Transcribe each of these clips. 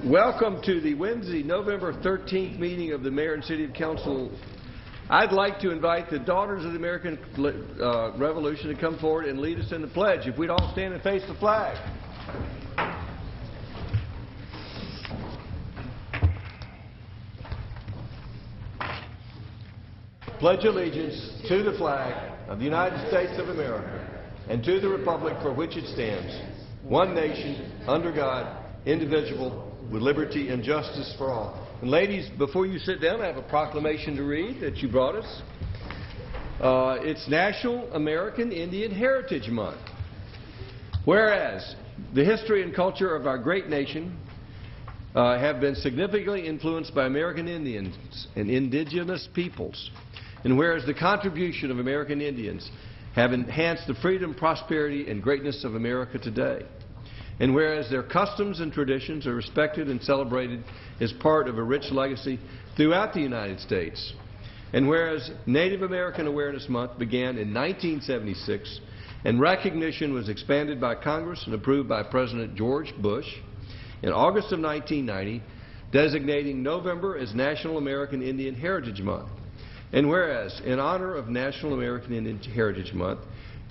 Welcome to the Wednesday, November 13th meeting of the Mayor and City Council. I'd like to invite the Daughters of the American Revolution to come forward and lead us in the pledge. If we'd all stand and face the flag. Pledge allegiance to the flag of the United States of America and to the republic for which it stands, one nation, under God, indivisible, with liberty and justice for all. And ladies, before you sit down, I have a proclamation to read that you brought us. It's National American Indian Heritage Month. Whereas the history and culture of our great nation have been significantly influenced by American Indians and indigenous peoples, and whereas the contribution of American Indians have enhanced the freedom, prosperity, and greatness of America today, and whereas their customs and traditions are respected and celebrated as part of a rich legacy throughout the United States, and whereas Native American Awareness Month began in 1976 and recognition was expanded by Congress and approved by President George Bush in August of 1990, designating November as National American Indian Heritage Month. And whereas, in honor of National American Indian Heritage Month,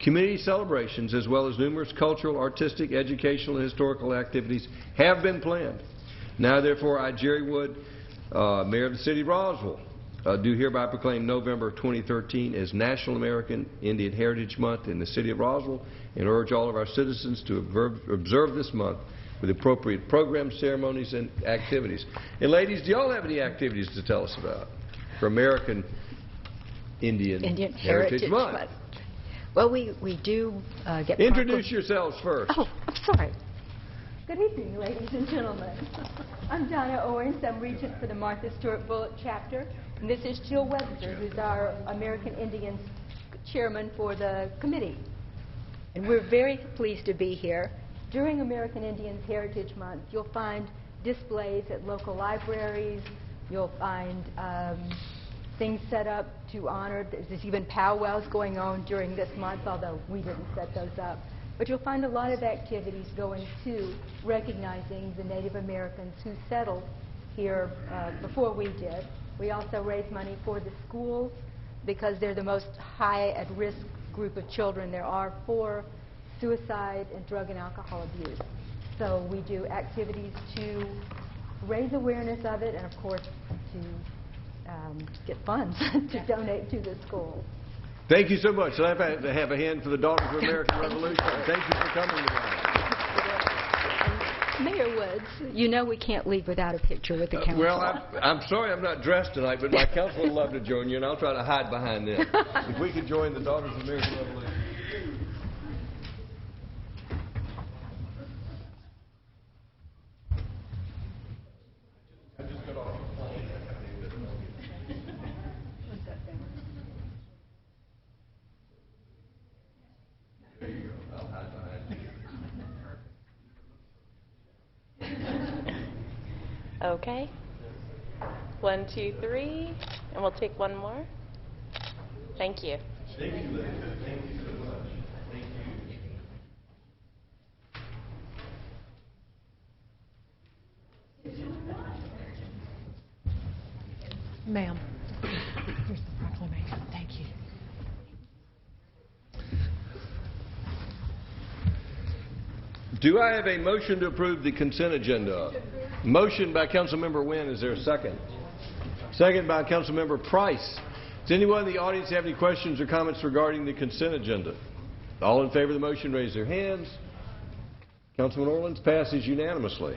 community celebrations as well as numerous cultural, artistic, educational, and historical activities have been planned. Now, therefore, I, Jerry Wood, Mayor of the City of Roswell, do hereby proclaim November 2013 as National American Indian Heritage Month in the City of Roswell and urge all of our citizens to observe this month with appropriate programs, ceremonies, and activities. And ladies, do you all have any activities to tell us about for American Indian Heritage Month? Well, we do get... Introduce yourselves first. Oh, I'm sorry. Good evening, ladies and gentlemen. I'm Donna Owens. I'm Regent for the Martha Stewart Bullock Chapter. And this is Jill Webster, who's our American Indians Chairman for the committee. And we're very pleased to be here. During American Indians Heritage Month, you'll find displays at local libraries. You'll find things set up to honor. There's even powwows going on during this month, although we didn't set those up. But you'll find a lot of activities going to recognizing the Native Americans who settled here before we did. We also raise money for the schools because they're the most high at-risk group of children there are for suicide and drug and alcohol abuse. So we do activities to raise awareness of it and, of course, to get funds to donate to the school. Thank you so much. I'd like to have a hand for the Daughters of the American Revolution. Thank you for coming tonight. Mayor Woods, you know we can't leave without a picture with the council. Well, I'm sorry I'm not dressed tonight, but my council would love to join you, and I'll try to hide behind them. If we could join the Daughters of the American Revolution. Okay. 1, 2, 3, and we'll take one more. Thank you. Thank you, Linda. Thank you so much. Thank you. Ma'am, here's the proclamation. Thank you. Do I have a motion to approve the consent agenda? Motion by Councilmember Wynn. Is there a second? Second by Councilmember Price. Does anyone in the audience have any questions or comments regarding the consent agenda? All in favor of the motion, raise their hands. Councilman Orleans, passes unanimously.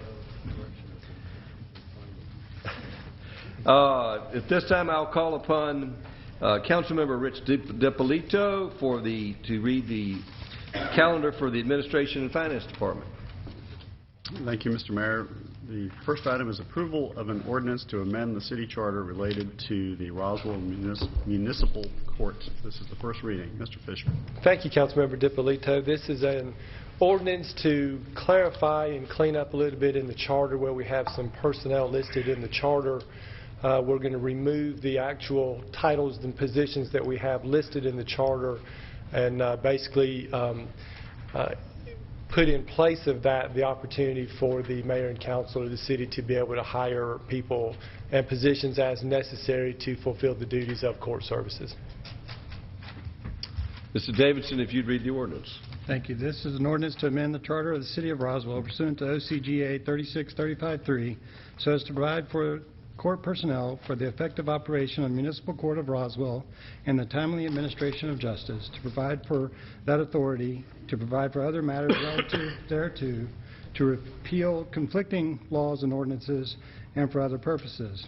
At this time, I'll call upon Councilmember Rich DiPolito to read the calendar for the Administration and Finance Department. Thank you, Mr. Mayor. The first item is approval of an ordinance to amend the city charter related to the Roswell Municipal Court. This is the first reading. Mr. Fisher. Thank you, Councilmember DiPolito. This is an ordinance to clarify and clean up a little bit in the charter where we have some personnel listed in the charter. We're going to remove the actual titles and positions that we have listed in the charter and basically put in place of that the opportunity for the mayor and council of the city to be able to hire people and positions as necessary to fulfill the duties of court services. Mr. Davidson, if you'd read the ordinance. Thank you. This is an ordinance to amend the charter of the City of Roswell pursuant to OCGA 3635-3 so as to provide for court personnel for the effective operation of the Municipal Court of Roswell and the timely administration of justice, to provide for that authority, to provide for other matters relative thereto, to repeal conflicting laws and ordinances, and for other purposes.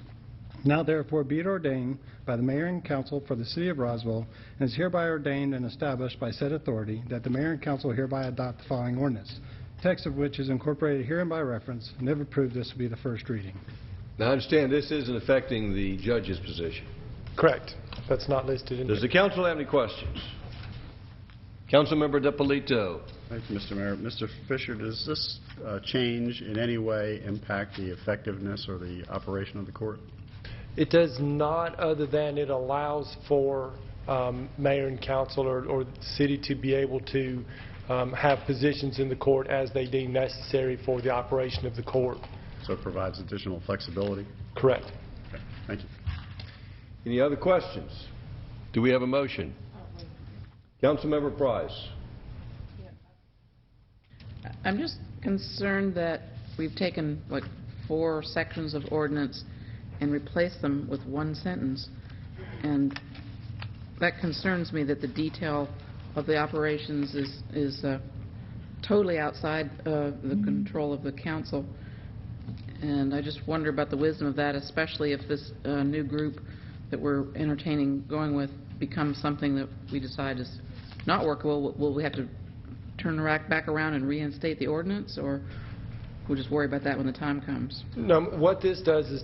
Now therefore be it ordained by the Mayor and Council for the City of Roswell, and is hereby ordained and established by said authority, that the Mayor and Council hereby adopt the following ordinance, text of which is incorporated herein by reference, and if approved, this will be the first reading. Now, I understand this isn't affecting the judge's position. Correct. That's not listed in Does the council have any questions? Councilmember DiPolito. Thank you, Mr. Mayor. Mr. Fisher, does this change in any way impact the effectiveness or the operation of the court? It does not, other than it allows for mayor and council or the city to be able to have positions in the court as they deem necessary for the operation of the court. So it provides additional flexibility? Correct. Okay. Thank you. Any other questions? Do we have a motion? Councilmember Price. I'm just concerned that we've taken, like, 4 sections of ordinance and replaced them with one sentence. And that concerns me that the detail of the operations is totally outside the control of the council. And I just wonder about the wisdom of that, especially if this new group that we're entertaining going with becomes something that we decide is not workable. Will we have to turn the rack back around and reinstate the ordinance, or we'll just worry about that when the time comes? No, what this does is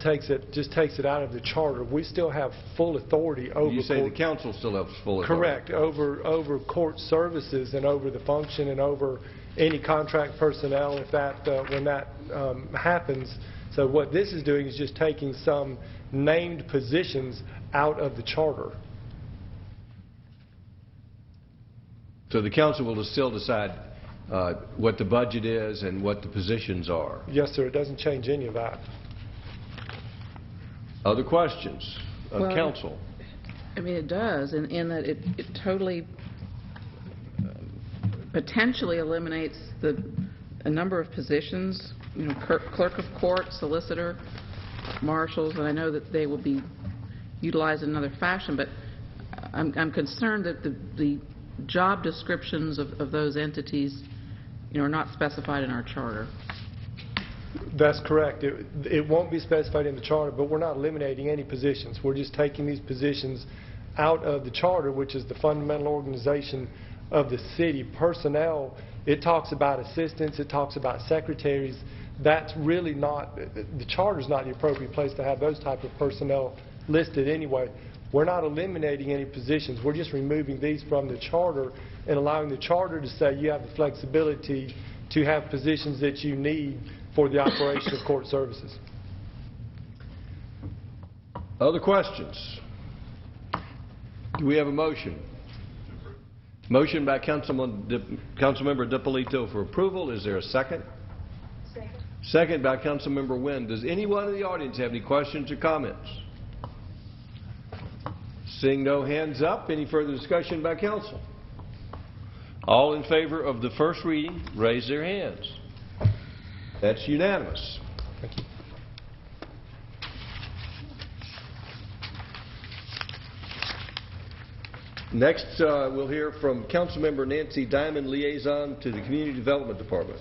just takes it out of the charter. We still have full authority over You say court. the council still has full authority. Correct, over court services and over the function and over any contract personnel if that when that happens. So what this is doing is just taking some named positions out of the charter. So the council will still decide what the budget is and what the positions are. Yes, sir. It doesn't change any of that. Other questions of Well, council? I mean, it does, in that it totally potentially eliminates a number of positions, you know, clerk of court, solicitor, marshals, and I know that they will be utilized in another fashion, but I'm concerned that the job descriptions of those entities, you know, are not specified in our charter. That's correct. It won't be specified in the charter, but we're not eliminating any positions. We're just taking these positions out of the charter, which is the fundamental organization of the city. Personnel, it talks about assistants, it talks about secretaries. That's really not, the charter's not the appropriate place to have those type of personnel listed anyway. We're not eliminating any positions. We're just removing these from the charter and allowing the charter to say you have the flexibility to have positions that you need for the operation of court services. Other questions? Do we have a motion? Motion by Councilmember DiPolito for approval. Is there a second? Second. Second by Councilmember Wynn. Does anyone in the audience have any questions or comments? Seeing no hands up, any further discussion by council? All in favor of the first reading, raise their hands. That's unanimous. Thank you. Next, we'll hear from Councilmember Nancy Diamond, Liaison to the Community Development Department.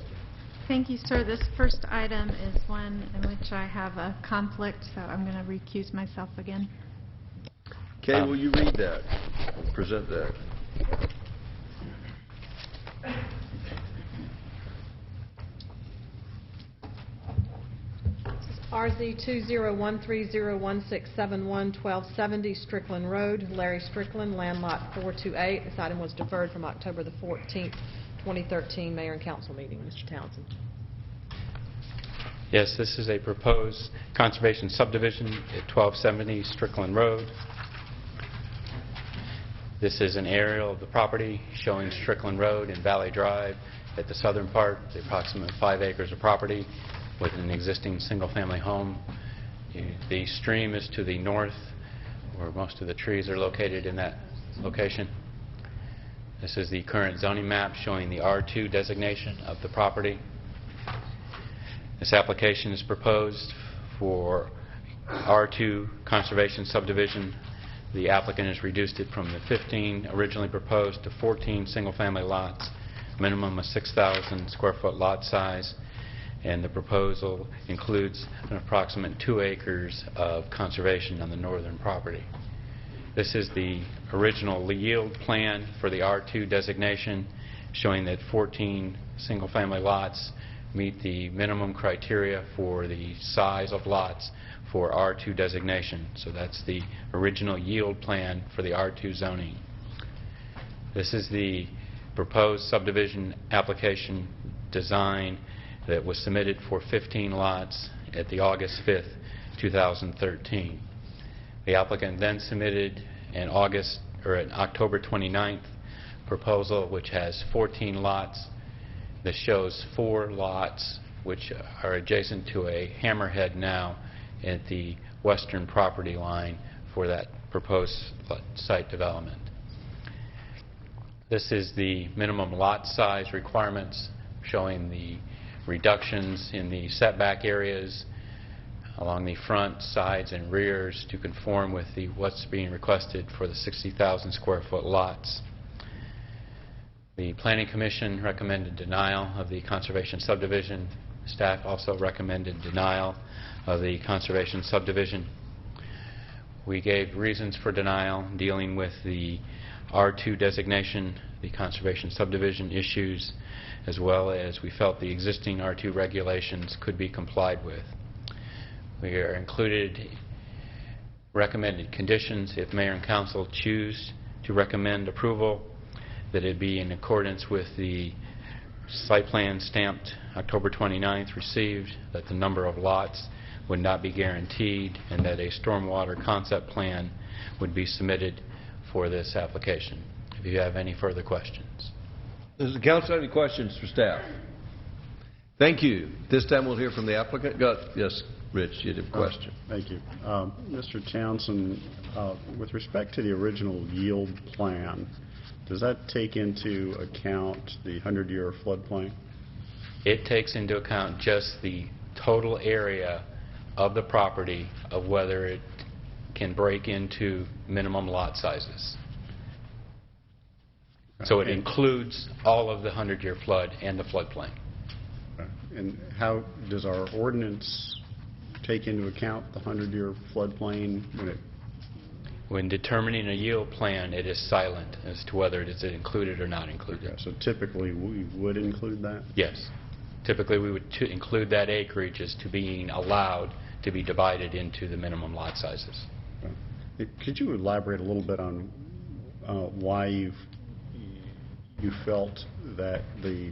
Thank you, sir. This first item is one in which I have a conflict, so I'm going to recuse myself again. Kay, will you read that and present that? RZ 201301671-1270 Strickland Road, Larry Strickland, land lot 428. This item was deferred from October the 14th, 2013 Mayor and Council meeting. Mr. Townsend. Yes, this is a proposed conservation subdivision at 1270 Strickland Road. This is an aerial of the property showing Strickland Road and Valley Drive at the southern part, the approximate 5 acres of property with an existing single-family home. The stream is to the north, where most of the trees are located in that location. This is the current zoning map showing the R2 designation of the property. This application is proposed for R2 conservation subdivision. The applicant has reduced it from the 15 originally proposed to 14 single-family lots, minimum of 6,000 square foot lot size, and the proposal includes an approximate 2 acres of conservation on the northern property. This is the original yield plan for the R2 designation, showing that 14 single-family lots meet the minimum criteria for the size of lots for R2 designation. So that's the original yield plan for the R2 zoning. This is the proposed subdivision application design that was submitted for 15 lots at the August 5th, 2013. The applicant then submitted an October 29th proposal, which has 14 lots. This shows 4 lots which are adjacent to a hammerhead now at the western property line for that proposed site development. This is the minimum lot size requirements, showing the reductions in the setback areas along the front, sides, and rears to conform with what's being requested for the 60,000 square foot lots. The Planning Commission recommended denial of the conservation subdivision. Staff also recommended denial of the conservation subdivision. We gave reasons for denial dealing with the R2 designation, the conservation subdivision issues, as well as we felt the existing R2 regulations could be complied with. We are included recommended conditions if Mayor and Council choose to recommend approval, that it be in accordance with the site plan stamped October 29th received, that the number of lots would not be guaranteed, and that a stormwater concept plan would be submitted for this application. If you have any further questions. Does the council have any questions for staff? Thank you. This time we'll hear from the applicant. Yes, Rich, you had a question. Thank you. Mr. Townsend, with respect to the original yield plan, does that take into account the 100-year floodplain? It takes into account just the total area of the property of whether it can break into minimum lot sizes. So it includes all of the 100-year flood and the floodplain. And how does our ordinance take into account the 100-year floodplain when determining a yield plan? It is silent as to whether it is included or not included. Okay, so typically we would include that? Yes. Typically we would include that acreage as to being allowed to be divided into the minimum lot sizes. Okay. Could you elaborate a little bit on why you felt that the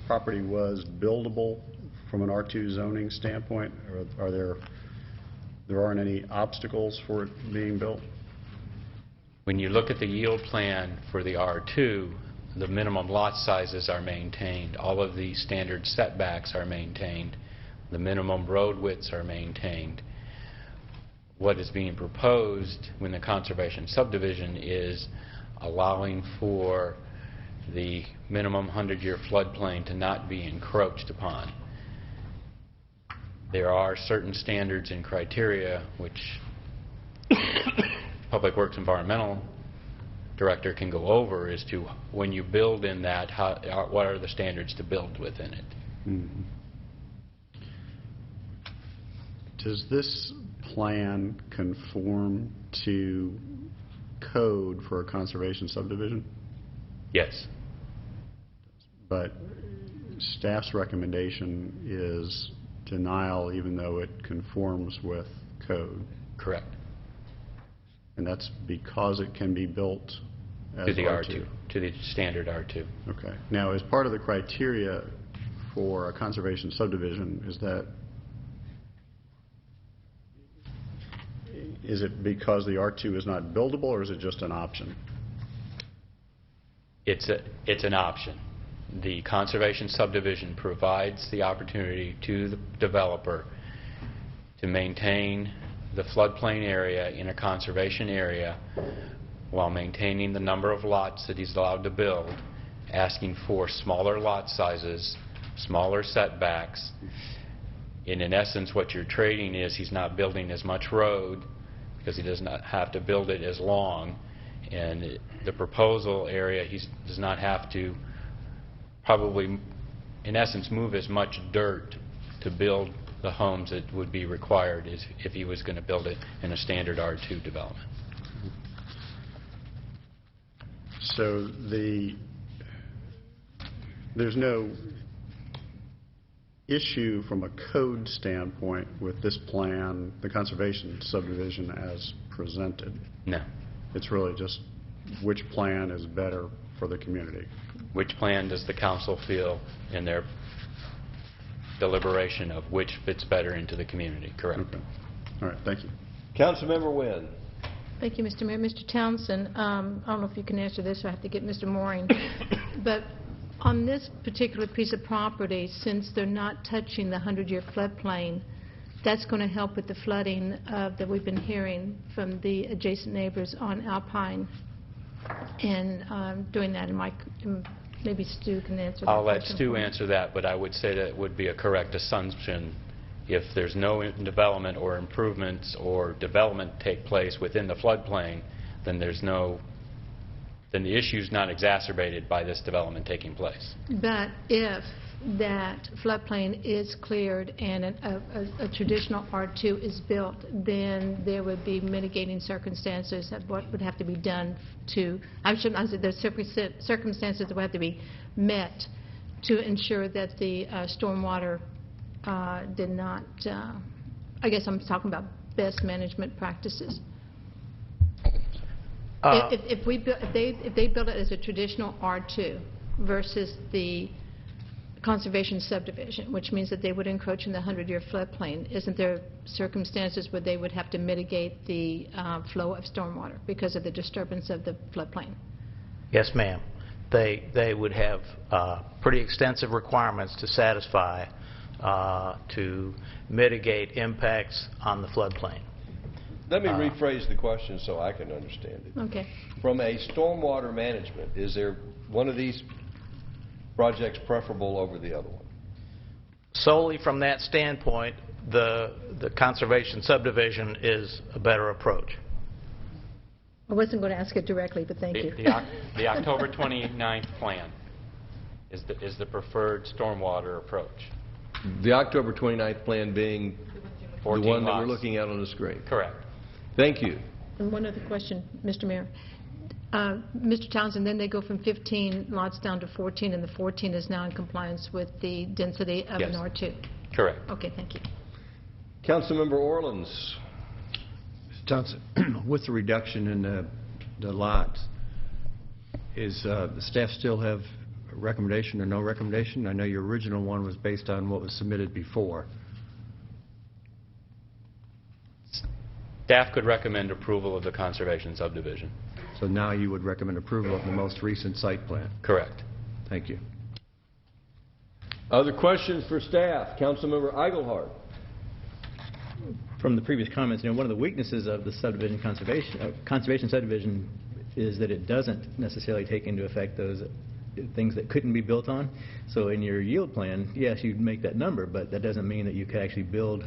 property was buildable from an R2 zoning standpoint? Or there aren't any obstacles for it being built? When you look at the yield plan for the R2, the minimum lot sizes are maintained. All of the standard setbacks are maintained. The minimum road widths are maintained. What is being proposed when the conservation subdivision is allowing for the minimum 100-year floodplain to not be encroached upon. There are certain standards and criteria which Public Works Environmental Director can go over as to when you build in that, what are the standards to build within it. Mm-hmm. Does this plan conform to code for a conservation subdivision? Yes. But staff's recommendation is denial even though it conforms with code. Correct. And that's because it can be built as to the R2? To the standard R2. Okay. Now, as part of the criteria for a conservation subdivision, is it because the R2 is not buildable, or is it just an option? It's an option. the conservation subdivision provides the opportunity to the developer to maintain the floodplain area in a conservation area while maintaining the number of lots that he's allowed to build, asking for smaller lot sizes, smaller setbacks. And in essence, what you're trading is he's not building as much road because he does not have to build it as long. And the proposal area, he does not have to probably, in essence, move as much dirt to build the homes that would be required as if he was going to build it in a standard R2 development. So there's no issue from a code standpoint with this plan, the conservation subdivision as presented? No. It's really just which plan is better for the community? Which plan does the council feel in their deliberation of which fits better into the community? Correct. Okay. All right. Thank you. Councilmember Wynn. Thank you, Mr. Mayor. Mr. Townsend, I don't know if you can answer this, or I have to get Mr. Mooring. But on this particular piece of property, since they're not touching the 100-year floodplain, that's going to help with the flooding that we've been hearing from the adjacent neighbors on Alpine. And doing that, maybe Stu can answer that. I'll let Stu answer that, but I would say that it would be a correct assumption. If there's no development or improvements or development take place within the floodplain, then then the issue's not exacerbated by this development taking place. But if that floodplain is cleared and a traditional R2 is built, then there would be mitigating circumstances that what would have to be done to, I shouldn't say there's circumstances that would have to be met to ensure that the stormwater did not, I guess I'm talking about best management practices. If they build it as a traditional R2 versus the conservation subdivision, which means that they would encroach in the 100-year floodplain, isn't there circumstances where they would have to mitigate the flow of stormwater because of the disturbance of the floodplain? Yes, ma'am. They would have pretty extensive requirements to satisfy to mitigate impacts on the floodplain. Let me rephrase the question so I can understand it. Okay. From a stormwater management, is there one of these projects preferable over the other one? Solely from that standpoint, the conservation subdivision is a better approach. I wasn't going to ask it directly, but thank you. The October 29th plan is the preferred stormwater approach. The October 29th plan being the one that lots. we're looking at on the screen. Correct. Thank you. And one other question, Mr. Mayor. Mr. Townsend, then they go from 15 lots down to 14, and the 14 is now in compliance with the density of an R2? Correct. Okay, thank you. Councilmember Orleans. Mr. Townsend, with the reduction in the lots, is the staff still have a recommendation or no recommendation? I know your original one was based on what was submitted before. Staff could recommend approval of the conservation subdivision. So now you would recommend approval of the most recent site plan? Correct. Thank you. Other questions for staff? Councilmember Eichelhardt. From the previous comments, one of the weaknesses of the subdivision conservation subdivision is that it doesn't necessarily take into effect those things that couldn't be built on. So in your yield plan, yes, you'd make that number, but that doesn't mean that you could actually build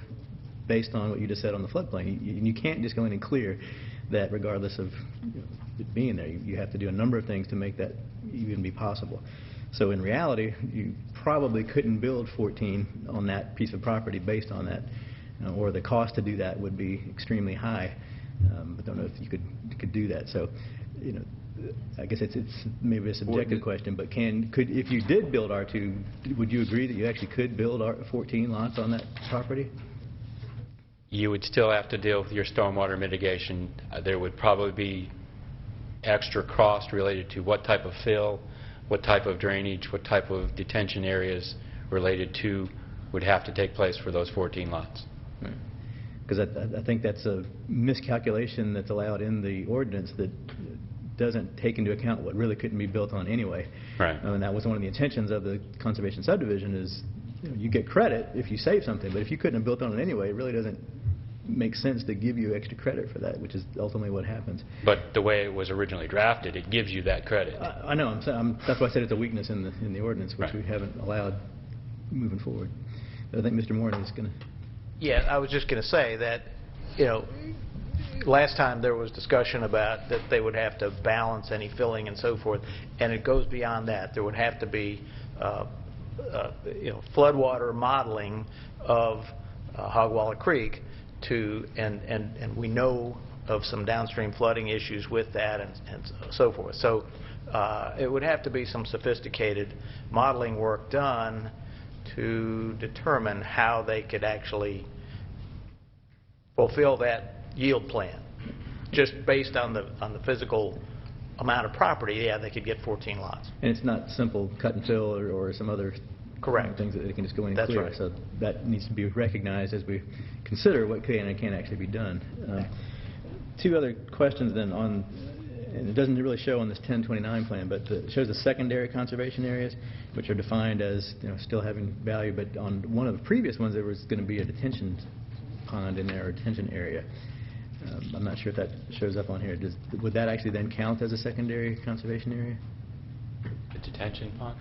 based on what you just said on the floodplain. You can't just go in and clear that regardless of it being there. You have to do a number of things to make that even be possible. So in reality, you probably couldn't build 14 on that piece of property based on that, or the cost to do that would be extremely high. But don't know if you could do that. So, I guess it's maybe a subjective question, but if you did build R2, would you agree that you actually could build 14 lots on that property? You would still have to deal with your stormwater mitigation. There would probably be extra cost related to what type of fill, what type of drainage, what type of detention areas related to would have to take place for those 14 lots. Because I think that's a miscalculation that's allowed in the ordinance, that doesn't take into account what really couldn't be built on anyway. Right. And that was one of the intentions of the conservation subdivision is you get credit if you save something, but if you couldn't have built on it anyway, it really doesn't make sense to give you extra credit for that, which is ultimately what happens. But the way it was originally drafted, it gives you that credit. I know. That's why I said it's a weakness in the ordinance, which Right. we haven't allowed moving forward. But I think Mr. Morton is going to... Yeah, I was just going to say that, last time there was discussion about that they would have to balance any filling and so forth, and it goes beyond that. There would have to be, floodwater modeling of Hogwalla Creek and we know of some downstream flooding issues with that and so forth. So it would have to be some sophisticated modeling work done to determine how they could actually fulfill that yield plan. Just based on the physical amount of property, yeah, they could get 14 lots. And it's not simple cut and fill or some other Correct. Things that they can just go in and That's clear. right. So that needs to be recognized as we consider what can and can't actually be done. Two other questions then on, and it doesn't really show on this 1029 plan, but it shows the secondary conservation areas, which are defined as still having value, but on one of the previous ones there was going to be a detention pond in there, or detention area. I'm not sure if that shows up on here. Would that actually then count as a secondary conservation area? The detention pond?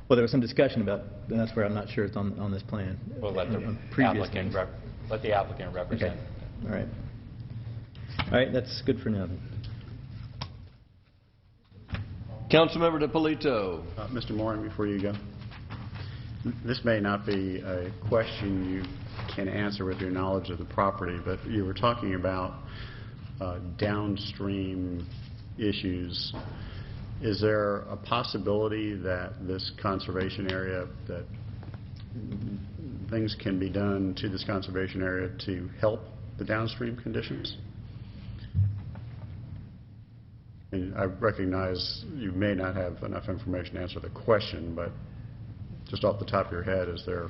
Well, there was some discussion about, and that's where I'm not sure it's on this plan. We'll let the Previous applicant ones. let the applicant represent. Okay. All right. All right, that's good for now. Councilmember DiPolito. Mr. Moran, before you go, this may not be a question you can answer with your knowledge of the property, but you were talking about downstream issues. Is there a possibility that this conservation area, that things can be done to this conservation area to help the downstream conditions? And I recognize you may not have enough information to answer the question, but just off the top of your head, is there...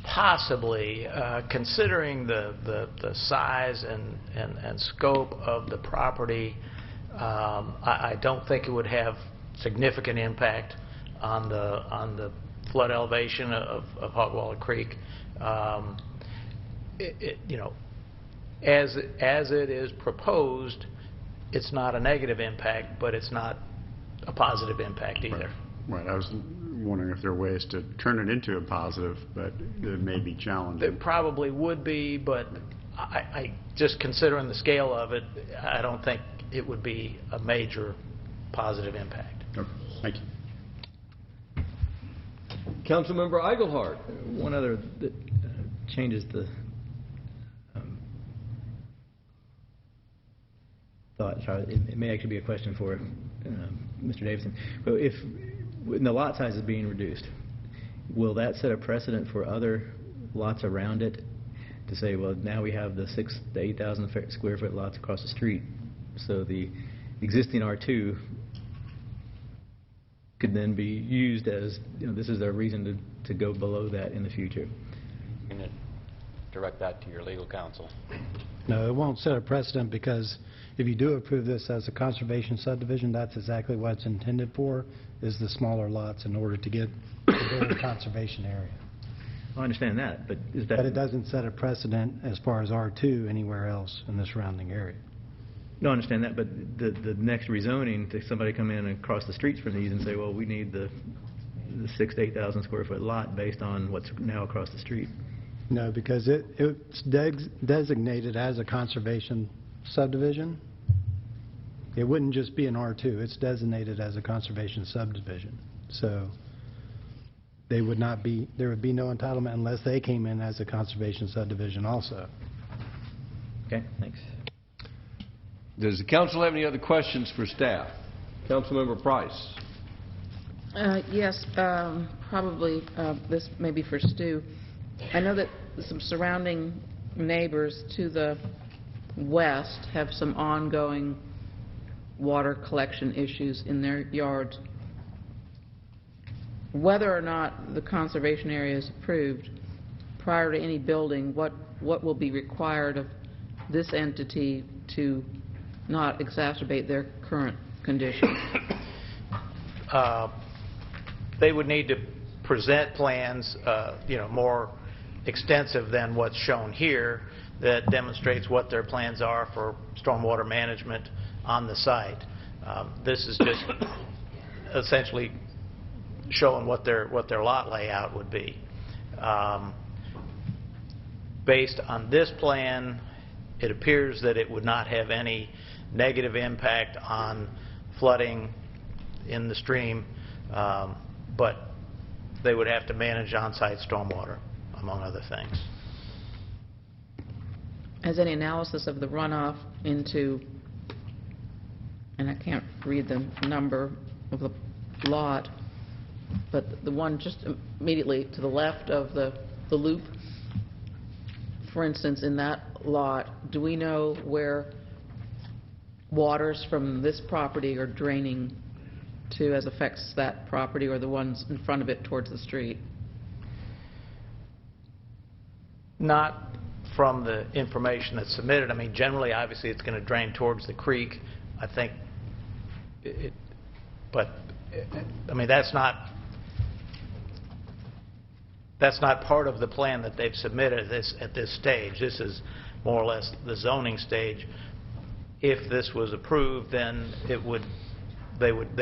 Possibly, considering the size and scope of the property, I don't think it would have significant impact on the flood elevation of Hogwalla Creek. As it is proposed, it's not a negative impact, but it's not a positive impact either. Right. I was wondering if there are ways to turn it into a positive, but it may be challenging. There probably would be, but I just considering the scale of it, I don't think it would be a major positive impact. Okay. Thank you. Councilmember Eichelhardt. One other that changes the thought. It may actually be a question for Mr. Davidson. But if when the lot size is being reduced, will that set a precedent for other lots around it to say, well, now we have the 6,000 to 8,000 square foot lots across the street, so the existing R2 could then be used as, this is our reason to go below that in the future? I'm going to direct that to your legal counsel. No, it won't set a precedent, because if you do approve this as a conservation subdivision, that's exactly what it's intended for, is the smaller lots in order to get the bigger conservation area. I understand that, but is that... But it doesn't set a precedent as far as R2 anywhere else in the surrounding area. No, I understand that, but the next rezoning, to somebody come in and cross the streets from these and say, well, we need the 6,000 to 8,000 square foot lot based on what's now across the street. No, because it's designated as a conservation subdivision. It wouldn't just be an R2. It's designated as a conservation subdivision. So there would be no entitlement unless they came in as a conservation subdivision also. Okay, thanks. Does the council have any other questions for staff? Councilmember Price. Yes, probably this may be for Stu. I know that some surrounding neighbors to the west have some ongoing water collection issues in their yards. Whether or not the conservation area is approved, prior to any building, what will be required of this entity to not exacerbate their current condition? They would need to present plans, more extensive than what's shown here, that demonstrates what their plans are for stormwater management on the site. This is just essentially showing what their lot layout would be. Based on this plan, it appears that it would not have any negative impact on flooding in the stream, but they would have to manage on-site stormwater, among other things. Has any analysis of the runoff into, and I can't read the number of the lot, but the one just immediately to the left of the loop, for instance, in that lot, do we know where waters from this property are draining to as affects that property, or the ones in front of it towards the street? Not from the information that's submitted. I mean, generally, obviously, it's going to drain towards the creek. I think but I mean, that's not part of the plan that they've submitted at this stage. This is more or less the zoning stage. If this was approved, then they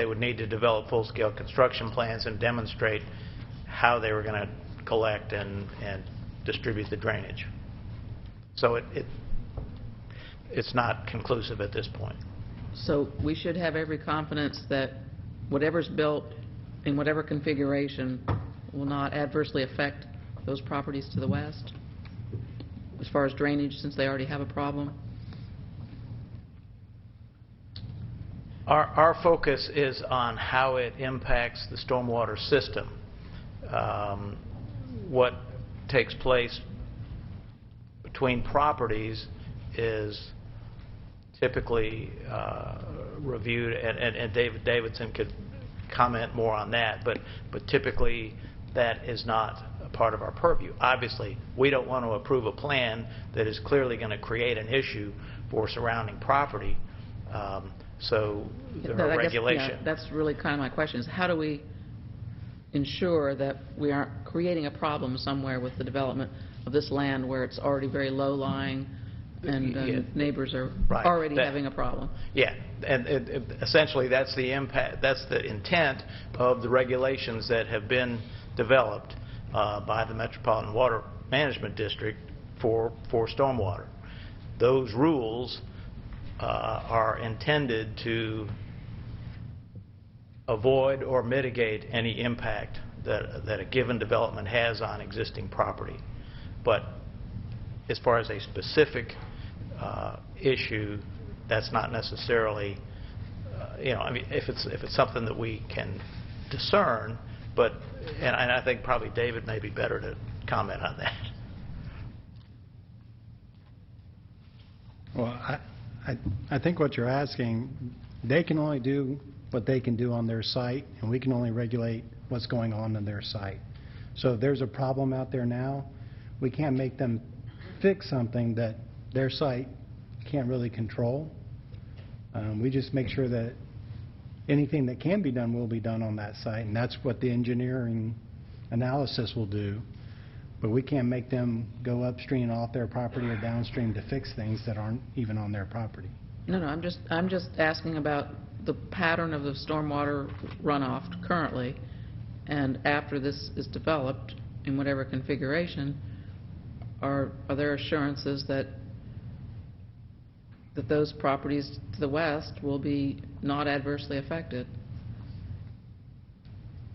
would need to develop full-scale construction plans and demonstrate how they were going to collect and distribute the drainage. So it's not conclusive at this point. So we should have every confidence that whatever's built in whatever configuration will not adversely affect those properties to the west as far as drainage, since they already have a problem? Our focus is on how it impacts the stormwater system. What takes place between properties is typically reviewed, and David Davidson could comment more on that, but typically that is not a part of our purview. Obviously, we don't want to approve a plan that is clearly going to create an issue for surrounding property. So there are regulations. That's really kind of my question, is how do we ensure that we aren't creating a problem somewhere with the development of this land where it's already very low-lying and neighbors are already having a problem? Yeah, and essentially that's the impact, that's the intent of the regulations that have been developed by the Metropolitan Water Management District for stormwater. Those rules are intended to avoid or mitigate any impact that a given development has on existing property. But as far as a specific issue, that's not necessarily, I mean, if it's something that we can discern, but, and I think probably David may be better to comment on that. Well, I think what you're asking, they can only do what they can do on their site, and we can only regulate what's going on their site. So if there's a problem out there now, we can't make them fix something that their site can't really control. We just make sure that anything that can be done will be done on that site, and that's what the engineering analysis will do. But we can't make them go upstream off their property or downstream to fix things that aren't even on their property. No, I'm just asking about the pattern of the stormwater runoff currently, and after this is developed in whatever configuration, are there assurances that those properties to the west will be not adversely affected?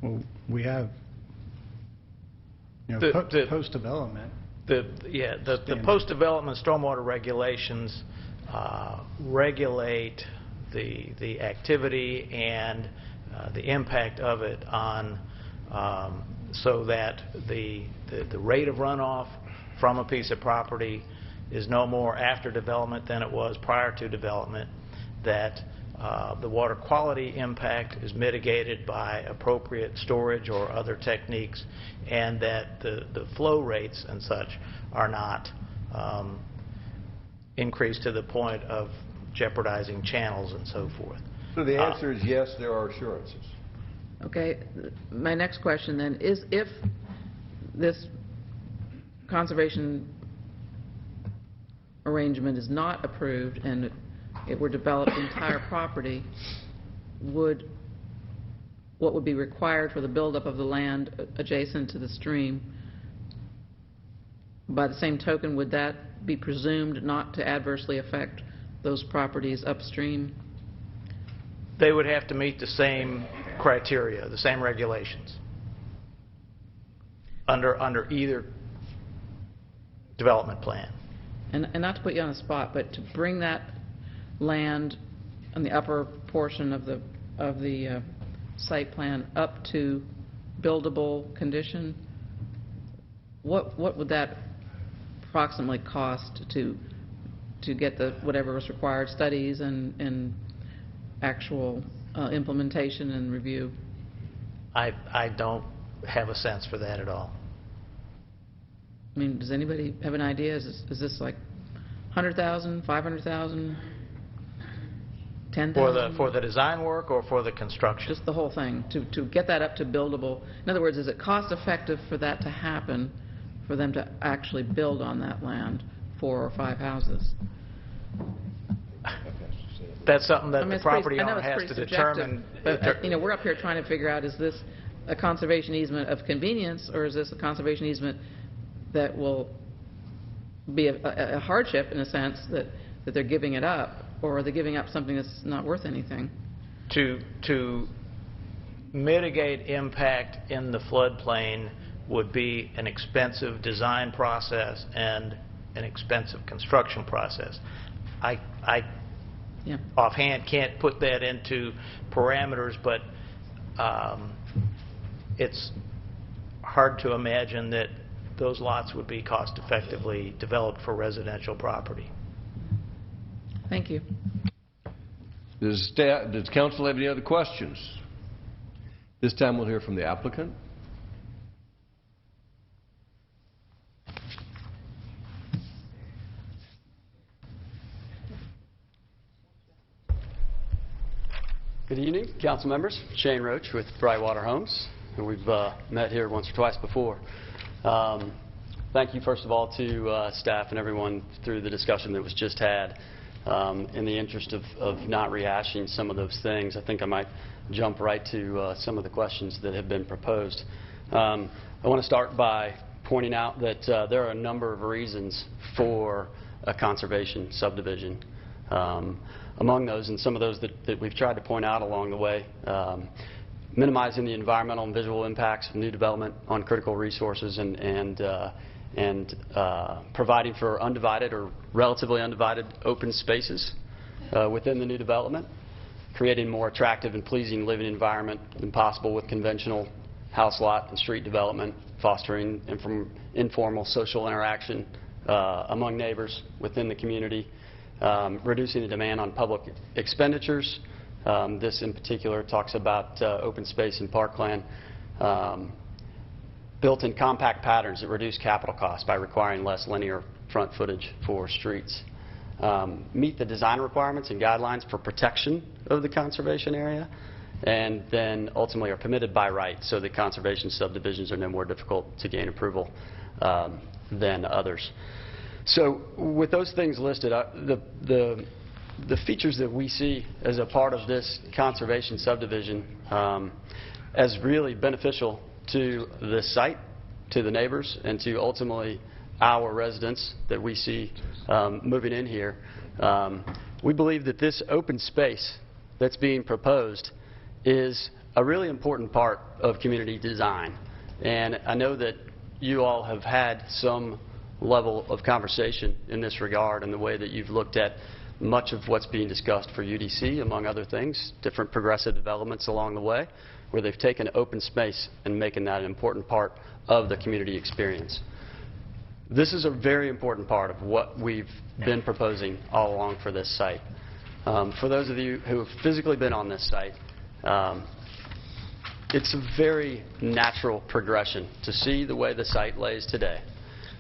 Well, we have post-development. The post-development stormwater regulations regulate the activity and the impact of it on, so that the rate of runoff from a piece of property is no more after development than it was prior to development, that the water quality impact is mitigated by appropriate storage or other techniques, and that the flow rates and such are not increased to the point of jeopardizing channels and so forth. So the answer is yes, there are assurances. Okay, my next question then is, if this conservation arrangement is not approved and it were developed the entire property, what would be required for the buildup of the land adjacent to the stream? By the same token, would that be presumed not to adversely affect those properties upstream? They would have to meet the same criteria, the same regulations under either development plan. And not to put you on the spot, but to bring that land on the upper portion of the site plan up to buildable condition, what would that approximately cost to get the whatever was required, studies and actual implementation and review? I don't have a sense for that at all. I mean, does anybody have an idea? Is this like 100,000, 500,000, 10,000? For the design work or for the construction? Just the whole thing, to get that up to buildable. In other words, is it cost effective for that to happen, for them to actually build on that land 4 or 5 houses? That's something that I mean, the property owner has to determine. But, we're up here trying to figure out, is this a conservation easement of convenience, or is this a conservation easement that will be a hardship, in a sense, that they're giving it up, or are they giving up something that's not worth anything? To mitigate impact in the floodplain would be an expensive design process and an expensive construction process. I offhand can't put that into parameters, but it's hard to imagine that those lots would be cost effectively developed for residential property. Thank you. Does council have any other questions? This time we'll hear from the applicant. Good evening, council members. Shane Roach with Brightwater Homes, and we've met here once or twice before. Thank you, first of all, to staff and everyone through the discussion that was just had. In the interest of not rehashing some of those things, I think I might jump right to some of the questions that have been proposed. I want to start by pointing out that there are a number of reasons for a conservation subdivision. Among those, and some of those that we've tried to point out along the way, minimizing the environmental and visual impacts of new development on critical resources and providing for undivided or relatively undivided open spaces within the new development, creating more attractive and pleasing living environment than possible with conventional house lot and street development, fostering informal social interaction among neighbors within the community, reducing the demand on public expenditures. This in particular talks about open space and parkland, built-in compact patterns that reduce capital costs by requiring less linear front footage for streets, meet the design requirements and guidelines for protection of the conservation area, and then ultimately are permitted by right, so that conservation subdivisions are no more difficult to gain approval than others. So with those things listed, the features that we see as a part of this conservation subdivision as really beneficial to the site, to the neighbors, and to ultimately our residents that we see moving in here, we believe that this open space that's being proposed is a really important part of community design. And I know that you all have had some level of conversation in this regard, in the way that you've looked at much of what's being discussed for UDC, among other things, different progressive developments along the way, where they've taken open space and making that an important part of the community experience. This is a very important part of what we've been proposing all along for this site. For those of you who have physically been on this site, it's a very natural progression to see the way the site lays today,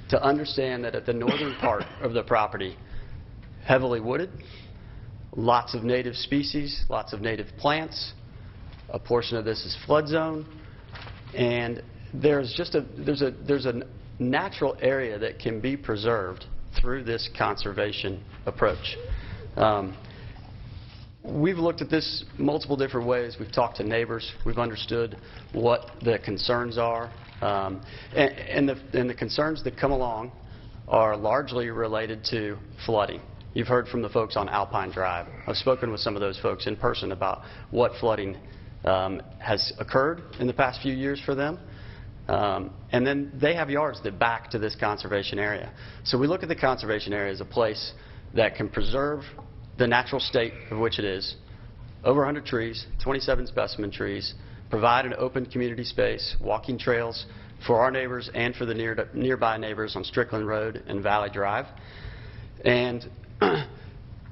to understand that at the northern part of the property, heavily wooded, lots of native species, lots of native plants. A portion of this is flood zone. And there's a natural area that can be preserved through this conservation approach. We've looked at this multiple different ways. We've talked to neighbors. We've understood what the concerns are. And the concerns that come along are largely related to flooding. You've heard from the folks on Alpine Drive. I've spoken with some of those folks in person about what flooding has occurred in the past few years for them. And then they have yards that back to this conservation area. So we look at the conservation area as a place that can preserve the natural state of which it is, over 100 trees, 27 specimen trees, provide an open community space, walking trails for our neighbors and for the nearby neighbors on Strickland Road and Valley Drive. And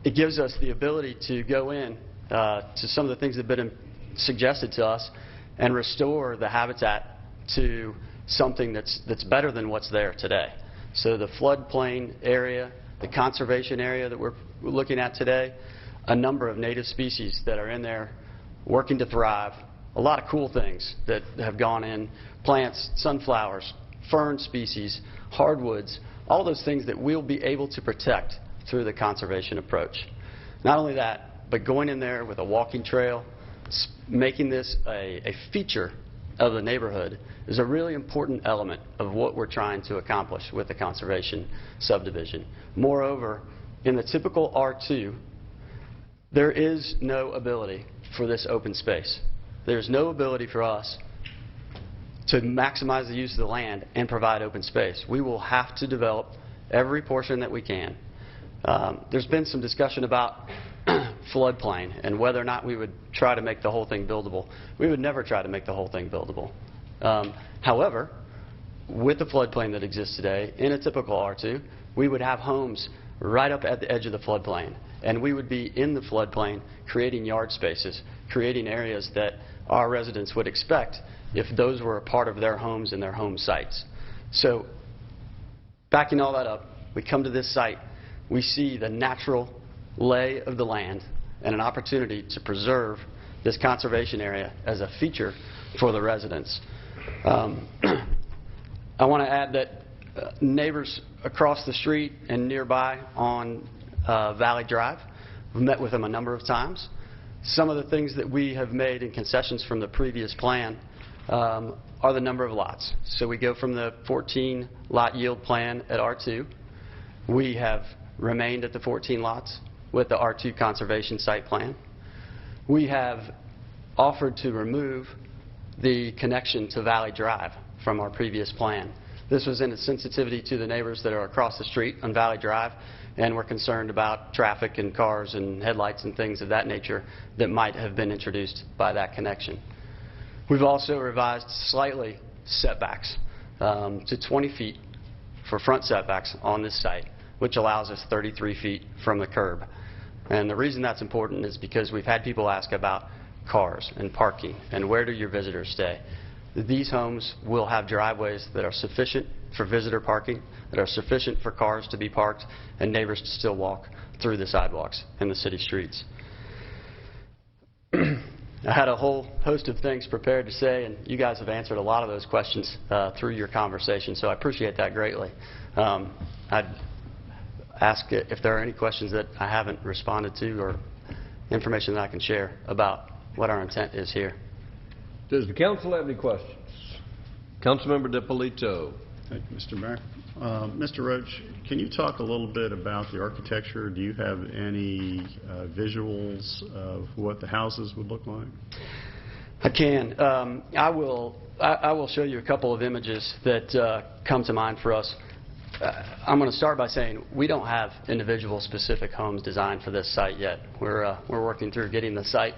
it gives us the ability to go in to some of the things that have been suggested to us and restore the habitat to something that's better than what's there today. So the floodplain area, the conservation area that we're looking at today, a number of native species that are in there working to thrive, a lot of cool things that have gone in, plants, sunflowers, fern species, hardwoods, all those things that we'll be able to protect through the conservation approach. Not only that, but going in there with a walking trail, making this a feature of the neighborhood is a really important element of what we're trying to accomplish with the conservation subdivision. Moreover, in the typical R2, there is no ability for this open space. There's no ability for us to maximize the use of the land and provide open space. We will have to develop every portion that we can. There's been some discussion about floodplain and whether or not we would try to make the whole thing buildable. We would never try to make the whole thing buildable. However, with the floodplain that exists today, in a typical R2, we would have homes right up at the edge of the floodplain. And we would be in the floodplain creating yard spaces, creating areas that our residents would expect if those were a part of their homes and their home sites. So backing all that up, we come to this site, we see the natural lay of the land and an opportunity to preserve this conservation area as a feature for the residents. I want to add that neighbors across the street and nearby on Valley Drive, we've met with them a number of times. Some of the things that we have made in concessions from the previous plan are the number of lots. So we go from the 14 lot yield plan at R2. We have remained at the 14 lots with the R2 conservation site plan. We have offered to remove the connection to Valley Drive from our previous plan. This was in a sensitivity to the neighbors that are across the street on Valley Drive, and we're concerned about traffic and cars and headlights and things of that nature that might have been introduced by that connection. We've also revised slightly setbacks to 20 feet for front setbacks on this site, which allows us 33 feet from the curb. And the reason that's important is because we've had people ask about cars and parking and where do your visitors stay. These homes will have driveways that are sufficient for visitor parking, that are sufficient for cars to be parked, and neighbors to still walk through the sidewalks in the city streets. I had a whole host of things prepared to say, and you guys have answered a lot of those questions through your conversation, so I appreciate that greatly. I'd ask if there are any questions that I haven't responded to or information that I can share about what our intent is here. Does the council have any questions? Councilmember DiPolito. Thank you, Mr. Mayor. Mr. Roach, can you talk a little bit about the architecture? Do you have any visuals of what the houses would look like? I can. I will show you a couple of images that come to mind for us. I'm going to start by saying we don't have individual specific homes designed for this site yet. We're working through getting the site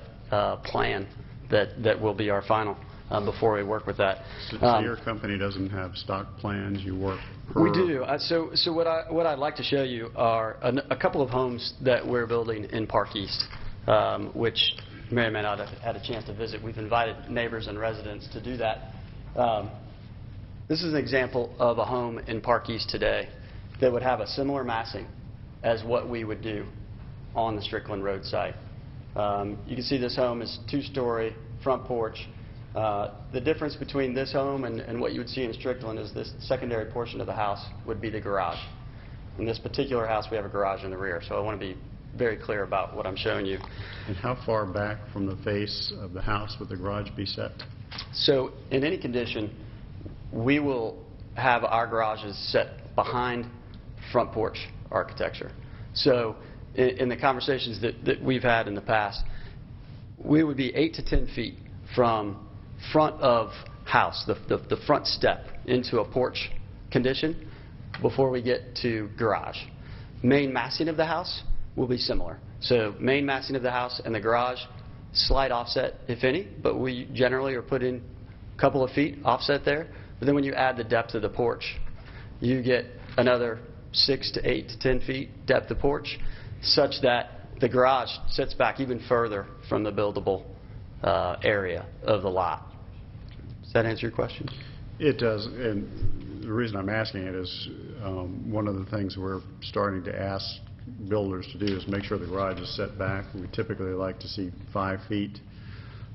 plan that will be our final before we work with that. So your company doesn't have stock plans, you work per... We do. So what I'd like to show you are a couple of homes that we're building in Park East, which may or may not have had a chance to visit. We've invited neighbors and residents to do that. This is an example of a home in Park East today that would have a similar massing as what we would do on the Strickland Road site. You can see this home is 2-story, front porch. The difference between this home and what you would see in Strickland is this secondary portion of the house would be the garage. In this particular house, we have a garage in the rear, so I want to be very clear about what I'm showing you. And how far back from the face of the house would the garage be set? So in any condition, we will have our garages set behind front porch architecture. So in the conversations that we've had in the past, we would be 8 to 10 feet from front of house, the front step into a porch condition before we get to garage. Main massing of the house will be similar. So main massing of the house and the garage, slight offset, if any, but we generally are putting a couple of feet offset there. But then when you add the depth of the porch, you get another 6 to 8 to 10 feet depth of porch, such that the garage sits back even further from the buildable area of the lot. Does that answer your question? It does, and the reason I'm asking it is one of the things we're starting to ask builders to do is make sure the garage is set back. We typically like to see 5 feet,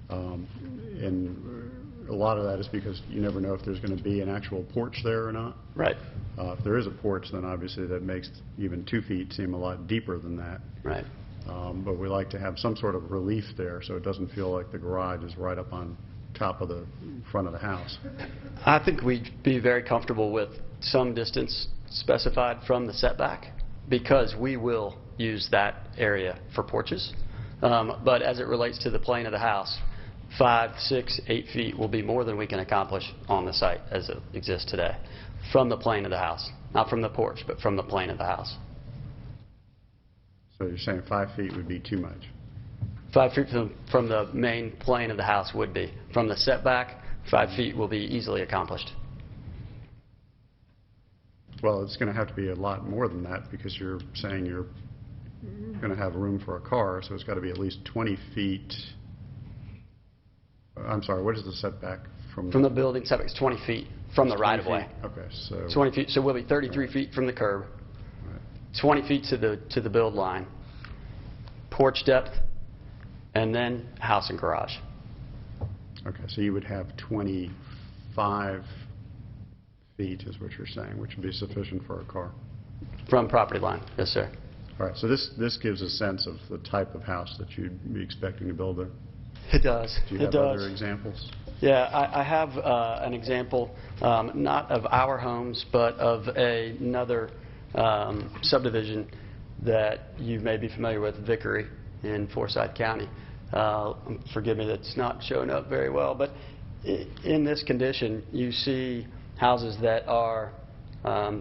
and a lot of that is because you never know if there's going to be an actual porch there or not. Right. If there is a porch, then obviously that makes even 2 feet seem a lot deeper than that. Right. But we like to have some sort of relief there so it doesn't feel like the garage is right up on top of the front of the house. I think we'd be very comfortable with some distance specified from the setback because we will use that area for porches. But as it relates to the plane of the house, 5, 6, 8 feet will be more than we can accomplish on the site as it exists today from the plane of the house. Not from the porch, but from the plane of the house. So you're saying 5 feet would be too much? 5 feet from the main plane of the house would be. From the setback, 5 feet will be easily accomplished. Well, it's going to have to be a lot more than that because you're saying you're going to have room for a car, so it's got to be at least 20 feet. I'm sorry, what is the setback from the building? Setback is 20 feet from the right-of-way. Okay, so 20 feet, so we'll be 33 feet from the curb, 20 feet to the build line, porch depth, and then house and garage. Okay, so you would have 25 feet is what you're saying, which would be sufficient for a car. From property line, yes, sir. All right, so this gives a sense of the type of house that you'd be expecting to build there. It does. Do you have other examples? Yeah, I have an example, not of our homes, but of another subdivision that you may be familiar with, Vickery in Forsyth County. Forgive me, that's not showing up very well, but in this condition, you see houses that are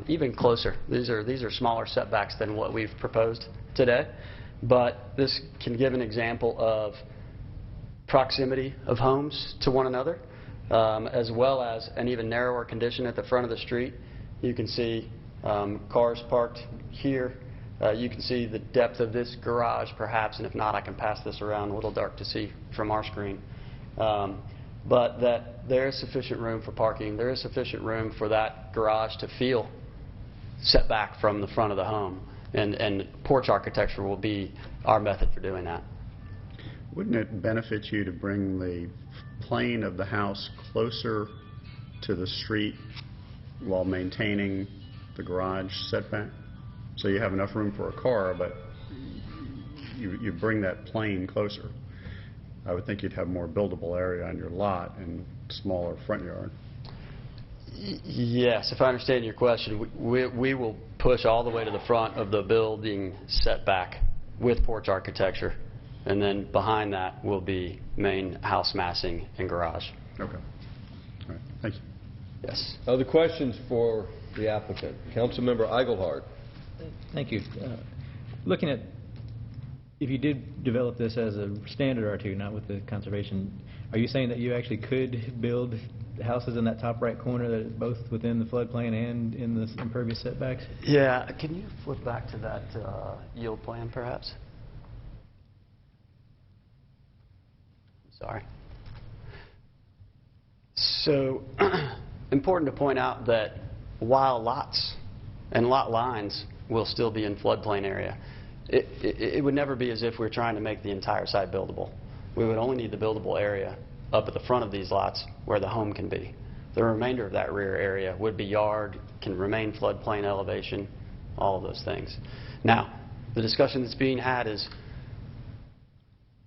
even closer. These are smaller setbacks than what we've proposed today, but this can give an example of proximity of homes to one another, as well as an even narrower condition at the front of the street. You can see cars parked here. You can see the depth of this garage, perhaps, and if not, I can pass this around, a little dark to see from our screen. But that there is sufficient room for parking. There is sufficient room for that garage to feel set back from the front of the home. And porch architecture will be our method for doing that. Wouldn't it benefit you to bring the plane of the house closer to the street while maintaining the garage setback? So you have enough room for a car, but you bring that plane closer. I would think you'd have more buildable area on your lot and smaller front yard. Yes, if I understand your question, we will push all the way to the front of the building setback with porch architecture, and then behind that will be main house massing and garage. Okay. All right. Thank you. Yes. Other questions for the applicant? Councilmember Eichelhardt. Thank you. Looking at, if you did develop this as a standard R2, not with the conservation, are you saying that you actually could build houses in that top right corner that are both within the floodplain and in the impervious setbacks? Yeah. Can you flip back to that yield plan, perhaps? Sorry. So, important to point out that while lots and lot lines will still be in floodplain area, it would never be as if we're trying to make the entire site buildable. We would only need the buildable area up at the front of these lots where the home can be. The remainder of that rear area would be yard, can remain floodplain elevation, all of those things. Now, the discussion that's being had is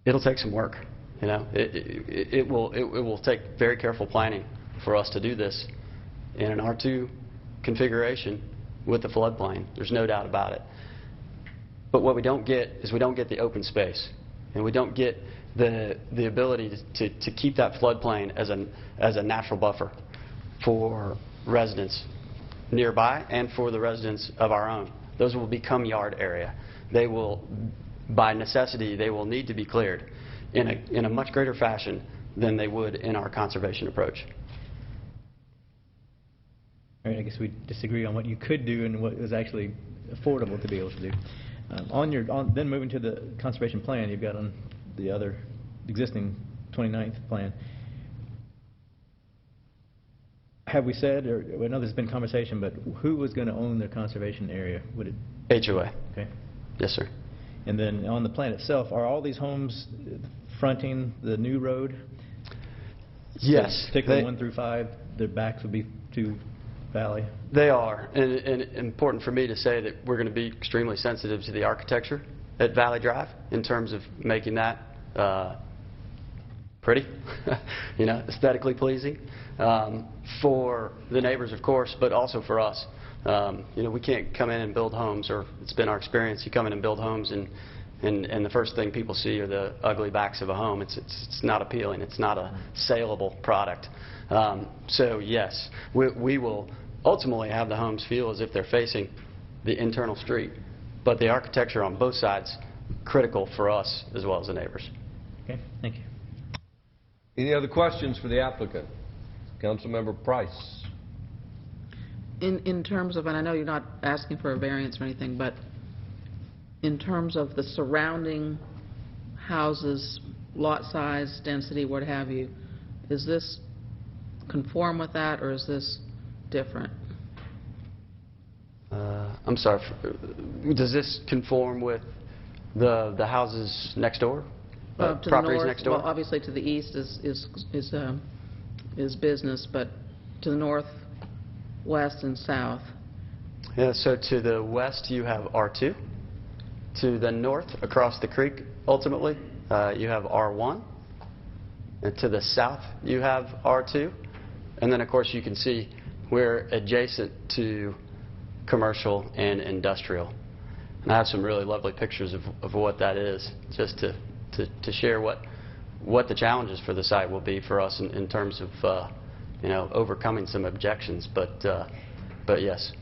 it'll take some work. You know, it will take very careful planning for us to do this in an R2 configuration with the floodplain. There's no doubt about it. But what we don't get is we don't get the open space, and we don't get the ability to keep that floodplain as a natural buffer for residents nearby and for the residents of our own. Those will become yard area. They will, by necessity, they will need to be cleared in a much greater fashion than they would in our conservation approach. All right, I guess we disagree on what you could do and what is actually affordable to be able to do. Then moving to the conservation plan, you've got on the other existing 29th plan. Have we said, or I know there's been conversation, but who was going to own the conservation area? Would it HOA. Okay. Yes, sir. And then on the plan itself, are all these homes fronting the new road? Yes. So particularly 1 through 5, their backs would be to Valley? They are, and important for me to say that we're going to be extremely sensitive to the architecture at Valley Drive in terms of making that pretty, you know, aesthetically pleasing for the neighbors, of course, but also for us. You know, we can't come in and build homes, or it's been our experience, you come in and build homes and the first thing people see are the ugly backs of a home. It's not appealing. It's not a saleable product. So yes, we will ultimately have the homes feel as if they're facing the internal street, but the architecture on both sides critical for us as well as the neighbors. Okay, thank you. Any other questions for the applicant? Councilmember Price. In terms of, and I know you're not asking for a variance or anything, but in terms of the surrounding houses, lot size, density, what have you, is this conform with that, or is this different? I'm sorry, does this conform with the houses next door? To properties the north, next door? Well, obviously to the east is business, but to the north, west, and south. Yeah, so to the west you have R2. To the north, across the creek, ultimately, you have R1. And to the south, you have R2. And then, of course, you can see we're adjacent to commercial and industrial. And I have some really lovely pictures of what that is, just to share what the challenges for the site will be for us in terms of you know, overcoming some objections. But yes.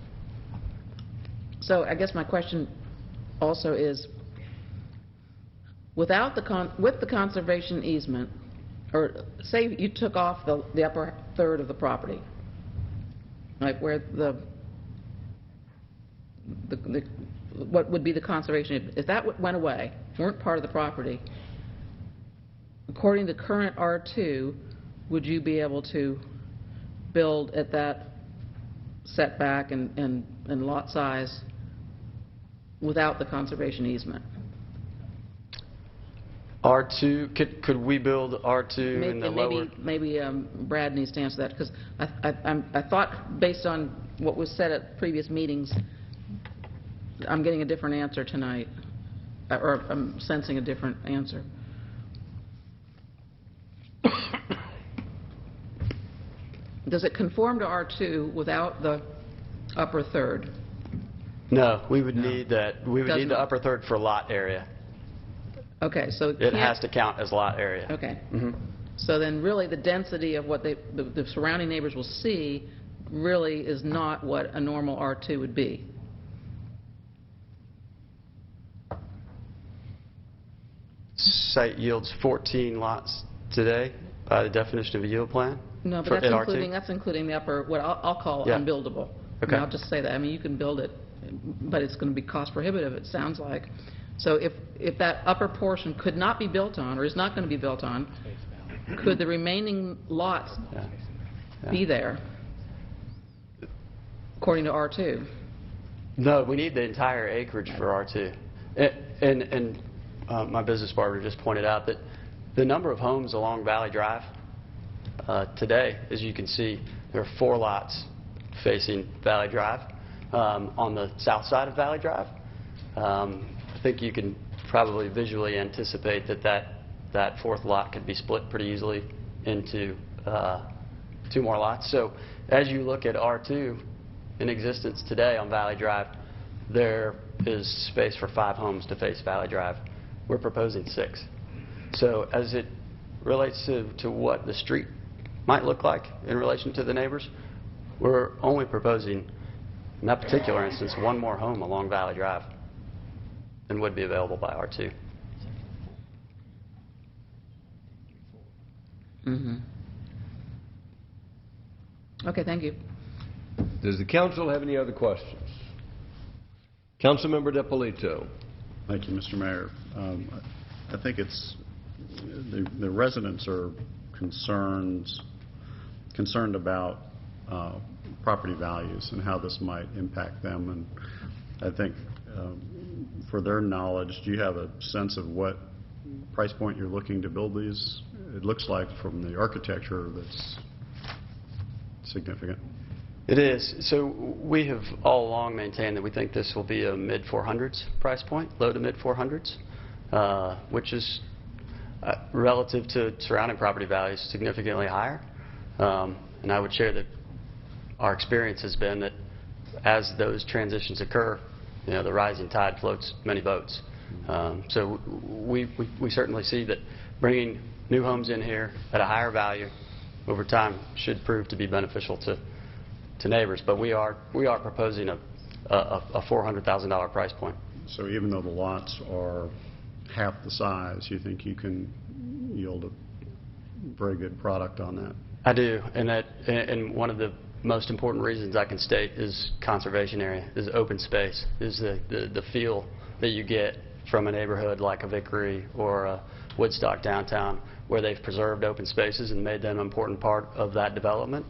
So I guess my question also is, without with the conservation easement, or say you took off the upper third of the property, like where what would be the conservation, if that went away, weren't part of the property, according to current R2, would you be able to build at that setback and lot size without the conservation easement? R2, could we build R2 in the lower? Maybe Brad needs to answer that, because I thought, based on what was said at previous meetings, I'm getting a different answer tonight, or I'm sensing a different answer. Does it conform to R2 without the upper third? No, we would need that. We would need the upper third for lot area. Okay, so it has to count as lot area. Okay. So then really the density of what the surrounding neighbors will see really is not what a normal R2 would be. Site yields 14 lots today by the definition of a yield plan. No, but that's including the upper, what I'll call unbuildable. Okay. I'll just say that. I mean, you can build it, but it's going to be cost prohibitive, it sounds like. So if that upper portion could not be built on, or is not going to be built on, could the remaining lots be there, according to R2? No, we need the entire acreage for R2. And my business partner just pointed out that the number of homes along Valley Drive today, as you can see, there are 4 lots facing Valley Drive. On the south side of Valley Drive, I think you can probably visually anticipate that 4th lot could be split pretty easily into 2 more lots. So as you look at R2 in existence today on Valley Drive, there is space for 5 homes to face Valley Drive. We're proposing 6. So as it relates to what the street might look like in relation to the neighbors, we're only proposing, in that particular instance, 1 more home along Valley Drive than would be available by R2. Okay, thank you. Does the council have any other questions? Councilmember DePolito. Thank you, Mr. Mayor. I think it's the residents are concerned about property values and how this might impact them. And I think for their knowledge, do you have a sense of what price point you're looking to build these? It looks like from the architecture that's significant. It is. So we have all along maintained that we think this will be a mid-400s price point, low to mid-400s, which is relative to surrounding property values significantly higher. And I would share that our experience has been that as those transitions occur, the rising tide floats many boats. So we certainly see that bringing new homes in here at a higher value over time should prove to be beneficial to neighbors. But we are proposing a $400,000 price point. So even though the lots are half the size, you think you can yield a very good product on that? I do, and one of the most important reasons I can state is conservation area, is open space, is the feel that you get from a neighborhood like a Vickery or a Woodstock downtown, where they've preserved open spaces and made them an important part of that development.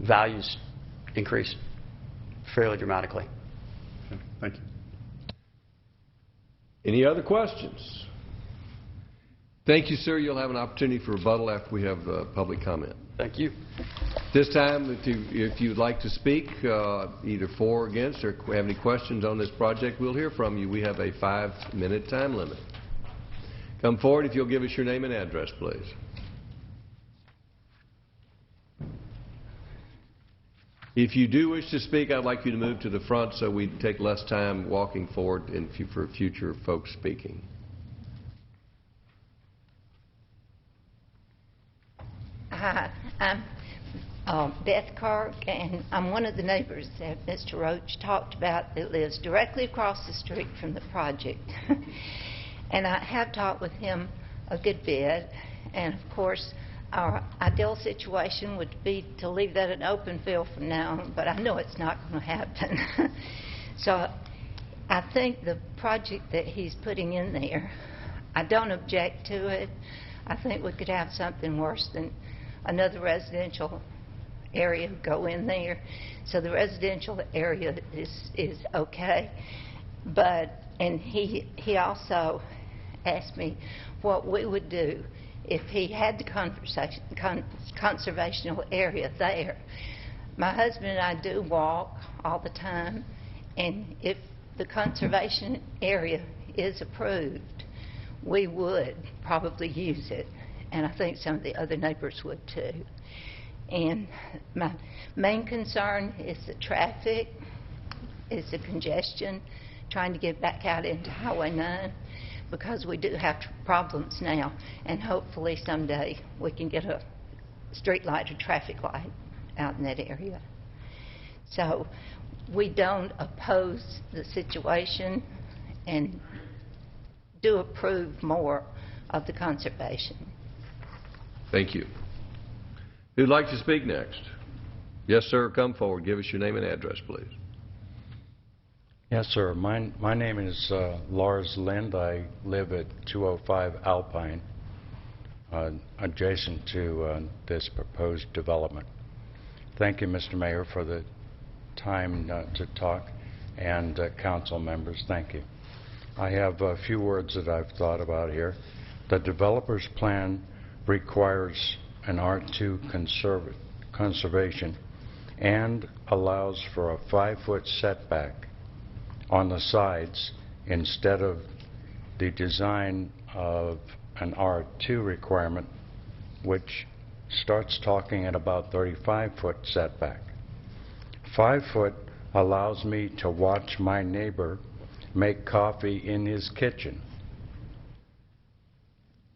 Values increase fairly dramatically. Okay, thank you. Any other questions? Thank you, sir. You'll have an opportunity for rebuttal after we have public comment. Thank you. This time, if you'd like to speak, either for or against, or have any questions on this project, we'll hear from you. We have a 5-minute time limit. Come forward if you'll give us your name and address, please. If you do wish to speak, I'd like you to move to the front so we take less time walking forward for future folks speaking. Hi, I'm Beth Clark, and I'm one of the neighbors that Mr. Roach talked about that lives directly across the street from the project. And I have talked with him a good bit, and of course, our ideal situation would be to leave that an open field from now on, but I know it's not going to happen. So I think the project that he's putting in there, I don't object to it. I think we could have something worse than another residential area go in there. So the residential area is okay. And he also asked me what we would do if he had the conservational area there. My husband and I do walk all the time, and if the conservation area is approved, we would probably use it, and I think some of the other neighbors would too. And my main concern is the traffic, is the congestion, trying to get back out into Highway 9, because we do have problems now, and hopefully someday we can get a street light or traffic light out in that area. So we don't oppose the situation and do approve more of the conservation. Thank you. Who'd like to speak next? Yes, sir. Come forward. Give us your name and address, please. Yes, sir. My name is Lars Lind. I live at 205 Alpine, adjacent to this proposed development. Thank you, Mr. Mayor, for the time to talk, and council members, thank you. I have a few words that I've thought about here. The developer's plan requires an R2 conservation and allows for a 5-foot setback on the sides instead of the design of an R2 requirement, which starts talking at about 35-foot setback. 5 foot allows me to watch my neighbor make coffee in his kitchen.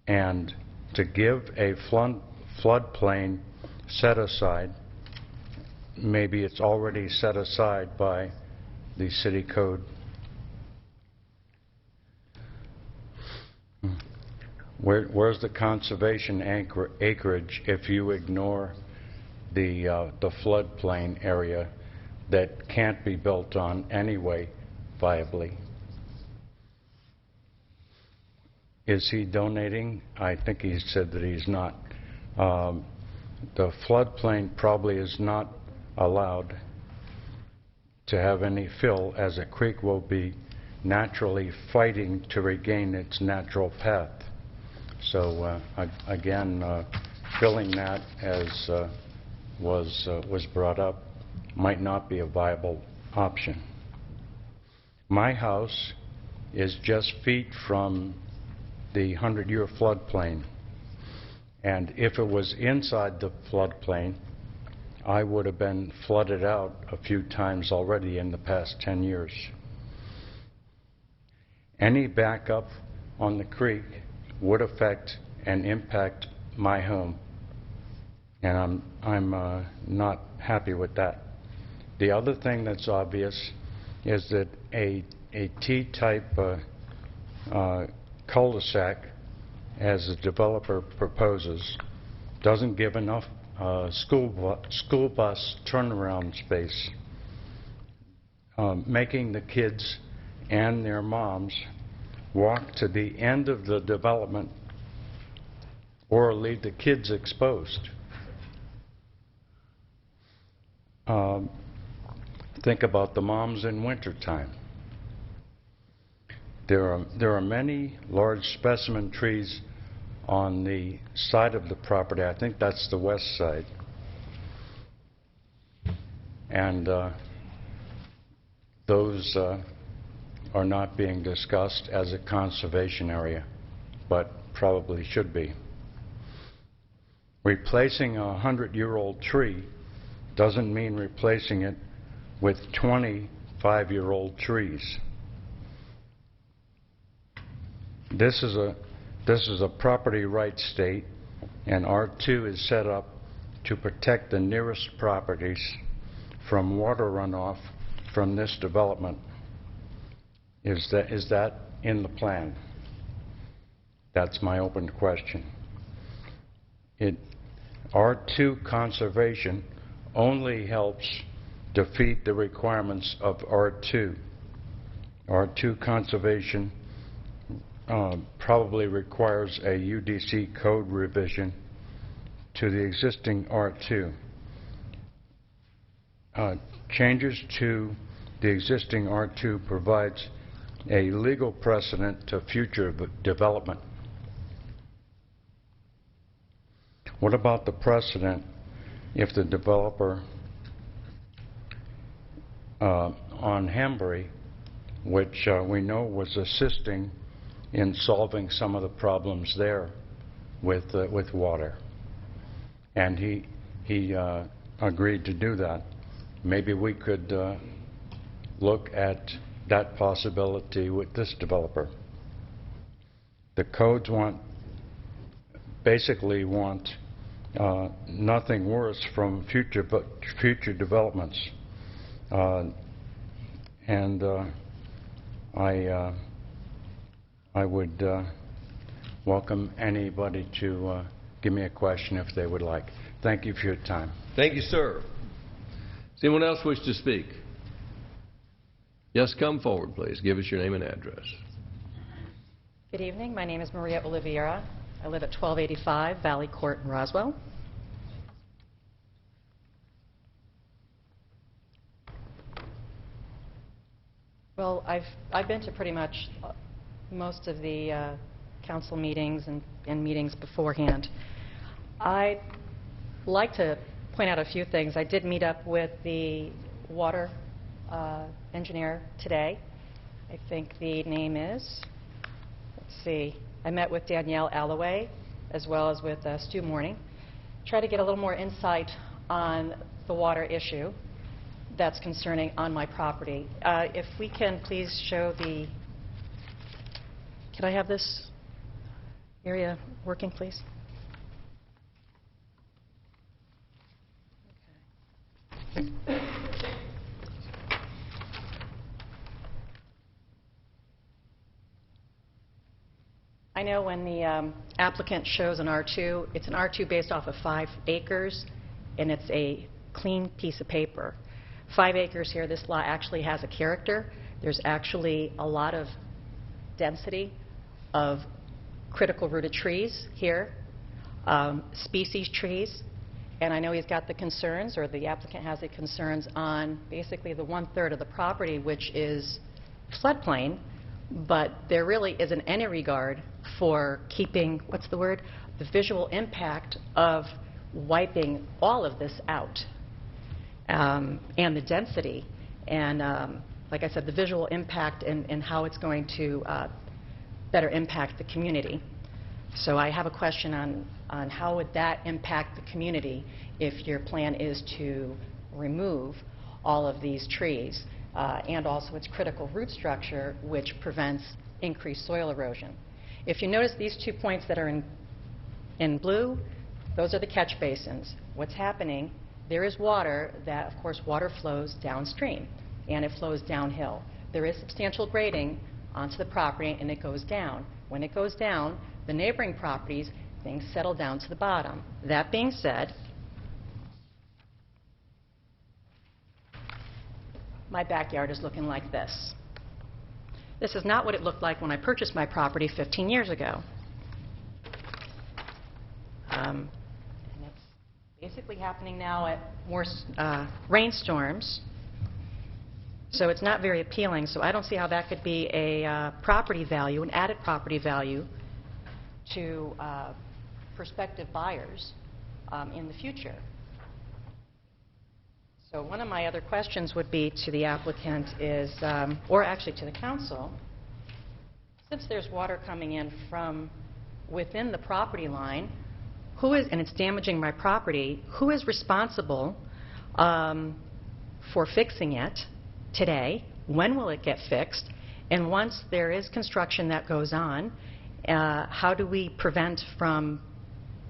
And to give a floodplain set aside, maybe it's already set aside by the city code. Where's the conservation acreage if you ignore the floodplain area that can't be built on anyway viably? Is he donating? I think he said that he's not. The floodplain probably is not allowed to have any fill, as a creek will be naturally fighting to regain its natural path. So again, filling that, as was brought up, might not be a viable option. My house is just feet from the 100-year floodplain, and if it was inside the floodplain, I would have been flooded out a few times already in the past 10 years. Any backup on the creek would affect and impact my home, and I'm not happy with that. The other thing that's obvious is that a T-type cul-de-sac, as the developer proposes, doesn't give enough school bus turnaround space, making the kids and their moms walk to the end of the development or leave the kids exposed. Think about the moms in wintertime. There are many large specimen trees on the side of the property. I think that's the west side. And those are not being discussed as a conservation area, but probably should be. Replacing a 100-year-old tree doesn't mean replacing it with 25-year-old trees. This is a property right state, and R2 is set up to protect the nearest properties from water runoff from this development. Is that in the plan? That's my open question. R2 conservation only helps defeat the requirements of R2. R2 conservation probably requires a UDC code revision to the existing R2. Changes to the existing R2 provides a legal precedent to future development. What about the precedent if the developer on Hembury, which we know was assisting in solving some of the problems there with water, and he agreed to do that? Maybe we could look at that possibility with this developer. The codes basically want nothing worse from future developments, and I would welcome anybody to give me a question if they would like. Thank you for your time. Thank you, sir. Does anyone else wish to speak? Yes, come forward, please. Give us your name and address. Good evening. My name is Maria Oliveira. I live at 1285 Valley Court in Roswell. Well, I've been to pretty much most of the council meetings and meetings beforehand. I'd like to point out a few things. I did meet up with the water engineer today. I think the name is, let's see, I met with Danielle Alloway as well as with Stu Morning. Try to get a little more insight on the water issue that's concerning on my property. If we can please show the, can I have this area working, please? Okay. I know when the applicant shows an R2, it's an R2 based off of 5 acres, and it's a clean piece of paper. 5 acres here, this lot actually has a character. There's actually a lot of density of critical rooted trees here, species trees, and I know he's got the concerns, or the applicant has the concerns on basically the 1/3 of the property, which is floodplain, but there really isn't any regard for keeping, what's the word, the visual impact of wiping all of this out, and the density, and like I said, the visual impact and how it's going to better impact the community. So I have a question on how would that impact the community if your plan is to remove all of these trees, and also its critical root structure, which prevents increased soil erosion. If you notice these 2 points that are in blue, those are the catch basins. What's happening, there is water that, of course, water flows downstream, and it flows downhill. There is substantial grading onto the property, and it goes down. When it goes down, the neighboring properties, things settle down to the bottom. That being said, my backyard is looking like this. This is not what it looked like when I purchased my property 15 years ago. And it's basically happening now at more rainstorms. So it's not very appealing. So I don't see how that could be a property value, an added property value to prospective buyers in the future. So one of my other questions would be to the applicant is, or actually to the council, since there's water coming in from within the property line, who is, and it's damaging my property, who is responsible for fixing it today? When will it get fixed? And once there is construction that goes on, how do we prevent from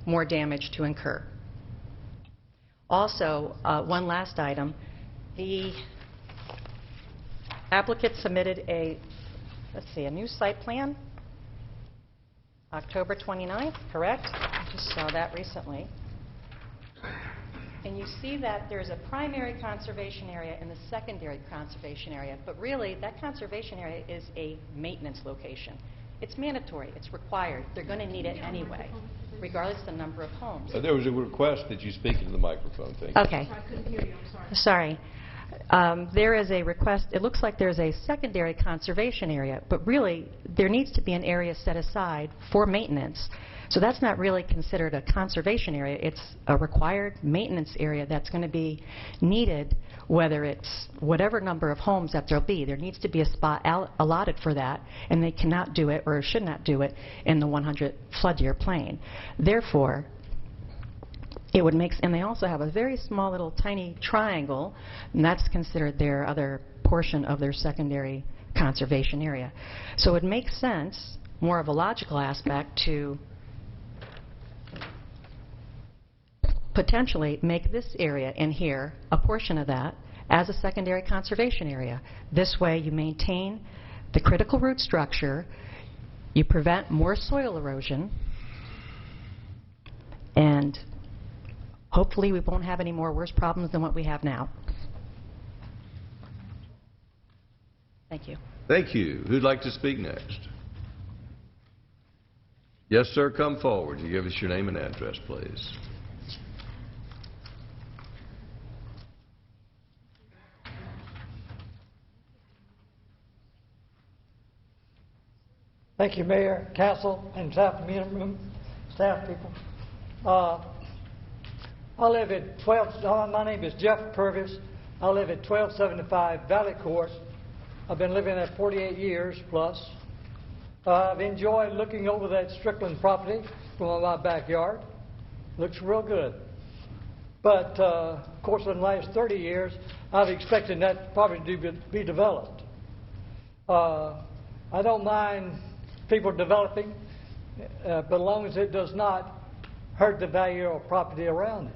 more damage to incur? Also, one last item. The applicant submitted a, a new site plan, October 29th, correct? I just saw that recently. And you see that there's a primary conservation area and the secondary conservation area, but really that conservation area is a maintenance location. It's mandatory, it's required. They're going to need it anyway, regardless of the number of homes. There was a request that you speak into the microphone. Thank you. Okay. I couldn't hear you, I'm Sorry. sorry. There is a request, it looks like there's a secondary conservation area, but really there needs to be an area set aside for maintenance. So that's not really considered a conservation area. It's a required maintenance area that's going to be needed, whether it's whatever number of homes that there'll be. There needs to be a spot allotted for that, and they cannot do it or should not do it in the 100 flood year plain. Therefore, it would make, and they also have a very small little tiny triangle, and that's considered their other portion of their secondary conservation area. So it makes sense, more of a logical aspect, to potentially make this area in here, a portion of that, as a secondary conservation area. This way you maintain the critical root structure, you prevent more soil erosion, and hopefully we won't have any more worse problems than what we have now. Thank you. Thank you. Who'd like to speak next? Yes, sir, come forward. You give us your name and address, please. Thank you, Mayor, Council, and staff people. I live at my name is Jeff Purvis. I live at 1275 Valley Court. I've been living there 48 years plus. I've enjoyed looking over that Strickland property from my backyard. Looks real good. But, of course, in the last 30 years, I've expected that property to be developed. I don't mind people developing, but as long as it does not hurt the value of property around it.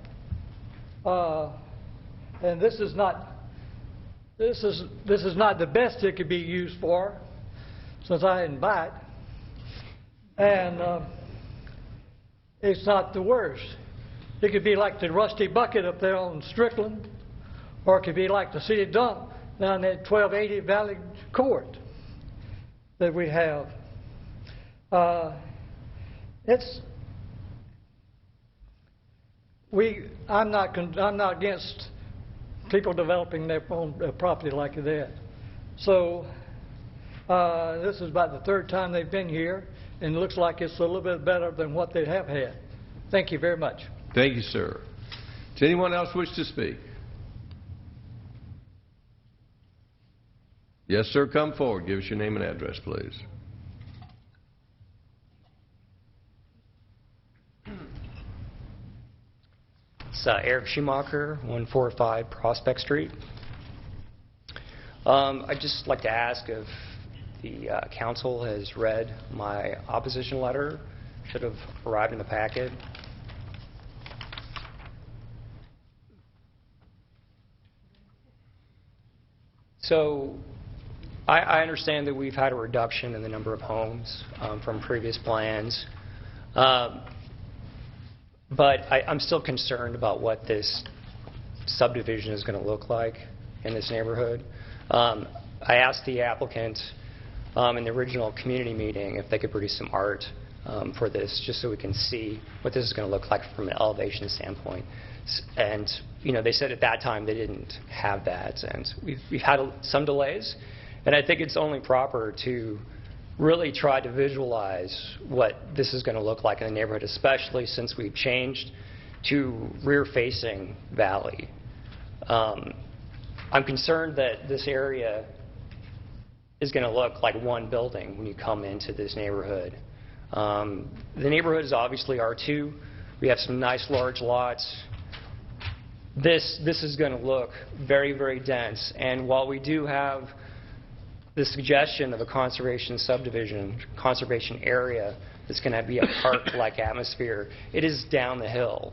And this is not the best it could be used for, since I didn't buy it. And it's not the worst. It could be like the Rusty Bucket up there on Strickland, or it could be like the city dump down at 1280 Valley Court that we have. I'm not against people developing their own property like that. So this is about the third time they've been here, and it looks like it's a little bit better than what they have had. Thank you very much. Thank you, sir. Does anyone else wish to speak? Yes, sir. Come forward. Give us your name and address, please. It's Eric Schumacher, 145 Prospect Street. I'd just like to ask if the council has read my opposition letter. Should have arrived in the packet. So I understand that we've had a reduction in the number of homes from previous plans. But I'm still concerned about what this subdivision is going to look like in this neighborhood. I asked the applicant in the original community meeting if they could produce some art for this, just so we can see what this is going to look like from an elevation standpoint. And they said at that time they didn't have that, and we've had some delays. And I think it's only proper to really try to visualize what this is going to look like in the neighborhood, especially since we've changed to rear-facing valley. I'm concerned that this area is going to look like one building when you come into this neighborhood. The neighborhood is obviously R2. We have some nice large lots. This is going to look very, very dense. And while we do have the suggestion of a conservation subdivision, conservation area that's going to be a park-like atmosphere, it is down the hill.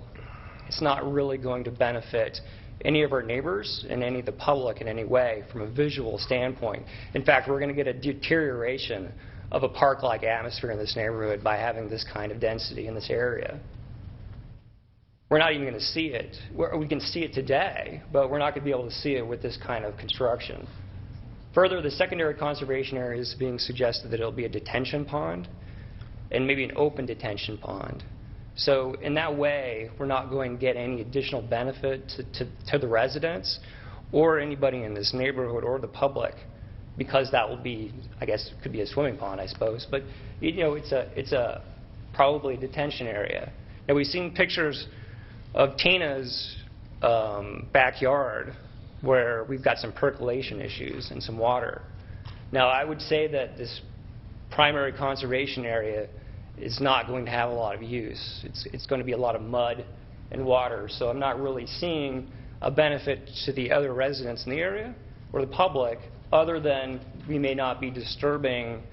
It's not really going to benefit any of our neighbors and any of the public in any way from a visual standpoint. In fact, we're going to get a deterioration of a park-like atmosphere in this neighborhood by having this kind of density in this area. We're not even going to see it. We can see it today, but we're not going to be able to see it with this kind of construction. Further, the secondary conservation area is being suggested that it'll be a detention pond and maybe an open detention pond. So in that way, we're not going to get any additional benefit to the residents or anybody in this neighborhood or the public, because that will be, I guess, could be a swimming pond, I suppose. But it's a probably a detention area. Now we've seen pictures of Tina's backyard where we've got some percolation issues and some water. Now I would say that this primary conservation area is not going to have a lot of use. It's going to be a lot of mud and water, so I'm not really seeing a benefit to the other residents in the area or the public, other than we may not be disturbing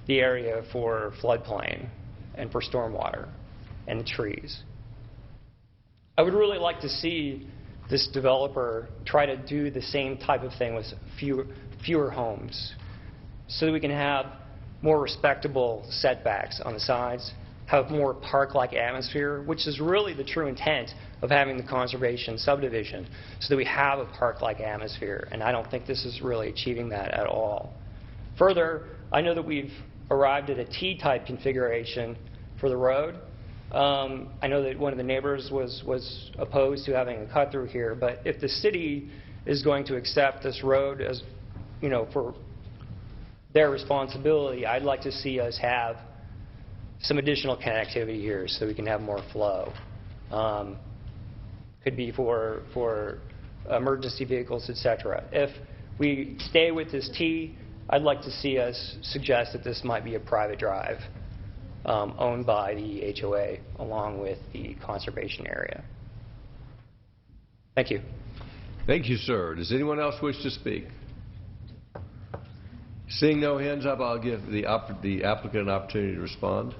the area for floodplain and for stormwater and the trees. I would really like to see this developer try to do the same type of thing with fewer homes, so that we can have more respectable setbacks on the sides, have more park-like atmosphere, which is really the true intent of having the conservation subdivision, so that we have a park-like atmosphere, and I don't think this is really achieving that at all. Further, I know that we've arrived at a T-type configuration for the road. I know that one of the neighbors was opposed to having a cut-through here, but if the city is going to accept this road as, for their responsibility, I'd like to see us have some additional connectivity here so we can have more flow. Could be for emergency vehicles, etc. If we stay with this T, I'd like to see us suggest that this might be a private drive owned by the HOA along with the conservation area. Thank you. Thank you, sir. Does anyone else wish to speak? Seeing no hands up, I'll give the applicant an opportunity to respond.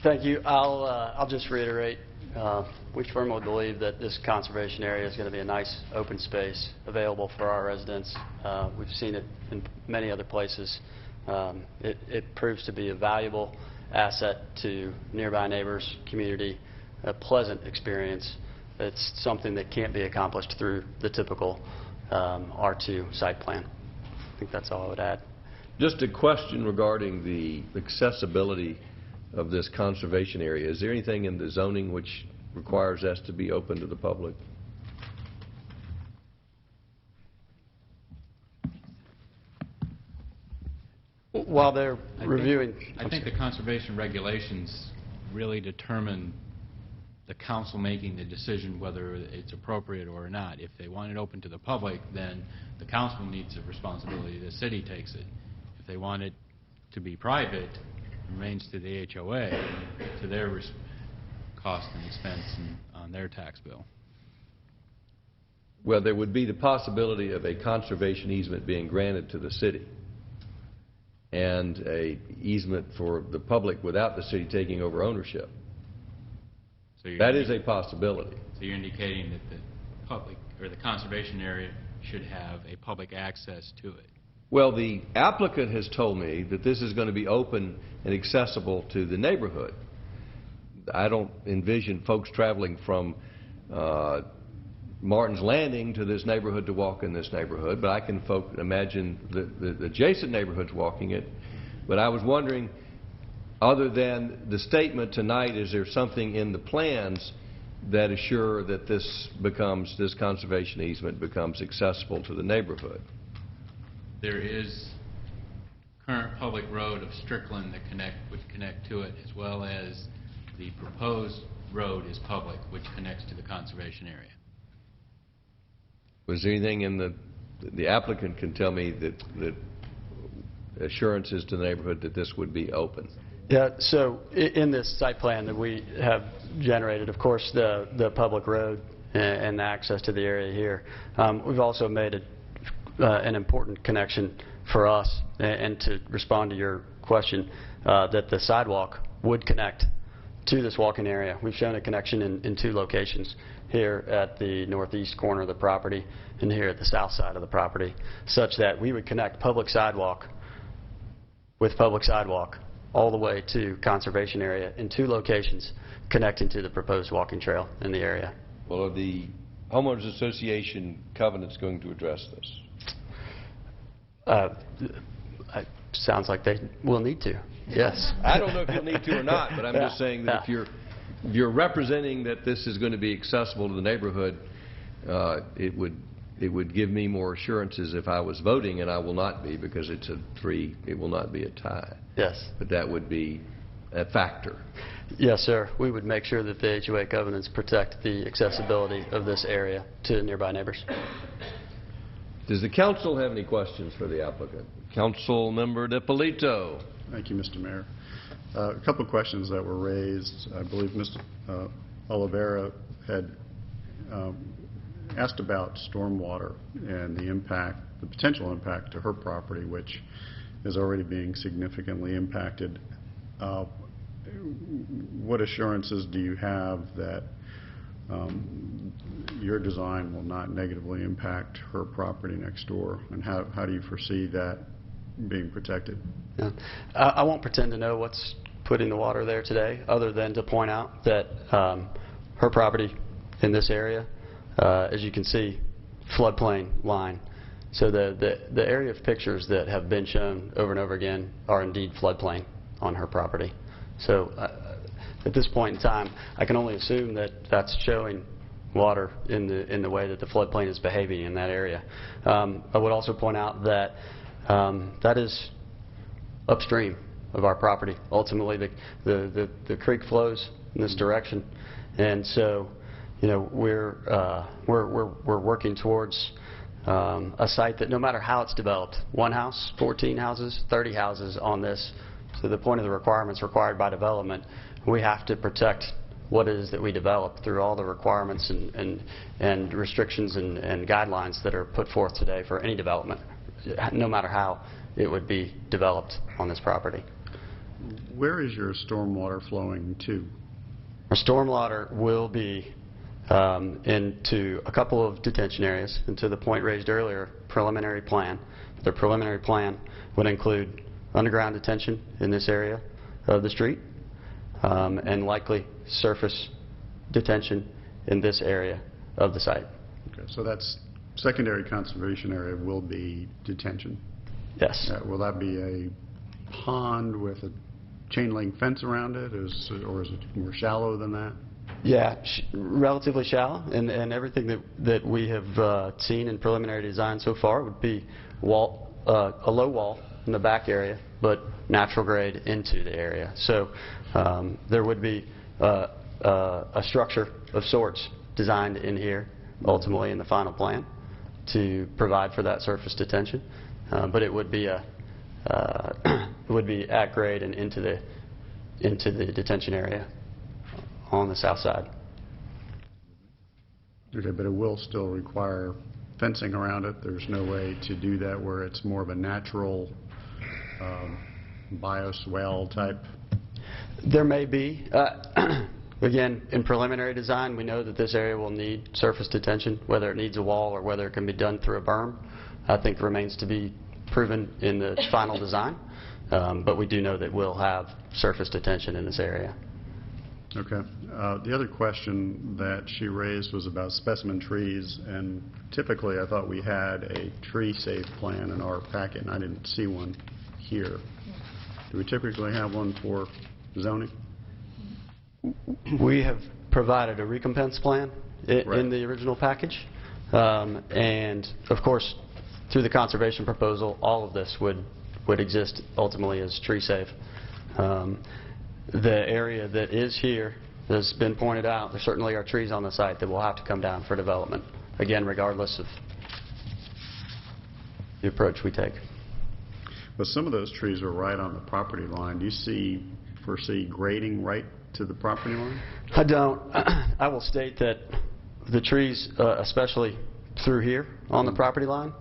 Thank you. I'll just reiterate, we firmly believe that this conservation area is going to be a nice open space available for our residents. We've seen it in many other places. It proves to be a valuable asset to nearby neighbors, community, a pleasant experience. It's something that can't be accomplished through the typical R2 site plan. I think that's all I would add. Just a question regarding the accessibility of this conservation area. Is there anything in the zoning which requires us to be open to the public? While they're reviewing... I think the conservation regulations really determine the council making the decision whether it's appropriate or not. If they want it open to the public, then the council needs a responsibility. The city takes it. If they want it to be private, it remains to the HOA, to their cost and expense on their tax bill. Well, there would be the possibility of a conservation easement being granted to the city and a easement for the public without the city taking over ownership. So that is a possibility. So you're indicating that the public or the conservation area should have a public access to it. Well, the applicant has told me that this is going to be open and accessible to the neighborhood. I don't envision folks traveling from Martin's Landing to this neighborhood to walk in this neighborhood, but I can imagine the adjacent neighborhoods walking it. But I was wondering, other than the statement tonight, is there something in the plans that assure that this conservation easement becomes accessible to the neighborhood? There is current public road of Strickland that would connect to it, as well as the proposed road is public, which connects to the conservation area. Was there anything in the applicant can tell me that assurances to the neighborhood that this would be open? Yeah, so in this site plan that we have generated, of course, the public road and the access to the area here. We've also made an important connection for us, and to respond to your question, that the sidewalk would connect to this walking area. We've shown a connection in two locations, here at the northeast corner of the property and here at the south side of the property, such that we would connect public sidewalk with public sidewalk all the way to conservation area in two locations connecting to the proposed walking trail in the area. Well, are the homeowners association covenants going to address this? It sounds like they will need to. Yes. I don't know if you'll need to or not, but I'm just saying that if you're representing that this is going to be accessible to the neighborhood, it would give me more assurances if I was voting, and I will not be because it's a 3. It will not be a tie. Yes. But that would be a factor. Yes, sir. We would make sure that the HOA covenants protect the accessibility of this area to nearby neighbors. Does the council have any questions for the applicant? Council Member DiPolito. Thank you, Mr. Mayor. A couple of questions that were raised. I believe Mr. Oliveira had asked about stormwater and the potential impact to her property, which is already being significantly impacted. What assurances do you have that your design will not negatively impact her property next door, and how do you foresee that being protected? Yeah. I won't pretend to know what's putting the water there today, other than to point out that her property in this area, as you can see, floodplain line. So the area of pictures that have been shown over and over again are indeed floodplain on her property. So at this point in time, I can only assume that that's showing water in the way that the floodplain is behaving in that area. I would also point out that that is upstream of our property. Ultimately, the creek flows in this direction, and so we're working towards a site that no matter how it's developed, 1 house, 14 houses, 30 houses on this, to the point of the requirements required by development, we have to protect what it is that we develop through all the requirements and restrictions and guidelines that are put forth today for any development, no matter how it would be developed on this property. Where is your stormwater flowing to? Our stormwater will be into a couple of detention areas, and to the point raised earlier, preliminary plan. The preliminary plan would include underground detention in this area of the street, and likely surface detention in this area of the site. Okay, so that's secondary conservation area will be detention? Yes. Will that be a pond with a chain link fence around it, or is it more shallow than that? Yeah, relatively shallow, and everything that we have seen in preliminary design so far would be a low wall in the back area, but natural grade into the area. So there would be a structure of sorts designed in here, ultimately in the final plan, to provide for that surface detention. But it would be at grade and into the detention area on the south side. Okay, but it will still require fencing around it. There's no way to do that where it's more of a natural bioswale type? There may be. Again, in preliminary design, we know that this area will need surface detention. Whether it needs a wall or whether it can be done through a berm, I think remains to be proven in the final design. But we do know that we'll have surface detention in this area. Okay. The other question that she raised was about specimen trees, and typically I thought we had a tree safe plan in our packet, and I didn't see one here. Do we typically have one for zoning? We have provided a recompense plan in the original package, and of course through the conservation proposal all of this would exist ultimately as tree safe. The area that is here has been pointed out. There certainly are trees on the site that will have to come down for development, again regardless of the approach we take. But some of those trees are right on the property line. Do you foresee grading right to the property line? I don't. I will state that the trees, especially through here on the property line,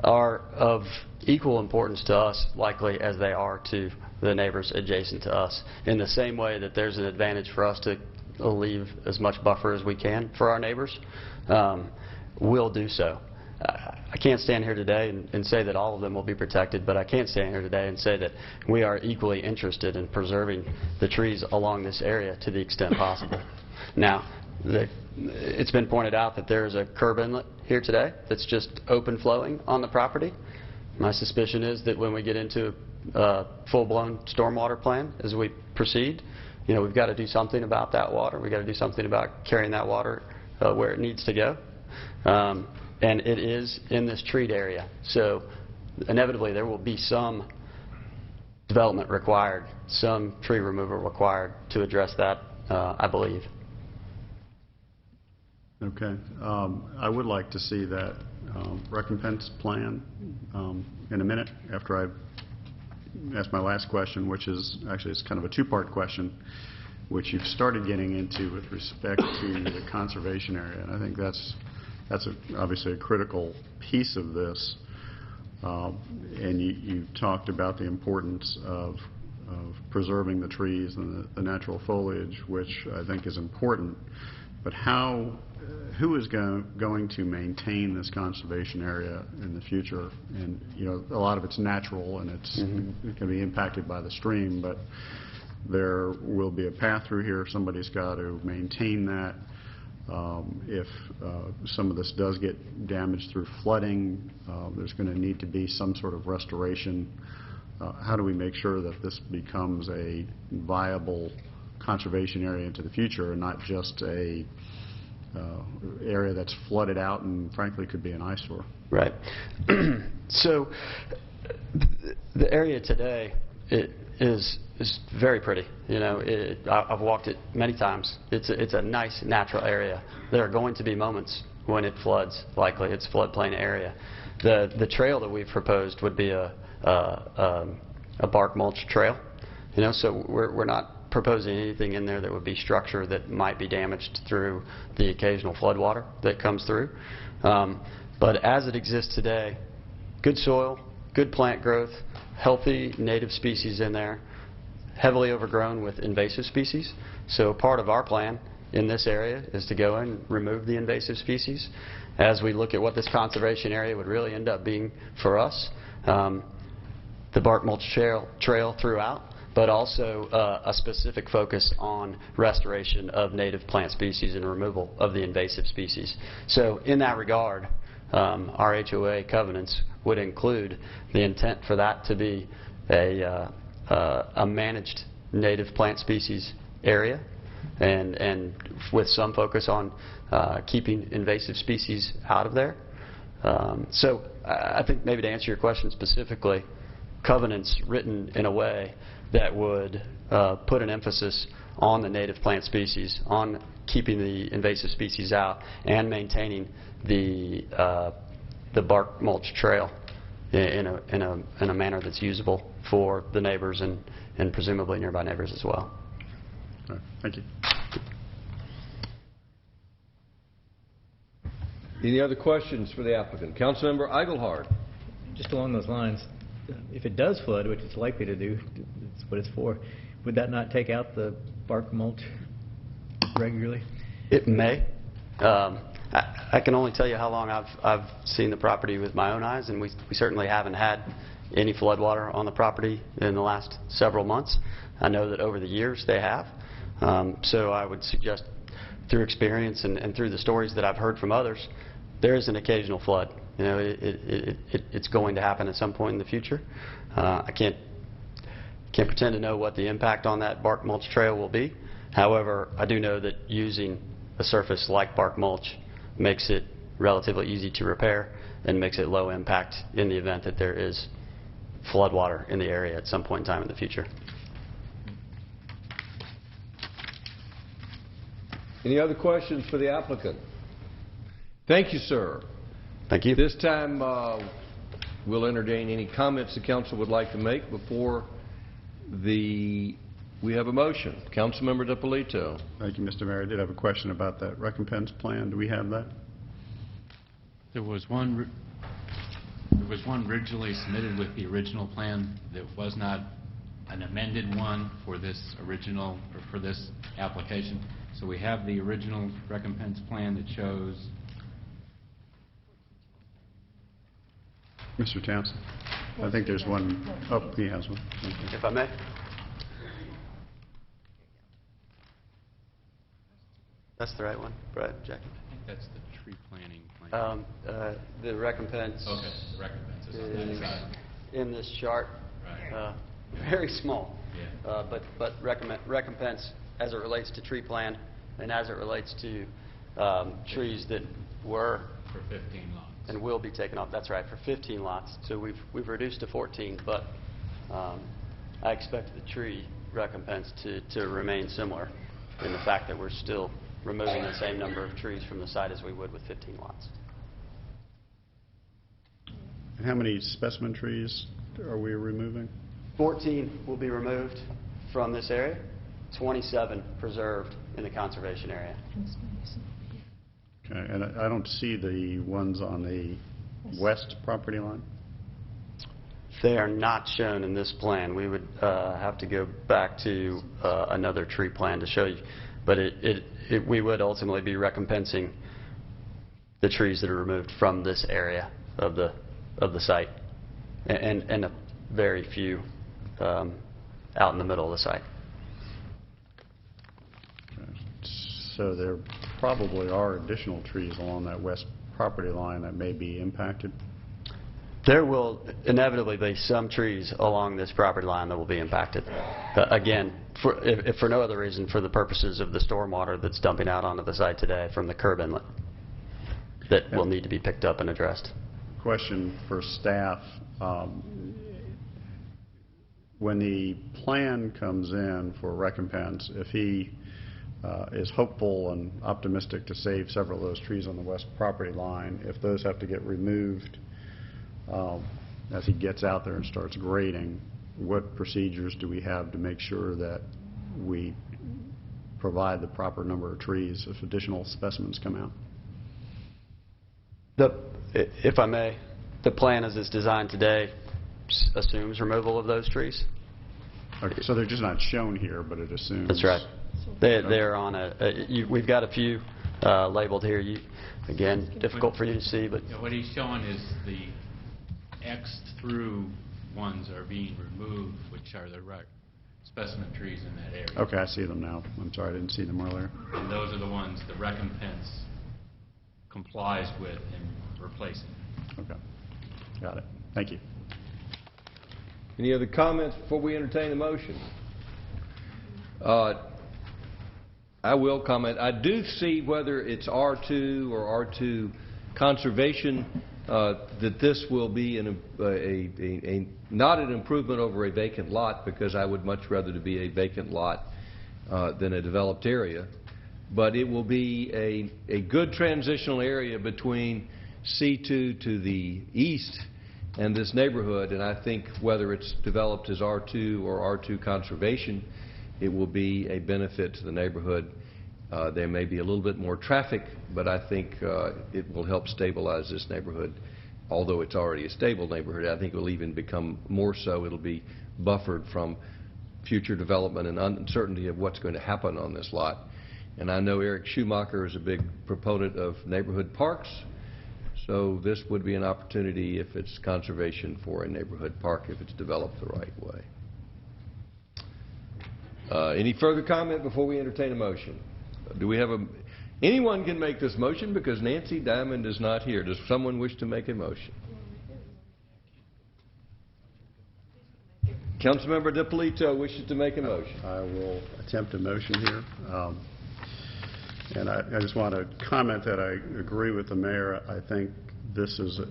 are of equal importance to us likely as they are to the neighbors adjacent to us, in the same way that there's an advantage for us to leave as much buffer as we can for our neighbors. We'll do so. I can't stand here today and say that all of them will be protected, but I can stand here today and say that we are equally interested in preserving the trees along this area to the extent possible. Now, it's been pointed out that there's a curb inlet here today that's just open flowing on the property. My suspicion is that when we get into a full-blown stormwater plan as we proceed, we've got to do something about that water. We've got to do something about carrying that water where it needs to go. And it is in this treat area. So inevitably there will be some development required, some tree removal required to address that, I believe. Okay. I would like to see that recompense plan in a minute after I ask my last question, which is actually it's kind of a two-part question, which you've started getting into with respect to the conservation area. And I think that's obviously a critical piece of this. And you talked about the importance of preserving the trees and the natural foliage, which I think is important. But who is going to maintain this conservation area in the future? And a lot of it's natural and it can be impacted by the stream, but there will be a path through here. Somebody's got to maintain that. If some of this does get damaged through flooding, there's going to need to be some sort of restoration. How do we make sure that this becomes a viable conservation area into the future and not just a area that's flooded out and frankly could be an eyesore. Right. So the area today is very pretty. You know, I've walked it many times. It's a nice natural area. There are going to be moments when it floods. Likely, it's a floodplain area. The trail that we've proposed would be a bark mulch trail. You know, so we're not proposing anything in there that would be structure that might be damaged through the occasional floodwater that comes through. But as it exists today, good soil, good plant growth, healthy native species in there, heavily overgrown with invasive species. So part of our plan in this area is to go and remove the invasive species. As we look at what this conservation area would really end up being for us, the bark mulch trail throughout, but also a specific focus on restoration of native plant species and removal of the invasive species. So in that regard, our HOA covenants would include the intent for that to be a managed native plant species area, and with some focus on keeping invasive species out of there. So I think maybe to answer your question specifically, covenants written in a way that would put an emphasis on the native plant species, on keeping the invasive species out, and maintaining the bark mulch trail in a manner that's usable for the neighbors and presumably nearby neighbors as well. All right. Thank you. Any other questions for the applicant? Councilmember Eichelhard. Just along those lines, if it does flood, which it's likely to do, that's what it's for, would that not take out the bark mulch regularly? It may. I can only tell you how long I've seen the property with my own eyes, and we certainly haven't had any floodwater on the property in the last several months. I know that over the years they have. So I would suggest, through experience and through the stories that I've heard from others, there is an occasional flood. You know, it's going to happen at some point in the future. I can't pretend to know what the impact on that bark mulch trail will be. However, I do know that using a surface like bark mulch makes it relatively easy to repair and makes it low impact in the event that there is floodwater in the area at some point in time in the future. Any other questions for the applicant? Thank you, sir. Thank you. This time, we'll entertain any comments the council would like to make before we have a motion. Councilmember DiPolito. Thank you, Mr. Mayor. I did have a question about that recompense plan. Do we have that? There was one originally submitted with the original plan that was not an amended one for this original, or for this application. So we have the original recompense plan that shows. Mr. Townsend, I think there's one. Oh, he has one. Okay. If I may. That's the right one, right, Jackie? I think that's the tree planting plan. The recompense. Okay, the recompense is on that side. In this chart. Right. Very small. Yeah. But recompense as it relates to tree plan and as it relates to trees that were for 15 lots and will be taken off. That's right, for 15 lots. So we've reduced to 14, but I expect the tree recompense to remain similar in the fact that we're still removing the same number of trees from the site as we would with 15 lots. And how many specimen trees are we removing? 14 will be removed from this area, 27 preserved in the conservation area. Okay, and I don't see the ones on the west property line? They are not shown in this plan. We would have to go back to another tree plan to show you. But we would ultimately be recompensing the trees that are removed from this area of the site, and a very few out in the middle of the site. Okay. So there probably are additional trees along that west property line that may be impacted? There will inevitably be some trees along this property line that will be impacted. Again, if for no other reason, for the purposes of the stormwater that's dumping out onto the site today from the curb inlet that will need to be picked up and addressed. Question for staff. When the plan comes in for recompense, if he is hopeful and optimistic to save several of those trees on the west property line, if those have to get removed as he gets out there and starts grading, what procedures do we have to make sure that we provide the proper number of trees if additional specimens come out? If I may, the plan as it's designed today assumes removal of those trees. Okay, so they're just not shown here, but it assumes. That's right. They're on we've got a few labeled here. Again, difficult for you to see, but what he's showing is the X through ones are being removed, which are the specimen trees in that area. Okay, I see them now. I'm sorry, I didn't see them earlier. And those are the ones the recompense complies with in replacing. Okay, got it. Thank you. Any other comments before we entertain the motion? I will comment. I do see, whether it's R2 or R2 conservation, that this will be not an improvement over a vacant lot, because I would much rather to be a vacant lot than a developed area. But it will be a good transitional area between C2 to the east and this neighborhood, and I think whether it's developed as R2 or R2 conservation, it will be a benefit to the neighborhood. There may be a little bit more traffic, but I think it will help stabilize this neighborhood. Although it's already a stable neighborhood, I think it will even become more so. It'll be buffered from future development and uncertainty of what's going to happen on this lot. And I know Eric Schumacher is a big proponent of neighborhood parks, so this would be an opportunity, if it's conservation, for a neighborhood park if it's developed the right way. Any further comment before we entertain a motion? Do we have anyone can make this motion, because Nancy Diamond is not here. Does someone wish to make a motion? Councilmember DiPolito wishes to make a motion. I will attempt a motion here. And I just want to comment that I agree with the mayor. I think this is a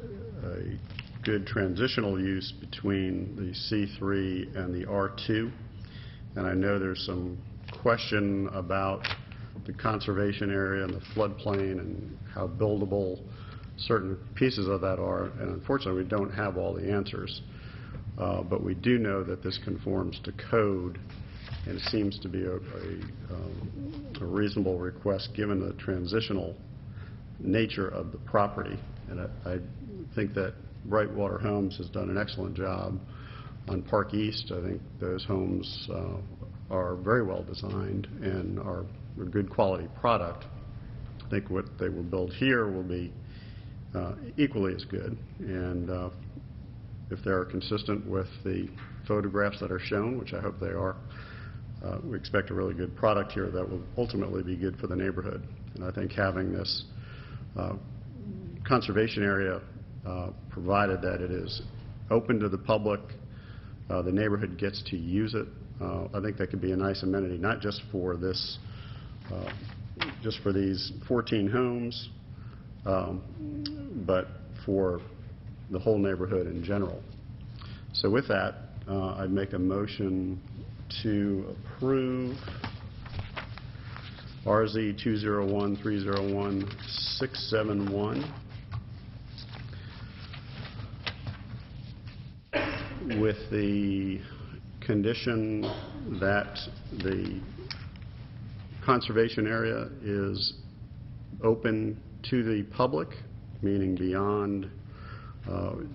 good transitional use between the C3 and the R2. And I know there's some question about the conservation area and the floodplain and how buildable certain pieces of that are. And unfortunately, we don't have all the answers. But we do know that this conforms to code, and it seems to be a reasonable request given the transitional nature of the property. And I think that Brightwater Homes has done an excellent job on Park East. I think those homes are very well designed and are a good quality product. I think what they will build here will be equally as good. And if they're consistent with the photographs that are shown, which I hope they are, we expect a really good product here that will ultimately be good for the neighborhood. And I think having this conservation area, provided that it is open to the public, the neighborhood gets to use it, I think that could be a nice amenity, not just for this, just for these 14 homes, but for the whole neighborhood in general. So with that, I'd make a motion to approve RZ 201-301-671 with the condition that the conservation area is open to the public, meaning beyond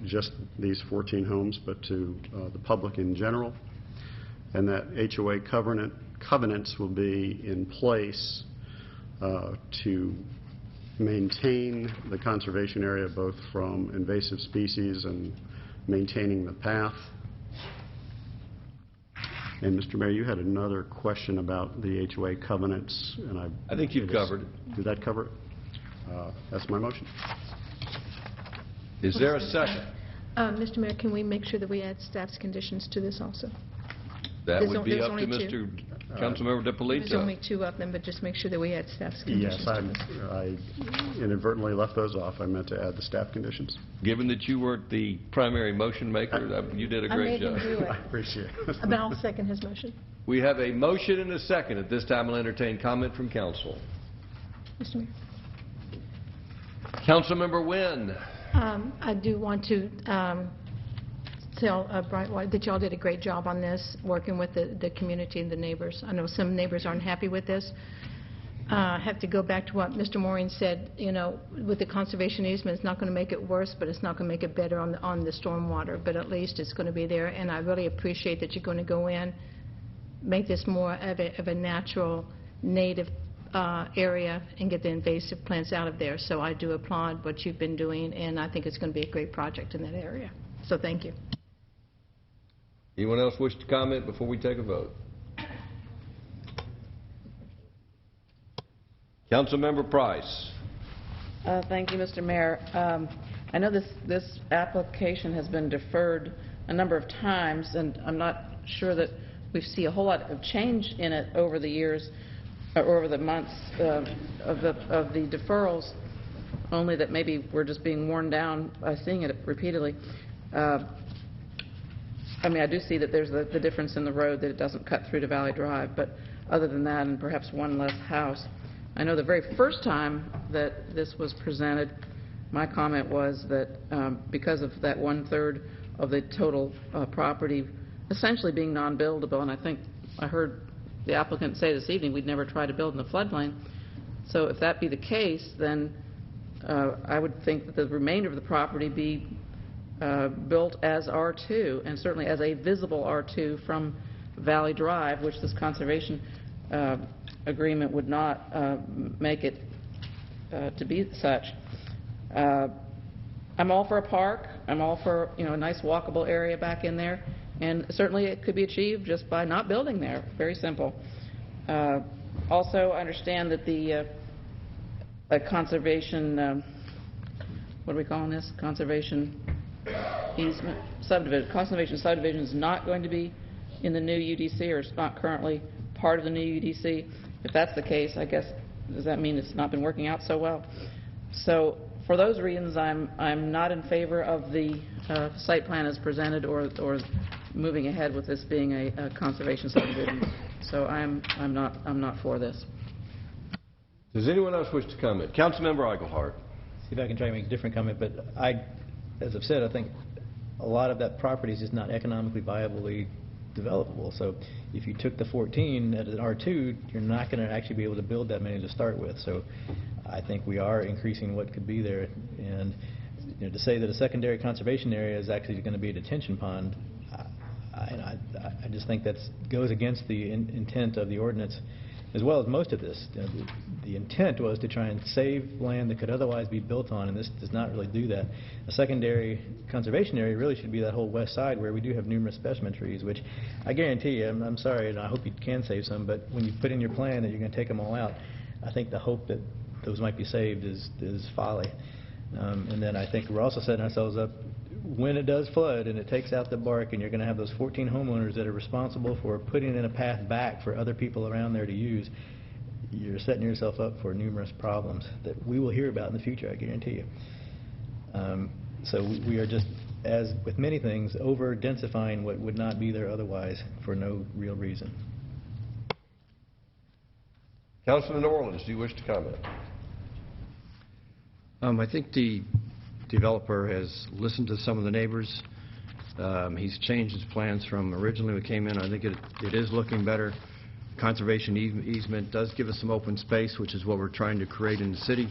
just these 14 homes, but to the public in general, and that HOA covenants will be in place to maintain the conservation area both from invasive species and maintaining the path. And Mr. Mayor, you had another question about the HOA covenants, and I think you've covered it. Did that cover it? That's my motion. Is there a second? Mr. Mayor, can we make sure that we add staff's conditions to this also? That There's would be there's up to only two. Mr. Councilmember DiPolito. There's only two of them, but just make sure that we add staff's conditions Yes, to this. I inadvertently left those off. I meant to add the staff conditions. Given that you weren't the primary motion maker, you did a great job. I made him do it. I appreciate it. But I'll second his motion. We have a motion and a second. At this time, I'll entertain comment from council. Mr. Mayor. Councilmember Wynn. I do want to tell Brightwater that y'all did a great job on this, working with the community and the neighbors. I know some neighbors aren't happy with this. I have to go back to what Mr. Maureen said, you know, with the conservation easement, it's not going to make it worse, but it's not going to make it better on the stormwater, but at least it's going to be there. And I really appreciate that you're going to go in, make this more of a natural, native area and get the invasive plants out of there. So I do applaud what you've been doing, and I think it's going to be a great project in that area. So thank you. Anyone else wish to comment before we take a vote? Councilmember Price. Thank you, Mr. Mayor. I know this application has been deferred a number of times, and I'm not sure that we see a whole lot of change in it over the years, or over the months of the deferrals, only that maybe we're just being worn down by seeing it repeatedly. I mean, I do see that there's the difference in the road, that it doesn't cut through to Valley Drive, but other than that, and perhaps one less house. I know the very first time that this was presented, my comment was that because of that 1/3 of the total property essentially being non-buildable, and I think I heard the applicant say this evening we'd never try to build in the floodplain. So if that be the case, then I would think that the remainder of the property be built as R2, and certainly as a visible R2 from Valley Drive, which this conservation agreement would not make it to be such. I'm all for a park. I'm all for, you know, a nice walkable area back in there, and certainly it could be achieved just by not building there. Very simple. Also, I understand that the conservation, what are we calling this? Conservation easement subdivision. Conservation subdivision is not going to be in the new UDC, or it's not currently part of the new UDC. If that's the case, I guess, does that mean it's not been working out so well? So for those reasons, I'm not in favor of the site plan as presented, or moving ahead with this being a conservation subdivision. So I'm not for this. Does anyone else wish to comment? Councilmember Eichelhardt. See if I can try to make a different comment, but as I've said, I think a lot of that property is just not economically viably developable. So if you took the 14 at an R2, you're not going to actually be able to build that many to start with. So I think we are increasing what could be there. And you know, to say that a secondary conservation area is actually going to be a detention pond, I just think that goes against the intent of the ordinance, as well as most of this. You know, the intent was to try and save land that could otherwise be built on, and this does not really do that. A secondary conservation area really should be that whole west side where we do have numerous specimen trees, which I guarantee you, I'm sorry, and I hope you can save some, but when you put in your plan that you're going to take them all out, I think the hope that those might be saved is folly. And then I think we're also setting ourselves up, when it does flood and it takes out the bark, and you're going to have those 14 homeowners that are responsible for putting in a path back for other people around there to use, you're setting yourself up for numerous problems that we will hear about in the future, I guarantee you. So we are just, as with many things, over-densifying what would not be there otherwise for no real reason. Councilman Orleans, do you wish to comment? I think the developer has listened to some of the neighbors. He's changed his plans from originally we came in. I think it is looking better. Conservation easement does give us some open space, which is what we're trying to create in the city.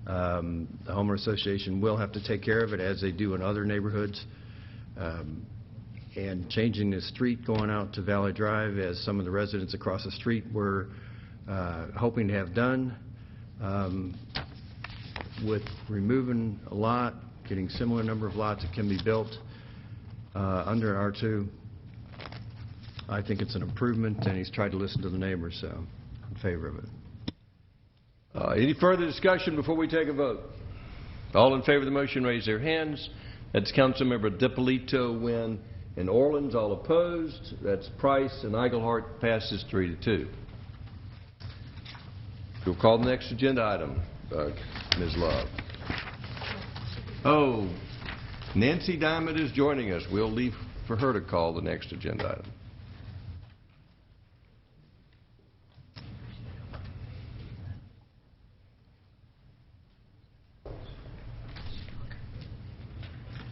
The homeowner association will have to take care of it, as they do in other neighborhoods. And changing the street going out to Valley Drive, as some of the residents across the street were hoping to have done, with removing a lot, getting similar number of lots that can be built under R2. I think it's an improvement, and he's tried to listen to the neighbors, so I'm in favor of it. Any further discussion before we take a vote? All in favor of the motion, raise their hands. That's Councilmember DiPolito, Wynn, and Orleans. All opposed. That's Price and Eaglehart. Passes 3-2. We'll call the next agenda item, Ms. Love. Oh, Nancy Diamond is joining us. We'll leave for her to call the next agenda item.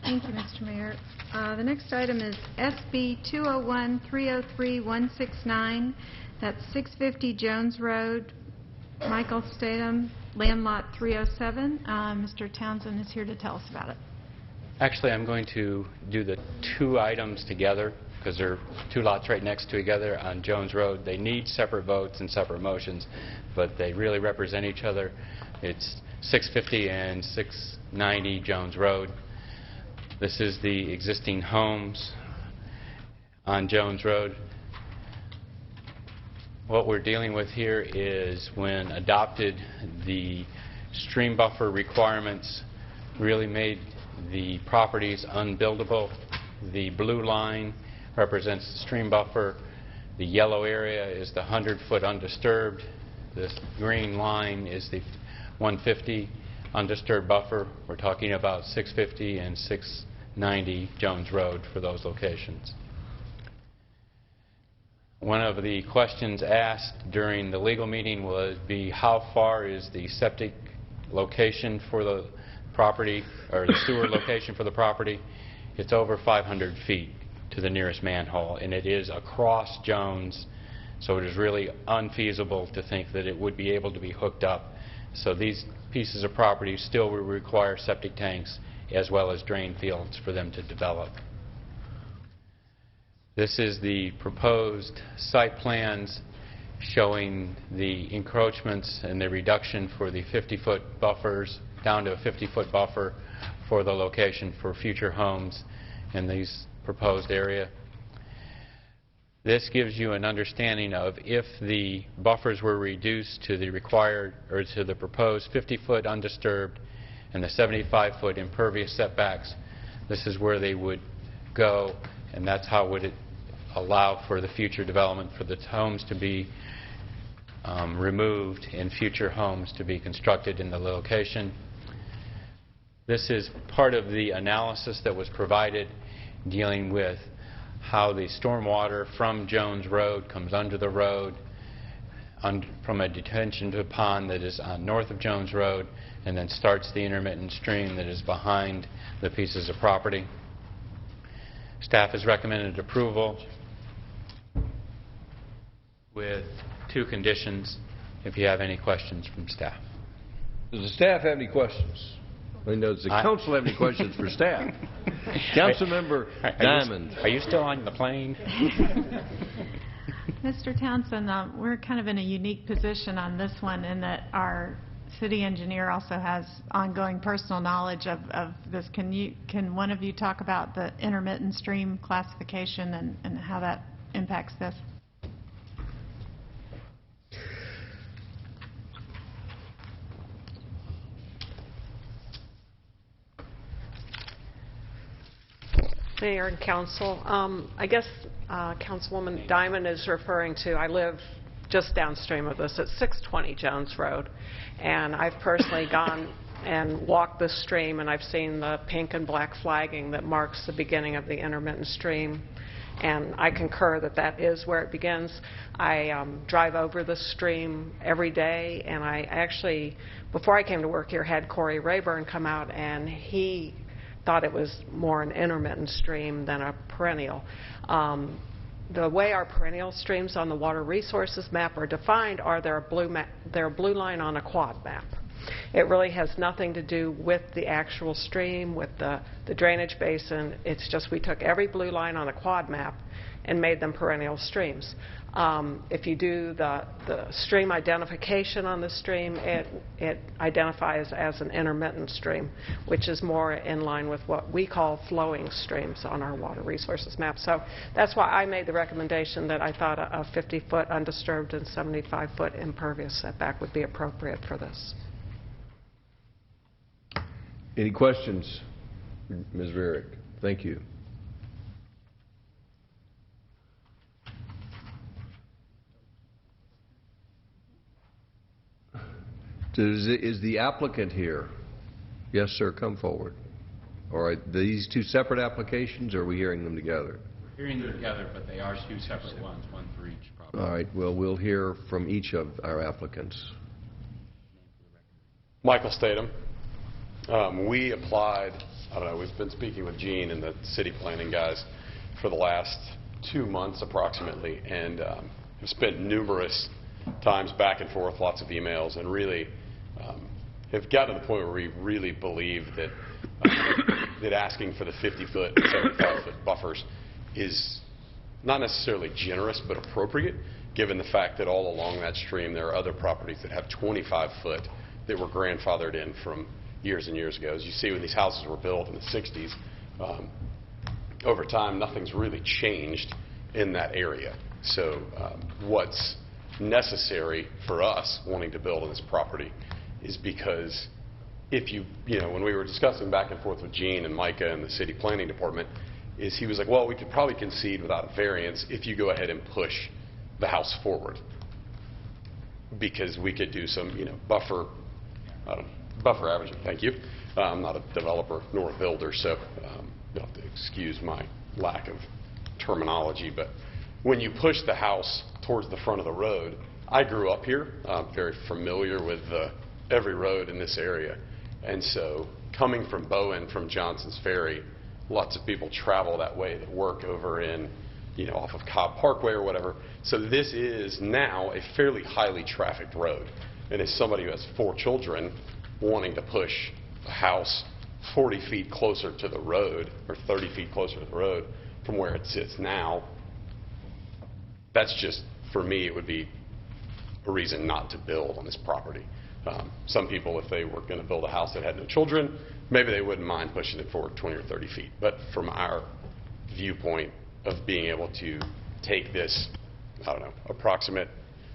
Thank you, Mr. Mayor. The next item is SB 201-303-169. That's 650 Jones Road, Michael Statham, Land Lot 307. Mr. Townsend is here to tell us about it. Actually, I'm going to do the two items together because they're two lots right next to each other on Jones Road. They need separate votes and separate motions, but they really represent each other. It's 650 and 690 Jones Road. This is the existing homes on Jones Road. What we're dealing with here is when adopted, the stream buffer requirements really made the properties unbuildable. The blue line represents the stream buffer. The yellow area is the 100-foot undisturbed. The green line is the 150 undisturbed buffer. We're talking about 650 and 690 Jones Road for those locations. One of the questions asked during the legal meeting would be how far is the septic location for the property, or the sewer location for the property. It's over 500 feet to the nearest manhole, and it is across Jones, so it is really unfeasible to think that it would be able to be hooked up. So these pieces of property still will require septic tanks as well as drain fields for them to develop. This is the proposed site plans showing the encroachments and the reduction for the 50-foot buffers down to a 50-foot buffer for the location for future homes in these proposed area. This gives you an understanding of if the buffers were reduced to the required or to the proposed 50-foot undisturbed and the 75-foot impervious setbacks, this is where they would go, and that's how would it allow for the future development for the homes to be removed and future homes to be constructed in the location. This is part of the analysis that was provided dealing with how the stormwater from Jones Road comes under the road from a detention pond that is north of Jones Road and then starts the intermittent stream that is behind the pieces of property. Staff has recommended approval with two conditions. If you have any questions from staff. Does the staff have any questions? I mean, does the council have any questions for staff? Councilmember Diamond. Are you still on the plane? Mr. Townsend, we're kind of in a unique position on this one in that our city engineer also has ongoing personal knowledge of this. Can one of you talk about the intermittent stream classification and how that impacts this? Mayor and Council, I guess Councilwoman Diamond is referring to, I live just downstream of this at 620 Jones Road, and I've personally gone and walked this stream, and I've seen the pink and black flagging that marks the beginning of the intermittent stream, and I concur that that is where it begins. I drive over the stream every day, and I actually, before I came to work here, had Corey Rayburn come out, and he thought it was more an intermittent stream than a perennial. The way our perennial streams on the water resources map are defined are they're a blue line on a quad map. It really has nothing to do with the actual stream, with the drainage basin. It's just we took every blue line on a quad map and made them perennial streams. If you do the stream identification on the stream, it identifies as an intermittent stream, which is more in line with what we call flowing streams on our water resources map. So that's why I made the recommendation that I thought a 50-foot undisturbed and 75-foot impervious setback would be appropriate for this. Any questions Ms. Varick. Thank you. Is the applicant here? Yes, sir, come forward. All right, these two separate applications, or are we hearing them together? We're hearing them together, but they are two separate ones, one for each property. All right, well, we'll hear from each of our applicants. Michael Statham. We applied, I don't know, we've been speaking with Gene and the city planning guys for the last 2 months approximately, and have spent numerous times back and forth, lots of emails, and really have gotten to the point where we really believe that that asking for the 50-foot, 75-foot buffers is not necessarily generous but appropriate, given the fact that all along that stream there are other properties that have 25-foot that were grandfathered in from years and years ago. As you see, when these houses were built in the 60s, over time nothing's really changed in that area. So what's necessary for us wanting to build on this property is because if you know, when we were discussing back and forth with Gene and Micah and the city planning department, is he was like, well, we could probably concede without a variance if you go ahead and push the house forward, because we could do some, buffer averaging. Thank you. I'm not a developer nor a builder, so you'll have to excuse my lack of terminology. But when you push the house towards the front of the road, I grew up here. I'm very familiar with every road in this area. And so coming from Bowen, from Johnson's Ferry, lots of people travel that way that work over in, off of Cobb Parkway or whatever. So this is now a fairly highly trafficked road. And as somebody who has 4 children wanting to push a house 40 feet closer to the road or 30 feet closer to the road from where it sits now, that's just, for me, it would be a reason not to build on this property. Some people, if they were going to build a house that had no children, maybe they wouldn't mind pushing it forward 20 or 30 feet. But from our viewpoint of being able to take this, approximate,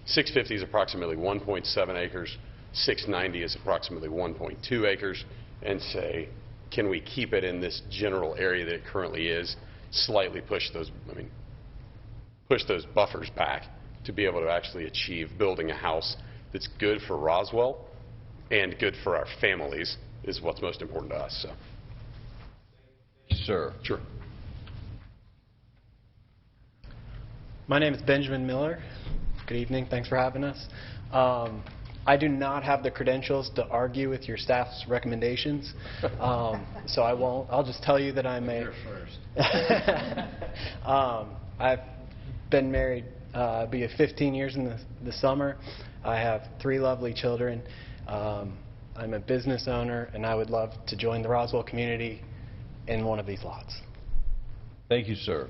650 is approximately 1.7 acres, 690 is approximately 1.2 acres, and say, can we keep it in this general area that it currently is, slightly push those buffers back to be able to actually achieve building a house that's good for Roswell and good for our families is what's most important to us. So. Sir. Sure. My name is Benjamin Miller. Good evening. Thanks for having us. I do not have the credentials to argue with your staff's recommendations, so I won't. I'll just tell you that I'm a... You're first. I've been married, be 15 years in the summer. I have 3 lovely children. I'm a business owner, and I would love to join the Roswell community in one of these lots. Thank you, sir.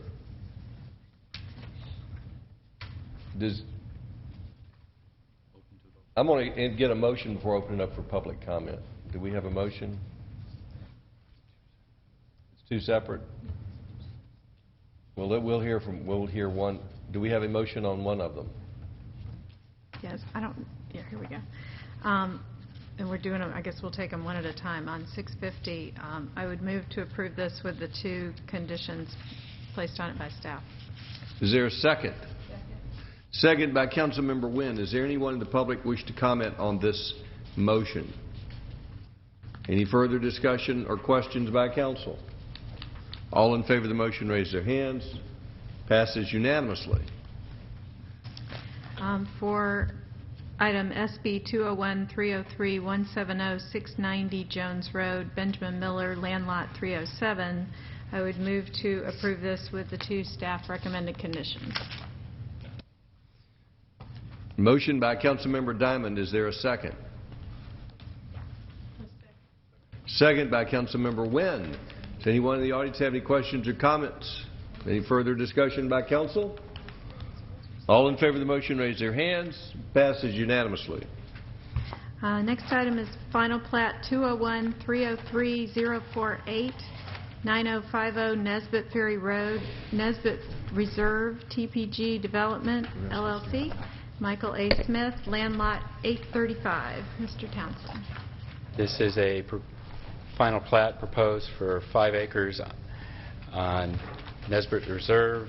I'm going to get a motion before opening up for public comment. Do we have a motion? It's 2 separate. Well, we'll hear one. Do we have a motion on one of them? Yes, here we go. And we're doing them, I guess we'll take them one at a time. On 650, I would move to approve this with the 2 conditions placed on it by staff. Is there a second? Second by Councilmember Wynn. Is there anyone in the public wish to comment on this motion? Any further discussion or questions by council? All in favor of the motion raise their hands. Passes unanimously. For item SB 201-303-170-690 Jones Road, Benjamin Miller, Land Lot 307, I would move to approve this with the 2 staff recommended conditions. Motion by Councilmember Diamond. Is there a second? Second by Councilmember Wynn. Does anyone in the audience have any questions or comments? Any further discussion by council? All in favor of the motion raise their hands. Passes unanimously. Next item is final plat 201-303-048, 9050 Nesbitt Ferry Road, Nesbitt Reserve TPG Development, LLC. Michael A. Smith, Land Lot 835. Mr. Townsend. This is a final plat proposed for 5 acres on Nesbitt Reserve.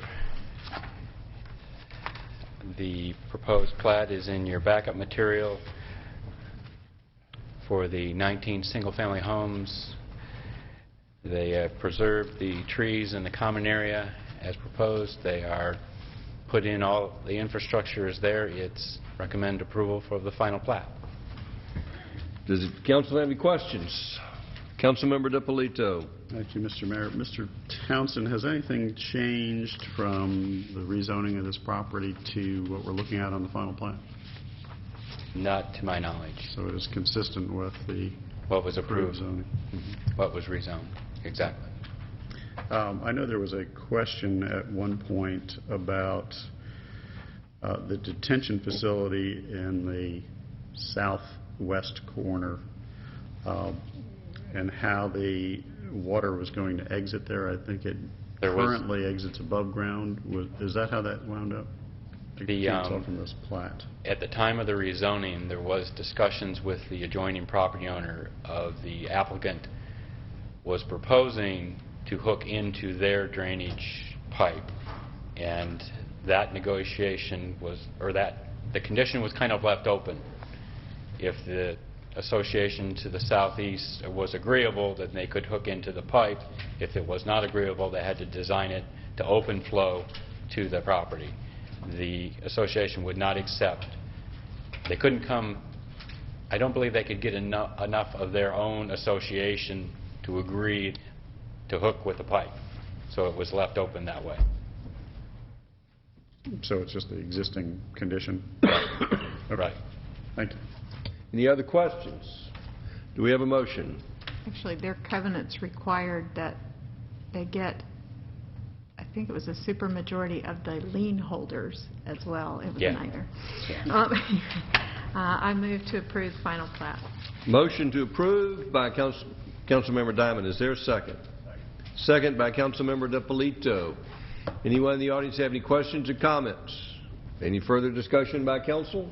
The proposed plat is in your backup material for the 19 single-family homes. They preserved the trees in the common area as proposed. They are put in, all the infrastructure is there. It's recommend approval for the final plat. Does the council have any questions? Councilmember DiPolito. Thank you, Mr. Mayor. Mr. Townsend, has anything changed from the rezoning of this property to what we're looking at on the final plan? Not to my knowledge. So it is consistent with the what was approved zoning? What was rezoned, exactly. I know there was a question at one point about the detention facility in the southwest corner and how the water was going to exit there. I think it currently exits above ground. Is that how that wound up? I can't tell from this plat. At the time of the rezoning, there was discussions with the adjoining property owner of the applicant was proposing to hook into their drainage pipe, and that negotiation was, or that the condition was kind of left open. If the association to the southeast was agreeable, then they could hook into the pipe. If it was not agreeable, they had to design it to open flow to the property. The association would not accept. They couldn't come, I don't believe they could get enough of their own association to agree to hook with the pipe. So it was left open that way. So it's just the existing condition? Okay. Right. Thank you. Any other questions? Do we have a motion? Actually, their covenants required that they get, I think it was a supermajority of the lien holders as well. It was a nightmare. I move to approve final plat. Motion to approve by Councilmember Diamond. Is there a second? Second by Councilmember DiPolito. Anyone in the audience have any questions or comments? Any further discussion by council?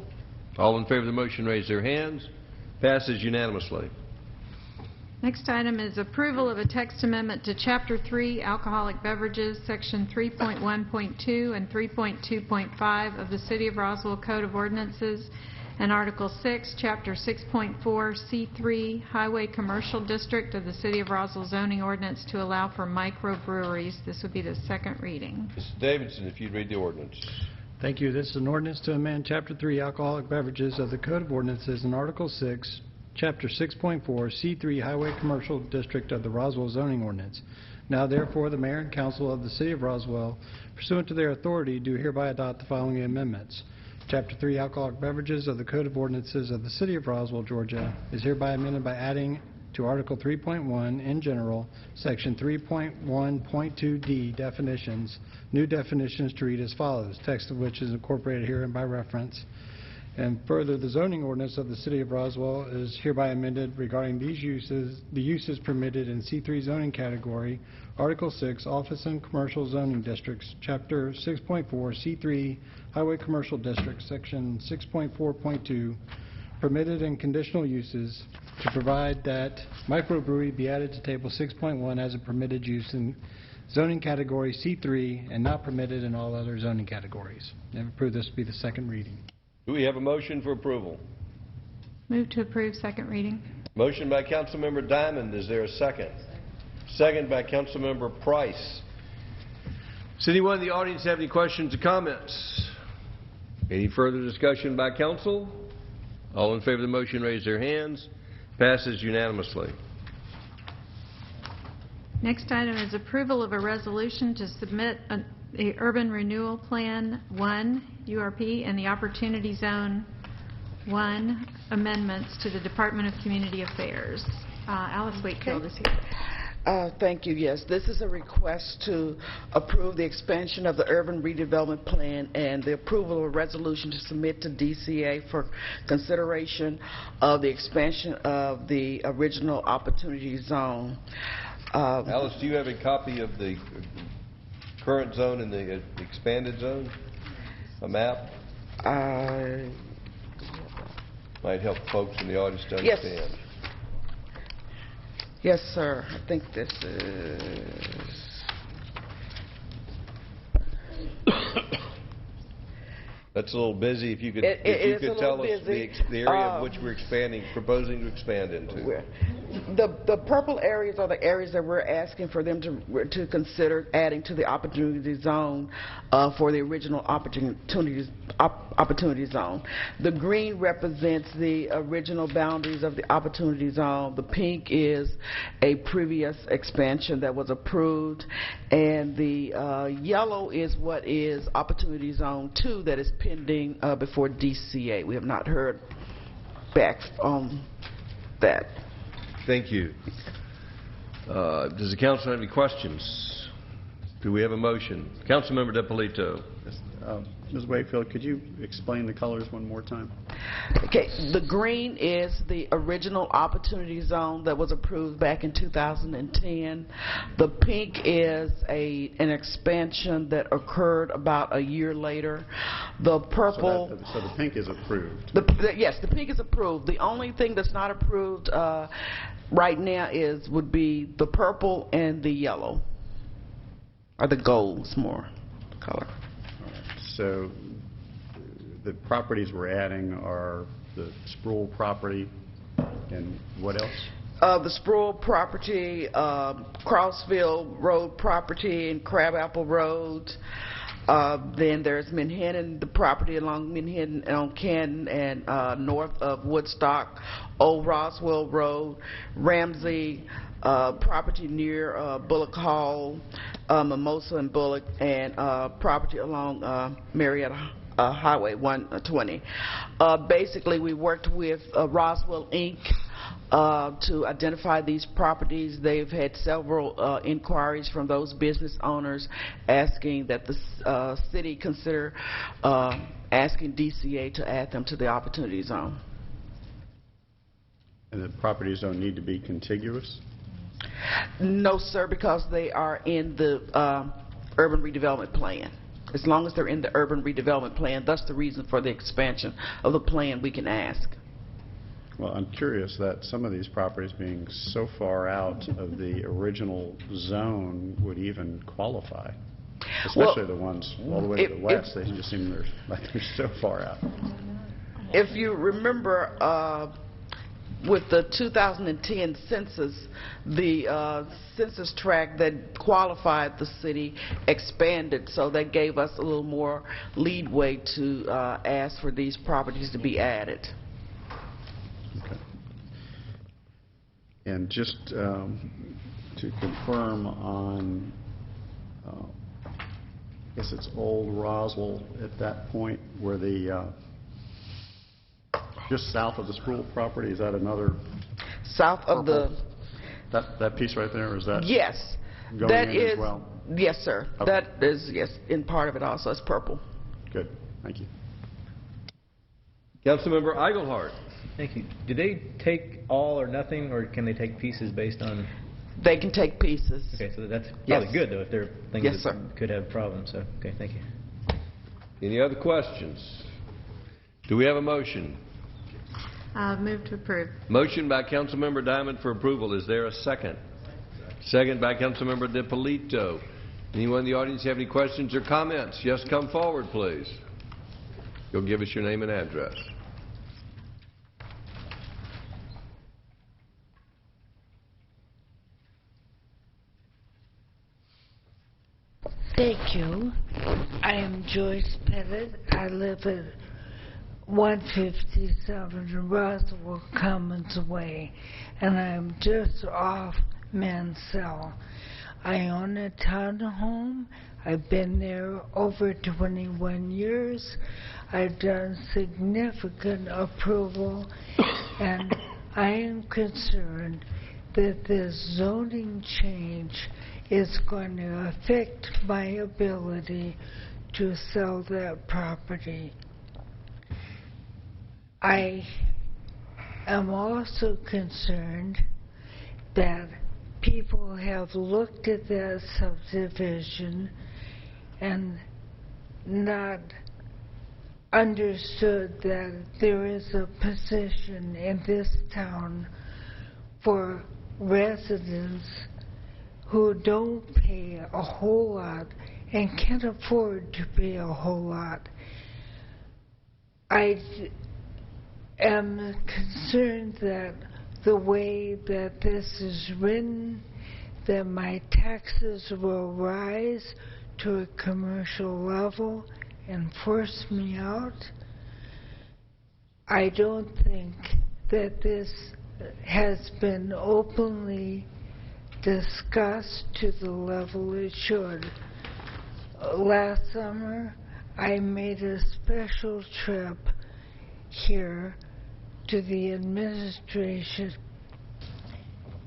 All in favor of the motion raise their hands. Passes unanimously. Next item is approval of a text amendment to Chapter 3, Alcoholic Beverages, Section 3.1.2 and 3.2.5 of the City of Roswell Code of Ordinances, and Article 6, Chapter 6.4, C3, Highway Commercial District of the City of Roswell Zoning Ordinance to allow for microbreweries. This would be the second reading. Mr. Davidson, if you'd read the ordinance. Thank you. This is an ordinance to amend Chapter 3, Alcoholic Beverages of the Code of Ordinances and Article 6, Chapter 6.4, C3, Highway Commercial District of the Roswell Zoning Ordinance. Now, therefore, the Mayor and Council of the City of Roswell, pursuant to their authority, do hereby adopt the following amendments. Chapter 3, Alcoholic Beverages of the Code of Ordinances of the City of Roswell, Georgia, is hereby amended by adding to Article 3.1, in general, Section 3.1.2d, definitions, new definitions to read as follows, text of which is incorporated herein by reference. And further, the zoning ordinance of the City of Roswell is hereby amended regarding these uses, the uses permitted in C3 zoning category, Article 6, Office and Commercial Zoning Districts, Chapter 6.4, C3, Highway Commercial District, Section 6.4.2, permitted and conditional uses, to provide that microbrewery be added to Table 6.1 as a permitted use in zoning category C3 and not permitted in all other zoning categories. And approve this to be the second reading. Do we have a motion for approval? Move to approve second reading. Motion by Councilmember Diamond. Is there a second? Second by Councilmember Price. Does anyone in the audience have any questions or comments? Any further discussion by council? All in favor of the motion raise their hands. Passes unanimously. Next item is approval of a resolution to submit the Urban Renewal Plan 1, URP, and the Opportunity Zone 1 amendments to the Department of Community Affairs. Alice Wakefield is here. Thank you. Yes, this is a request to approve the expansion of the Urban Redevelopment Plan and the approval of a resolution to submit to DCA for consideration of the expansion of the original Opportunity Zone. Alice, do you have a copy of the current zone and the expanded zone? A map? Might help folks in the audience to understand. Yes. Yes, sir. I think this is... That's a little busy. If you could, It is a tell little us busy. the area of which we're proposing to expand into. The purple areas are the areas that we're asking for them to consider adding to the opportunity zone for the original opportunity zone. The green represents the original boundaries of the opportunity zone. The pink is a previous expansion that was approved, and the yellow is what is opportunity zone 2 that is pending before DCA. We have not heard back on that. Thank you. Does the council have any questions? Do we have a motion? Councilmember DiPolito. Ms. Wakefield, could you explain the colors one more time? Okay, the green is the original opportunity zone that was approved back in 2010. The pink is an expansion that occurred about a year later. The purple... So the pink is approved? Yes, the pink is approved. The only thing that's not approved right now would be the purple and the yellow, or the gold's more color. So the properties we're adding are the Sproul property and what else? The Sproul property, Crossville Road property, and Crabapple Road. Then there's Manhattan, the property along Manhattan on Canton and north of Woodstock, Old Roswell Road, Ramsey property near Bullock Hall, Mimosa and Bullock, and property along Marietta Highway 120. Basically, we worked with Roswell Inc. To identify these properties. They've had several inquiries from those business owners asking that the city consider asking DCA to add them to the opportunity zone. And the properties don't need to be contiguous? No, sir, because they are in the urban redevelopment plan. As long as they're in the urban redevelopment plan, that's the reason for the expansion of the plan we can ask. Well, I'm curious that some of these properties being so far out of the original zone would even qualify, especially the ones all the way to the west. They just seem like they're so far out. If you remember, with the 2010 census, the census tract that qualified the city expanded, so that gave us a little more leadway to ask for these properties to be added. Okay. And just to confirm on, I guess it's Old Roswell at that point, where the just south of the Sproul property, is that another? South of purple? That piece right there, is that? Yes. Going that in is, as well? Yes, sir. Okay. That is, yes, in part of it also. It's purple. Good. Thank you. Councilmember Eichelhardt. Thank you. Do they take all or nothing, or can they take pieces based on? They can take pieces. Okay, so that's probably good, though, if there are things Yes, that sir. could have problems. So, okay, thank you. Any other questions? Do we have a motion? Move to approve. Motion by Councilmember Diamond for approval. Is there a second? Second by Councilmember DiPolito. Anyone in the audience have any questions or comments? Yes, come forward, please. You'll give us your name and address. Thank you. I am Joyce Pettit. I live at 157 Roswell Commons Way, and I'm just off Mansell. I own a townhome. I've been there over 21 years. I've done significant approval, and I am concerned that this zoning change is going to affect my ability to sell that property. I am also concerned that people have looked at that subdivision and not understood that there is a position in this town for residents who don't pay a whole lot and can't afford to pay a whole lot. I am concerned that the way that this is written, that my taxes will rise to a commercial level and force me out. I don't think that this has been openly discussed to the level it should. Last summer, I made a special trip here to the administration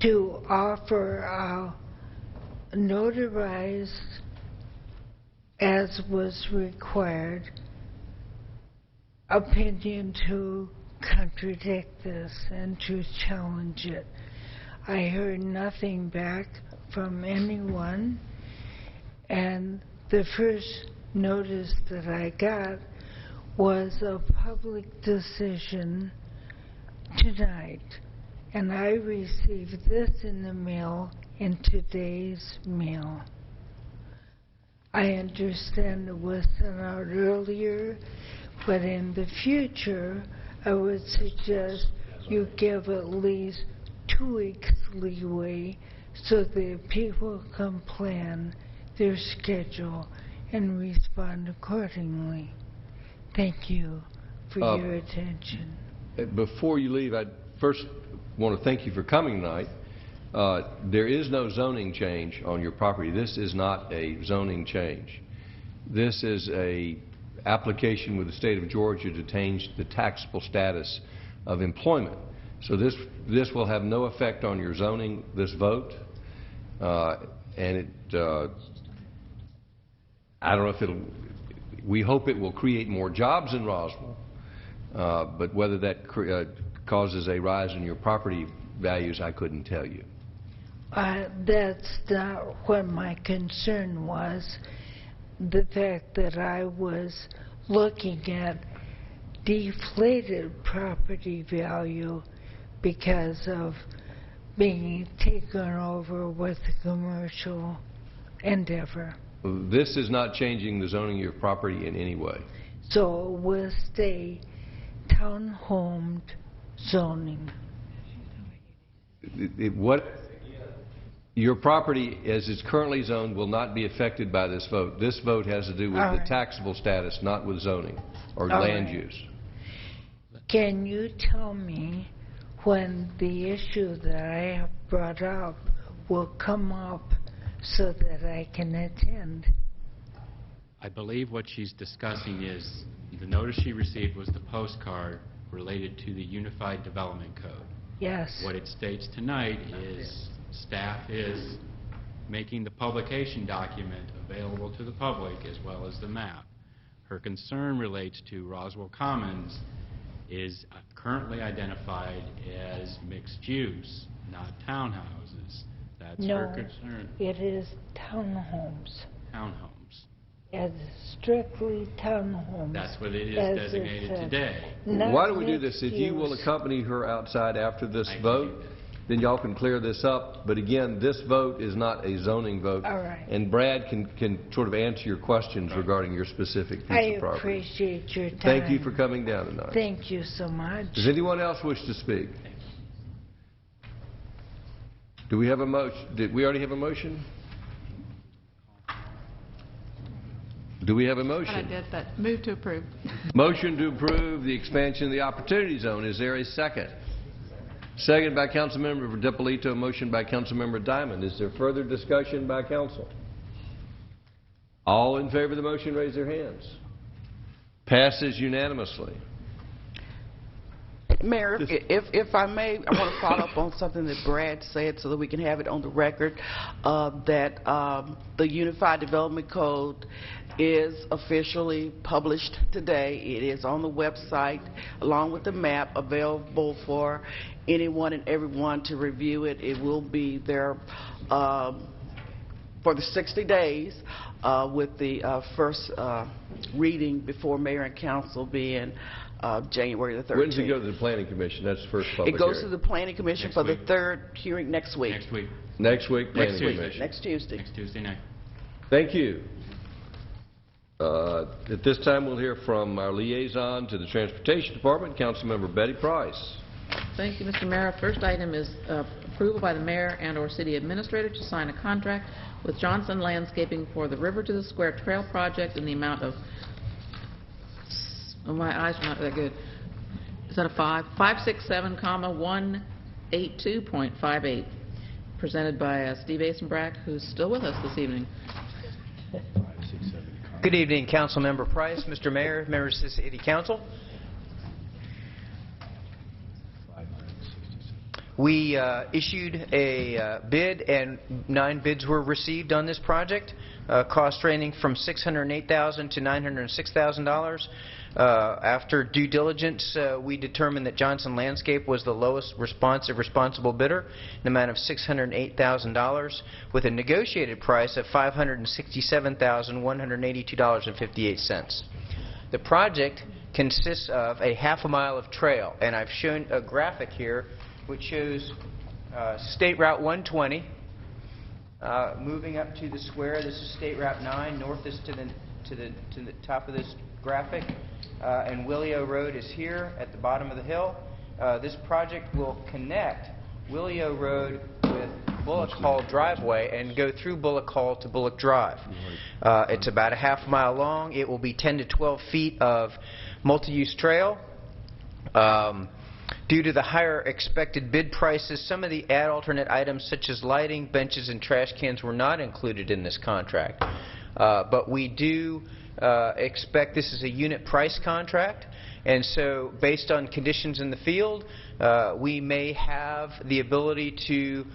to offer a notarized, as was required, opinion to contradict this and to challenge it. I heard nothing back from anyone, and the first notice that I got was a public decision tonight, and I received this in the mail in today's mail. I understand it was sent out earlier, but in the future, I would suggest you give at least 2 weeks leeway so that people can plan their schedule and respond accordingly. Thank you for your attention. Before you leave, I first want to thank you for coming tonight. There is no zoning change on your property. This is not a zoning change. This is a application with the state of Georgia to change the taxable status of employment. So this will have no effect on your zoning, this vote, and it I don't know if it'll, we hope it will create more jobs in Roswell, but whether that causes a rise in your property values, I couldn't tell you. That's not what my concern was. The fact that I was looking at deflated property value because of being taken over with the commercial endeavor. This is not changing the zoning of your property in any way. So it will stay townhome zoning. Your property, as it's currently zoned, will not be affected by this vote. This vote has to do with the taxable status, not with zoning or land use. Can you tell me when the issue that I have brought up will come up so that I can attend? I believe what she's discussing is the notice she received was the postcard related to the Unified Development Code. Yes. What it states tonight is staff is making the publication document available to the public as well as the map. Her concern relates to Roswell Commons is currently identified as mixed use, not townhouses. That's her concern. It is townhomes. Townhomes. As strictly townhomes. That's what it is designated today. Why don't we do this? If you will accompany her outside after this vote, then y'all can clear this up. But again, this vote is not a zoning vote. All right. And Brad can sort of answer your questions regarding your specific piece of property. I appreciate your time. Thank you for coming down tonight. Thank you so much. Does anyone else wish to speak? Do we have a motion? Did we already have a motion? Do we have a motion? I did, but move to approve. Motion to approve the expansion of the Opportunity Zone. Is there a second? Second by Councilmember DiPolito, motion by Councilmember Diamond. Is there further discussion by council? All in favor of the motion, raise their hands. Passes unanimously. Mayor, if I may, I want to follow up on something that Brad said so that we can have it on the record, that the Unified Development Code is officially published today. It is on the website along with the map available for anyone and everyone to review it. It will be there for the 60 days, with the first reading before mayor and council being January the 13th. When does it go to the Planning Commission? That's the first public It goes hearing. to the Planning Commission for the third hearing next week. Next week. Next week, Planning Next Tuesday. Commission. Next Tuesday. Next Tuesday night. Thank you. At this time, we'll hear from our liaison to the Transportation Department, Councilmember Betty Price. Thank you, Mr. Mayor. First item is approval by the mayor and/or city administrator to sign a contract with Johnson Landscaping for the River to the Square Trail project in the amount of, oh, my eyes are not that good. Is that a 567,182.58, presented by Steve Asenbrack, who's still with us this evening. Good evening, Councilmember Price, Mr. Mayor, members of the City Council. We issued a bid, and 9 bids were received on this project, cost ranging from $608,000 to $906,000. After due diligence, we determined that Johnson Landscape was the lowest responsible bidder, in the amount of $608,000, with a negotiated price of $567,182.58. The project consists of a half a mile of trail, and I've shown a graphic here which shows State Route 120 moving up to the square. This is State Route 9. North is to the top of this graphic, and Willio Road is here at the bottom of the hill. This project will connect Willio Road with Bullock Hall Driveway and go through Bullock Hall to Bullock Drive. It's about a half mile long. It will be 10 to 12 feet of multi-use trail. Due to the higher expected bid prices, some of the alternate items such as lighting, benches, and trash cans were not included in this contract. But we do expect this is a unit price contract, and so based on conditions in the field, we may have the ability to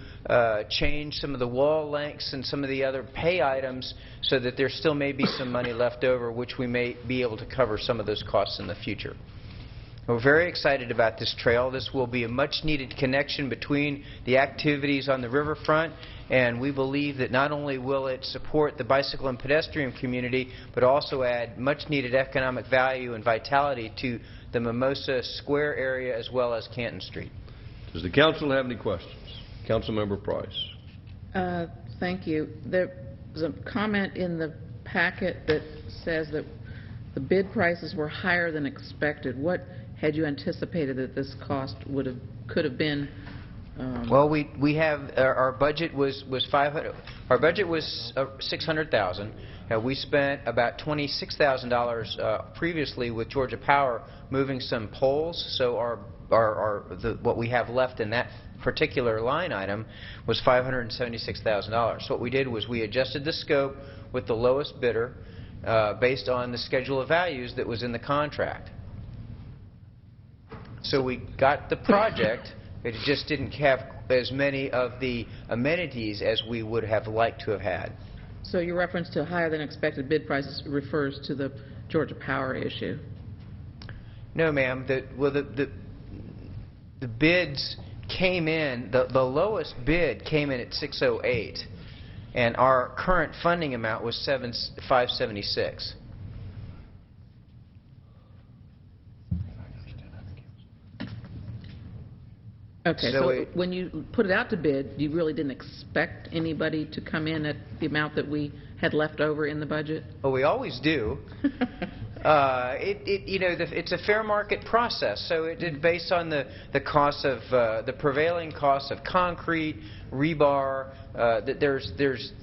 change some of the wall lengths and some of the other pay items so that there still may be some money left over, which we may be able to cover some of those costs in the future. We're very excited about this trail. This will be a much-needed connection between the activities on the riverfront, and we believe that not only will it support the bicycle and pedestrian community, but also add much-needed economic value and vitality to the Mimosa Square area as well as Canton Street. Does the council have any questions? Councilmember Price. Thank you. There's a comment in the packet that says that the bid prices were higher than expected. What had you anticipated that this cost could have been? Well, we have our budget was 500. Our budget was $600,000. We spent about $26,000 previously with Georgia Power moving some poles. So what we have left in that particular line item was $576,000. So what we did was we adjusted the scope with the lowest bidder based on the schedule of values that was in the contract. So we got the project, it just didn't have as many of the amenities as we would have liked to have had. So your reference to higher than expected bid prices refers to the Georgia Power issue? No, ma'am. The bids came in, the lowest bid came in at $608, and our current funding amount was $576. Okay, so when you put it out to bid, you really didn't expect anybody to come in at the amount that we had left over in the budget? Well, we always do. It's a fair market process, so it based on the cost of the prevailing cost of concrete, rebar. That there's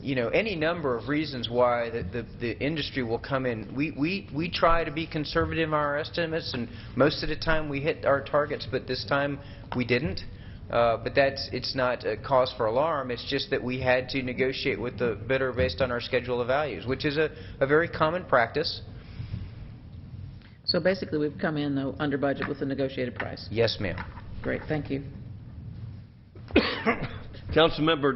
any number of reasons why the industry will come in. We try to be conservative in our estimates, and most of the time we hit our targets, but this time we didn't. But it's not a cause for alarm. It's just that we had to negotiate with the bidder based on our schedule of values, which is a very common practice. So basically we've come in, though, under budget with the negotiated price? Yes, ma'am. Great. Thank you. Councilmember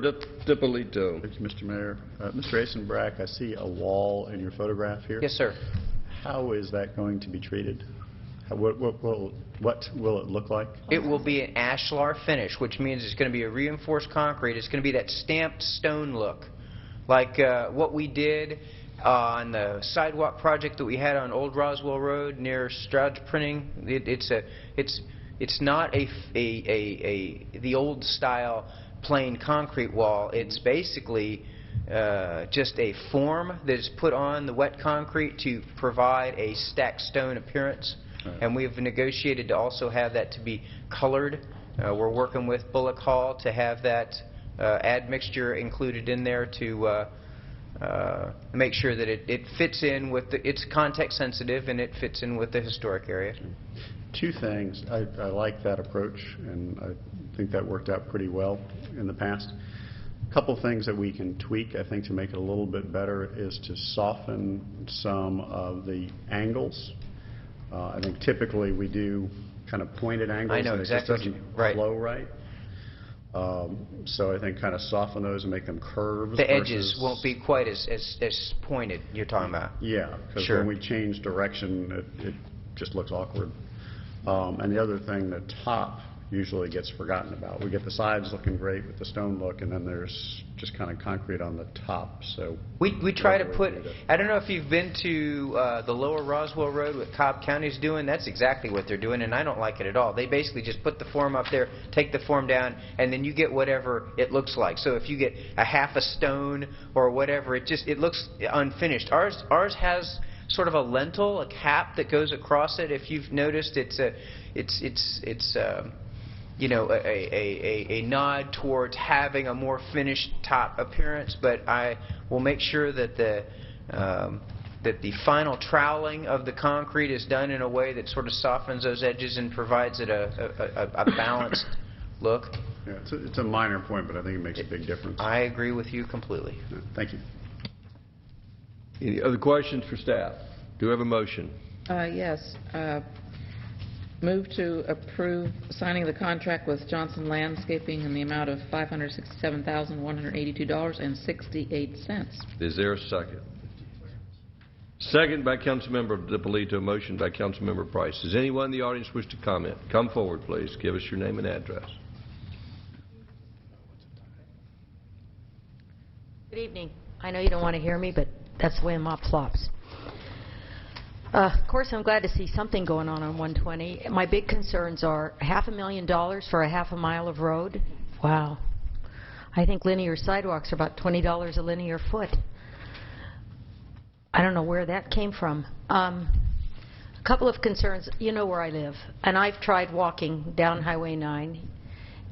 DiPolito. Thank you, Mr. Mayor. Mr. Asenbrack, I see a wall in your photograph here. Yes, sir. How is that going to be treated? What will it look like? It will be an ashlar finish, which means it's going to be a reinforced concrete. It's going to be that stamped stone look. like what we did on the sidewalk project that we had on Old Roswell Road near Stroud's Printing. It's not the old style plain concrete wall. It's basically just a form that is put on the wet concrete to provide a stacked stone appearance. Right. And we've negotiated to also have that to be colored. We're working with Bullock Hall to have that admixture included in there to make sure that it fits in with it's context sensitive and it fits in with the historic area. Two things. I like that approach, and I think that worked out pretty well in the past. A couple things that we can tweak, I think, to make it a little bit better is to soften some of the angles. I think typically we do kind of pointed angles. I know exactly. And it just doesn't flow right. So I think kind of soften those and make them curves. The edges won't be quite as pointed, you're talking about. Yeah, because sure. when we change direction, it just looks awkward. And the other thing, the top usually gets forgotten about. We get the sides looking great with the stone look, and then there's just kind of concrete on the top. So we try to put, I don't know if you've been to the lower Roswell Road, what Cobb County's doing. That's exactly what they're doing, and I don't like it at all. They basically just put the form up there, take the form down, and then you get whatever it looks like. So if you get a half a stone or whatever, it looks unfinished. Ours has sort of a lintel, a cap that goes across it. If you've noticed, it's you know, a nod towards having a more finished top appearance. But I will make sure that the final troweling of the concrete is done in a way that sort of softens those edges and provides it a balanced look. Yeah, it's a minor point, but I think it makes a big difference. I agree with you completely. Thank you. Any other questions for staff? Do we have a motion? Yes. Move to approve signing the contract with Johnson Landscaping in the amount of $567,182.68. Is there a second? Second by Councilmember DiPolito, motion by Councilmember Price. Does anyone in the audience wish to comment? Come forward, please. Give us your name and address. Good evening. I know you don't want to hear me, but that's the way a mop flops. Of course, I'm glad to see something going on 120. My big concerns are $500,000 for a half a mile of road. Wow. I think linear sidewalks are about $20 a linear foot. I don't know where that came from. A couple of concerns. You know where I live, and I've tried walking down Highway 9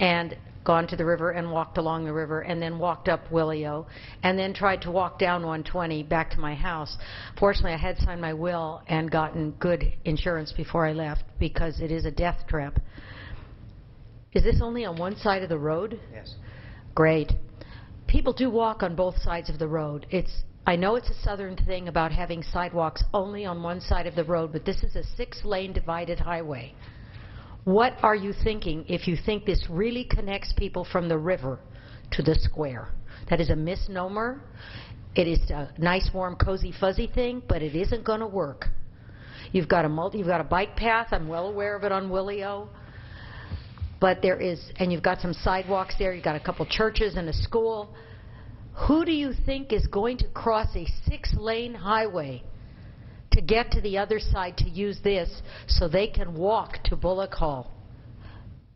and gone to the river and walked along the river and then walked up Willio and then tried to walk down 120 back to my house. Fortunately, I had signed my will and gotten good insurance before I left because it is a death trap. Is this only on one side of the road? Yes. Great. People do walk on both sides of the road. I know it's a southern thing about having sidewalks only on one side of the road, but this is a 6-lane divided highway. What are you thinking if you think this really connects people from the river to the square? That is a misnomer. It is a nice, warm, cozy, fuzzy thing, but it isn't going to work. You've got a bike path. I'm well aware of it on Willio. But there is, and you've got some sidewalks there. You've got a couple churches and a school. Who do you think is going to cross a 6-lane highway to get to the other side to use this so they can walk to Bullock Hall?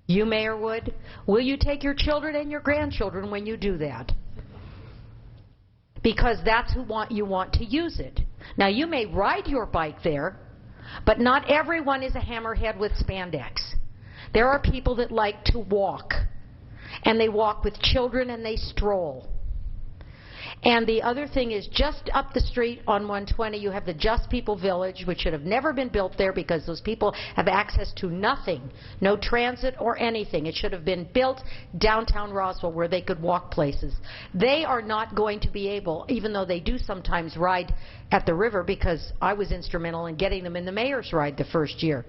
You, Mayor Wood? Will you take your children and your grandchildren when you do that? Because that's who you want to use it. Now, you may ride your bike there, but not everyone is a hammerhead with spandex. There are people that like to walk, and they walk with children and they stroll. And the other thing is, just up the street on 120, you have the Just People Village, which should have never been built there because those people have access to nothing, no transit or anything. It should have been built downtown Roswell where they could walk places. They are not going to be able, even though they do sometimes ride at the river, because I was instrumental in getting them in the mayor's ride the first year.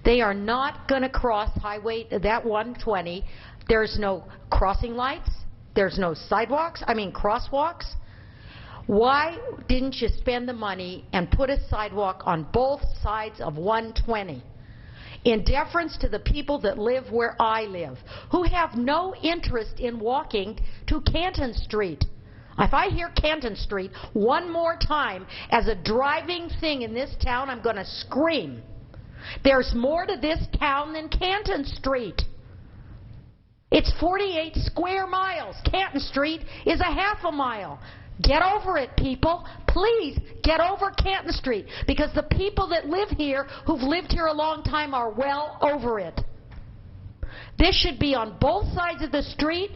They are not going to cross that 120. There's no crossing lights. There's no crosswalks. Why didn't you spend the money and put a sidewalk on both sides of 120? In deference to the people that live where I live, who have no interest in walking to Canton Street. If I hear Canton Street one more time as a driving thing in this town, I'm going to scream. There's more to this town than Canton Street. It's 48 square miles. Canton Street is a half a mile. Get over it, people. Please get over Canton Street, because the people that live here, who've lived here a long time, are well over it. This should be on both sides of the street.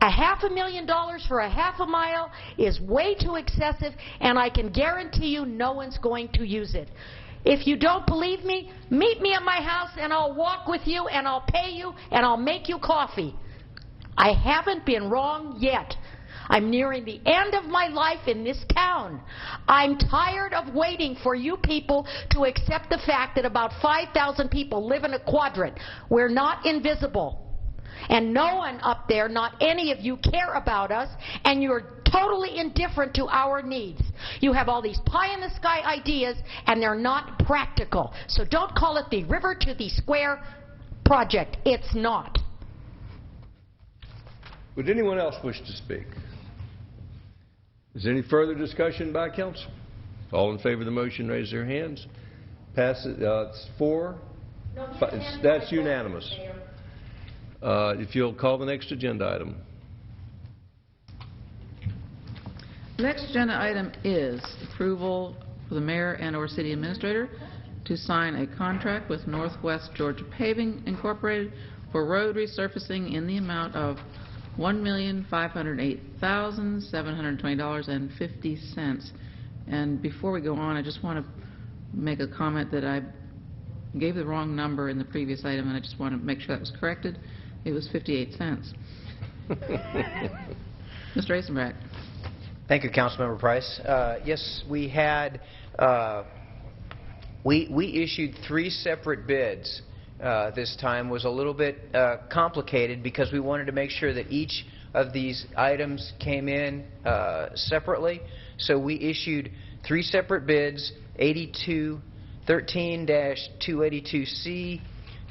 $500,000 for a half a mile is way too excessive, and I can guarantee you no one's going to use it. If you don't believe me, meet me at my house and I'll walk with you and I'll pay you and I'll make you coffee. I haven't been wrong yet. I'm nearing the end of my life in this town. I'm tired of waiting for you people to accept the fact that about 5,000 people live in a quadrant. We're not invisible. And no one up there, not any of you, care about us, and you're totally indifferent to our needs. You have all these pie-in-the-sky ideas, and they're not practical. So don't call it the River to the Square project. It's not. Would anyone else wish to speak? Is there any further discussion by council? All in favor of the motion, raise their hands. Passes. It's 4. That's unanimous. If you'll call the next agenda item. Next agenda item is approval for the mayor and/or city administrator to sign a contract with Northwest Georgia Paving Incorporated for road resurfacing in the amount of $1,508,720.50. And before we go on, I just want to make a comment that I gave the wrong number in the previous item, and I just want to make sure that was corrected. It was 58 cents. Mr. Eisenbracht. Thank you, Councilmember Price. Yes, we had we issued 3 separate bids. This time was a little bit complicated because we wanted to make sure that each of these items came in separately. So we issued 3 separate bids: 8213-282C,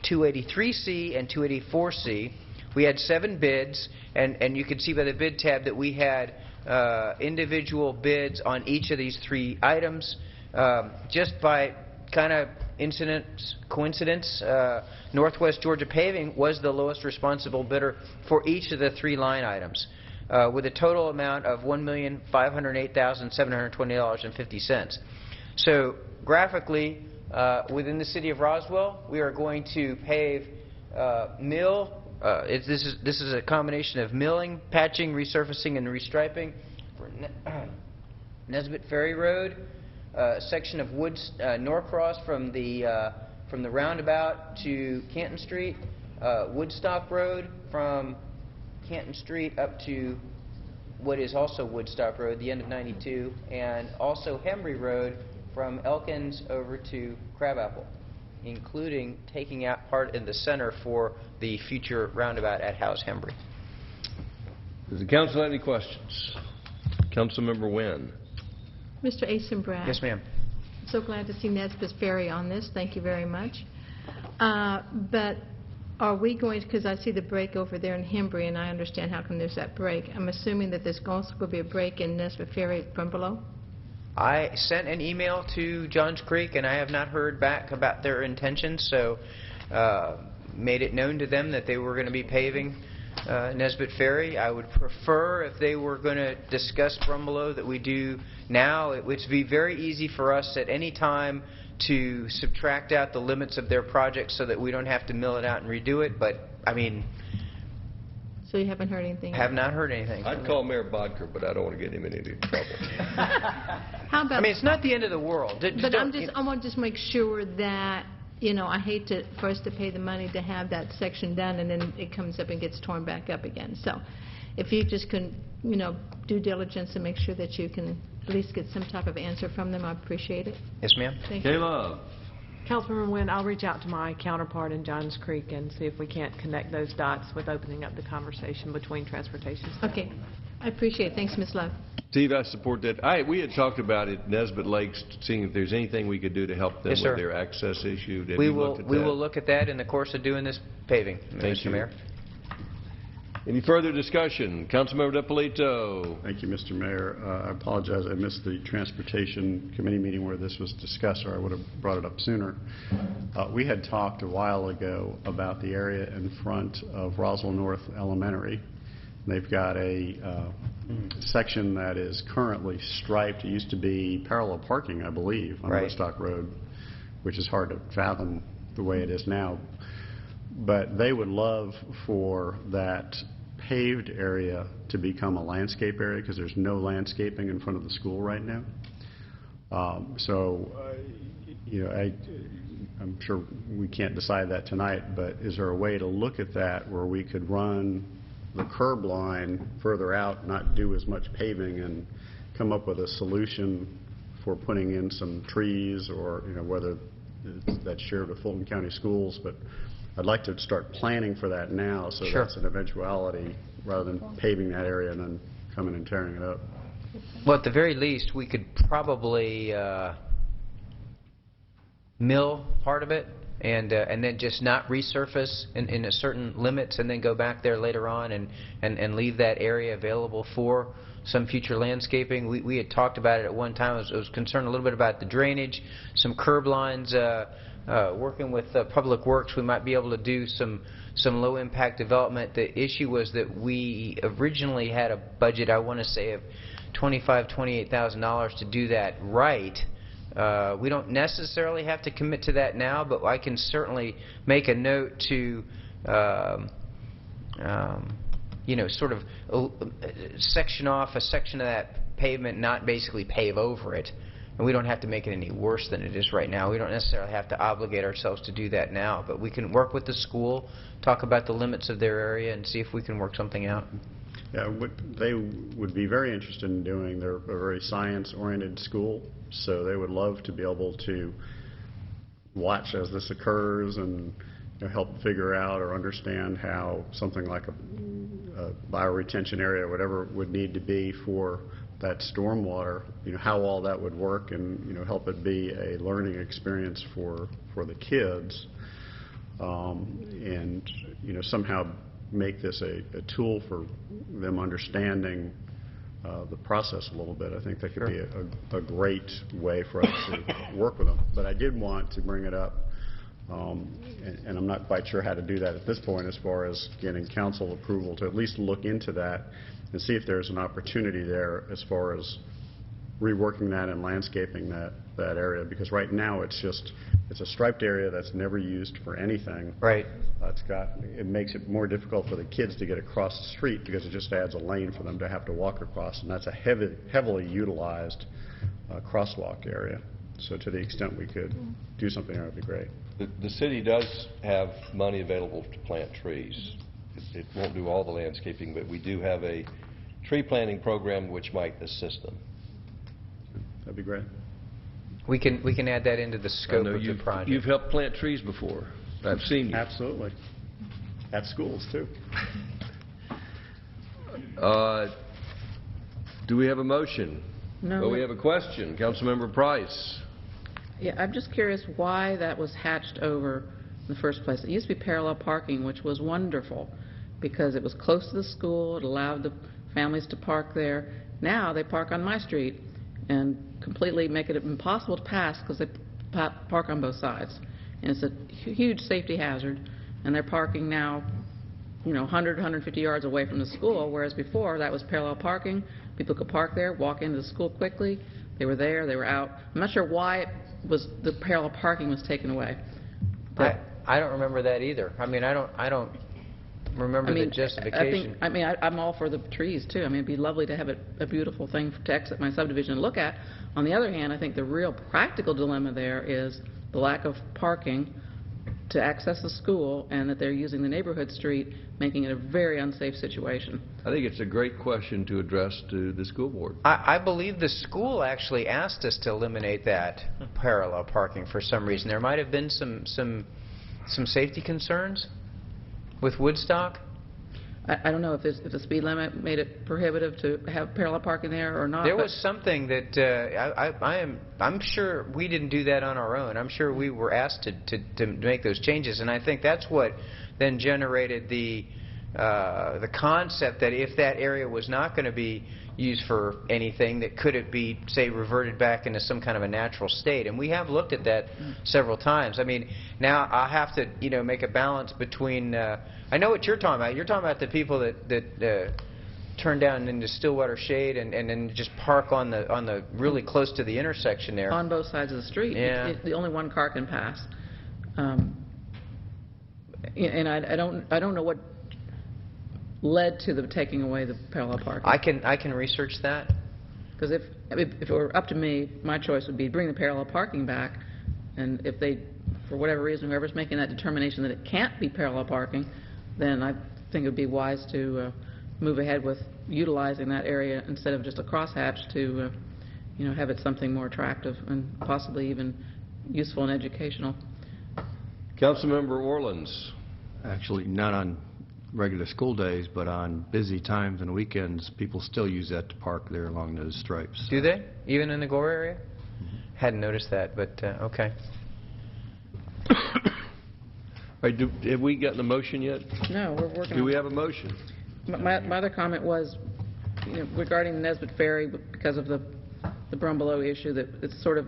283C, and 284C. We had 7 bids, and you can see by the bid tab that we had individual bids on each of these 3 items. Just by kind of coincidence, Northwest Georgia Paving was the lowest responsible bidder for each of the 3 line items, with a total amount of $1,508,720.50. So graphically, within the city of Roswell, we are going to pave this is a combination of milling, patching, resurfacing, and restriping for Nesbitt Ferry Road, section of Norcross from the roundabout to Canton Street, Woodstock Road from Canton Street up to what is also Woodstock Road, the end of 92, and also Hembry Road from Elkins over to Crabapple, including taking out part in the center for the future roundabout at House Hembry. Does the council have any questions? Councilmember Wynn. Mr. Eisenbracht. Yes, ma'am. So glad to see Nesbitt Ferry on this. Thank you very much. But are we going to, because I see the break over there in Hembry, and I understand how come there's that break. I'm assuming that there's also going to be a break in Nesbitt Ferry from below? I sent an email to Johns Creek, and I have not heard back about their intentions, so made it known to them that they were going to be paving Nesbitt Ferry. I would prefer if they were going to discuss Brumbelow that we do now. It would be very easy for us at any time to subtract out the limits of their project so that we don't have to mill it out and redo it, but I mean... So you haven't heard anything? Have not heard anything. I'd call Mayor Bodker, but I don't want to get him in any trouble. How about... I mean, it's not the end of the world. I want to just make sure that, you know, I hate for us to pay the money to have that section done, and then it comes up and gets torn back up again. So if you just can, you know, due diligence and make sure that you can at least get some type of answer from them, I appreciate it. Yes, ma'am. Thank you. Caleb. Councilmember Wynn, I'll reach out to my counterpart in Johns Creek and see if we can't connect those dots with opening up the conversation between transportation staff. Okay. I appreciate it. Thanks, Ms. Love. Steve, I support that. We had talked about it, Nesbitt Lakes, seeing if there's anything we could do to help them Yes, with sir. their access issue. We will look at that in the course of doing this paving, Thank Mr. you. Mayor. Any further discussion? Councilmember DiPolito. Thank you, Mr. Mayor. I apologize. I missed the Transportation Committee meeting where this was discussed, or I would have brought it up sooner. We had talked a while ago about the area in front of Roswell North Elementary. They've got a section that is currently striped. It used to be parallel parking, I believe, on Woodstock Road, which is hard to fathom the way it is now. But they would love for that paved area to become a landscape area because there's no landscaping in front of the school right now. I'm sure we can't decide that tonight, but is there a way to look at that where we could run the curb line further out, not do as much paving, and come up with a solution for putting in some trees, or whether that's shared with Fulton County Schools, but I'd like to start planning for that now, so that's an eventuality, rather than paving that area and then coming and tearing it up. Well, at the very least, we could probably mill part of it and then just not resurface in a certain limits, and then go back there later on and leave that area available for some future landscaping. We had talked about it at one time. I was concerned a little bit about the drainage, some curb lines. Working with Public Works, we might be able to do some low-impact development. The issue was that we originally had a budget, I want to say, of $25,000, $28,000 to do that right. We don't necessarily have to commit to that now, but I can certainly make a note to sort of section off a section of that pavement, not basically pave over it. And we don't have to make it any worse than it is right now. We don't necessarily have to obligate ourselves to do that now, but we can work with the school, talk about the limits of their area, and see if we can work something out. Yeah, what they would be very interested in doing, they're a very science-oriented school, so they would love to be able to watch as this occurs and help figure out or understand how something like a bioretention area or whatever would need to be for that stormwater, how all that would work, and help it be a learning experience for the kids, and somehow make this a tool for them understanding the process a little bit. I think that could be a great way for us to work with them. But I did want to bring it up, and I'm not quite sure how to do that at this point, as far as getting council approval to at least look into that and see if there's an opportunity there as far as reworking that and landscaping that area, because right now it's a striped area that's never used for anything. Right. It makes it more difficult for the kids to get across the street because it just adds a lane for them to have to walk across, and that's a heavily utilized crosswalk area. So to the extent we could do something, that would be great. The city does have money available to plant trees. It won't do all the landscaping, but we do have a tree planting program which might assist them. That'd be great. We can add that into the scope of the project. You've helped plant trees before. I've seen you. Absolutely. At schools, too. Do we have a motion? No. Oh, we have a question. Councilmember Price. Yeah, I'm just curious why that was hatched over in the first place. It used to be parallel parking, which was wonderful because it was close to the school. It allowed the families to park there. Now they park on my street and completely make it impossible to pass because they park on both sides. And it's a huge safety hazard. And they're parking now, 100, 150 yards away from the school, whereas before that was parallel parking. People could park there, walk into the school quickly. They were there, they were out. I'm not sure why the parallel parking was taken away. I don't remember that either. I don't remember the justification. I'm all for the trees too. It'd be lovely to have a beautiful thing to exit my subdivision and look at. On the other hand, I think the real practical dilemma there is the lack of parking to access the school, and that they're using the neighborhood street, making it a very unsafe situation. I think it's a great question to address to the school board. I believe the school actually asked us to eliminate that parallel parking for some reason. There might have been some safety concerns with Woodstock. I don't know if the speed limit made it prohibitive to have parallel parking there or not. There was something that I'm sure we didn't do that on our own. I'm sure we were asked to make those changes, and I think that's what then generated the the concept that if that area was not going to be used for anything, that could it be, say, reverted back into some kind of a natural state? And we have looked at that several times. I mean, now I have to, make a balance between. I know what you're talking about. You're talking about the people that turn down into Stillwater Shade and then just park on the really close to the intersection there. On both sides of the street. Yeah. The only one car can pass. And I don't know what led to the taking away the parallel parking. I can research that. Because if it were up to me, my choice would be bring the parallel parking back, and if they, for whatever reason, whoever's making that determination that it can't be parallel parking, then I think it would be wise to move ahead with utilizing that area instead of just a crosshatch to, have it something more attractive and possibly even useful and educational. Councilmember Orleans. Actually, not on regular school days, but on busy times and weekends, people still use that to park there along those stripes. Do they? Even in the Gore area? Hadn't noticed that, but okay. All right, have we gotten a motion yet? No, we're working on. Do we have a motion? My other comment was, regarding the Nesbitt Ferry, because of the Brumbelow issue, that it's sort of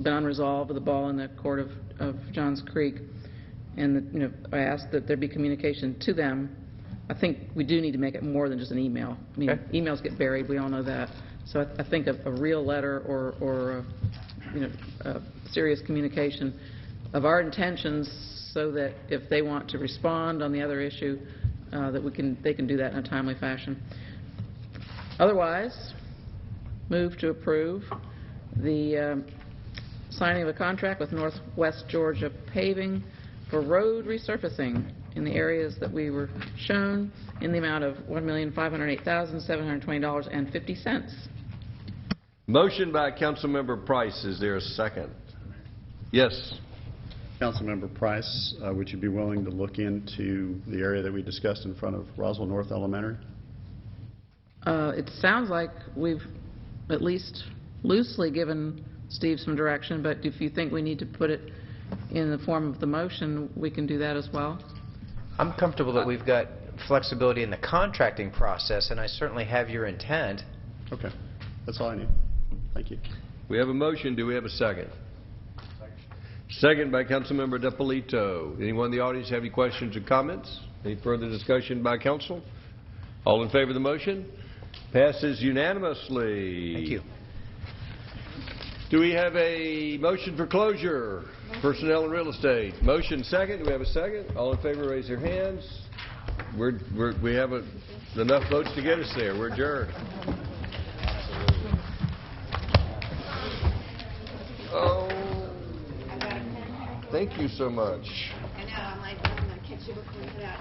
been unresolved with the ball in the court of Johns Creek, and that, I asked that there be communication to them. I think we do need to make it more than just an email. I mean, emails get buried. We all know that. So I think a real letter or a serious communication of our intentions, so that if they want to respond on the other issue, that they can do that in a timely fashion. Otherwise, move to approve the signing of a contract with Northwest Georgia Paving for road resurfacing in the areas that we were shown in the amount of $1,508,720.50. Motion by Councilmember Price. Is there a second? Yes. Councilmember Price, would you be willing to look into the area that we discussed in front of Roswell North Elementary? It sounds like we've at least loosely given Steve some direction, but if you think we need to put it in the form of the motion, we can do that as well. I'm comfortable that we've got flexibility in the contracting process, and I certainly have your intent. Okay. That's all I need. Thank you. We have a motion. Do we have a second? Second by Councilmember DePolito. Anyone in the audience have any questions or comments? Any further discussion by council? All in favor of the motion? Passes unanimously. Thank you. Do we have a motion for closure? Personnel and real estate. Motion second. Do we have a second? All in favor, raise your hands. We have enough votes to get us there. We're adjourned. Oh, thank you so much. I know. I'm like, I'm going to catch you before you get out.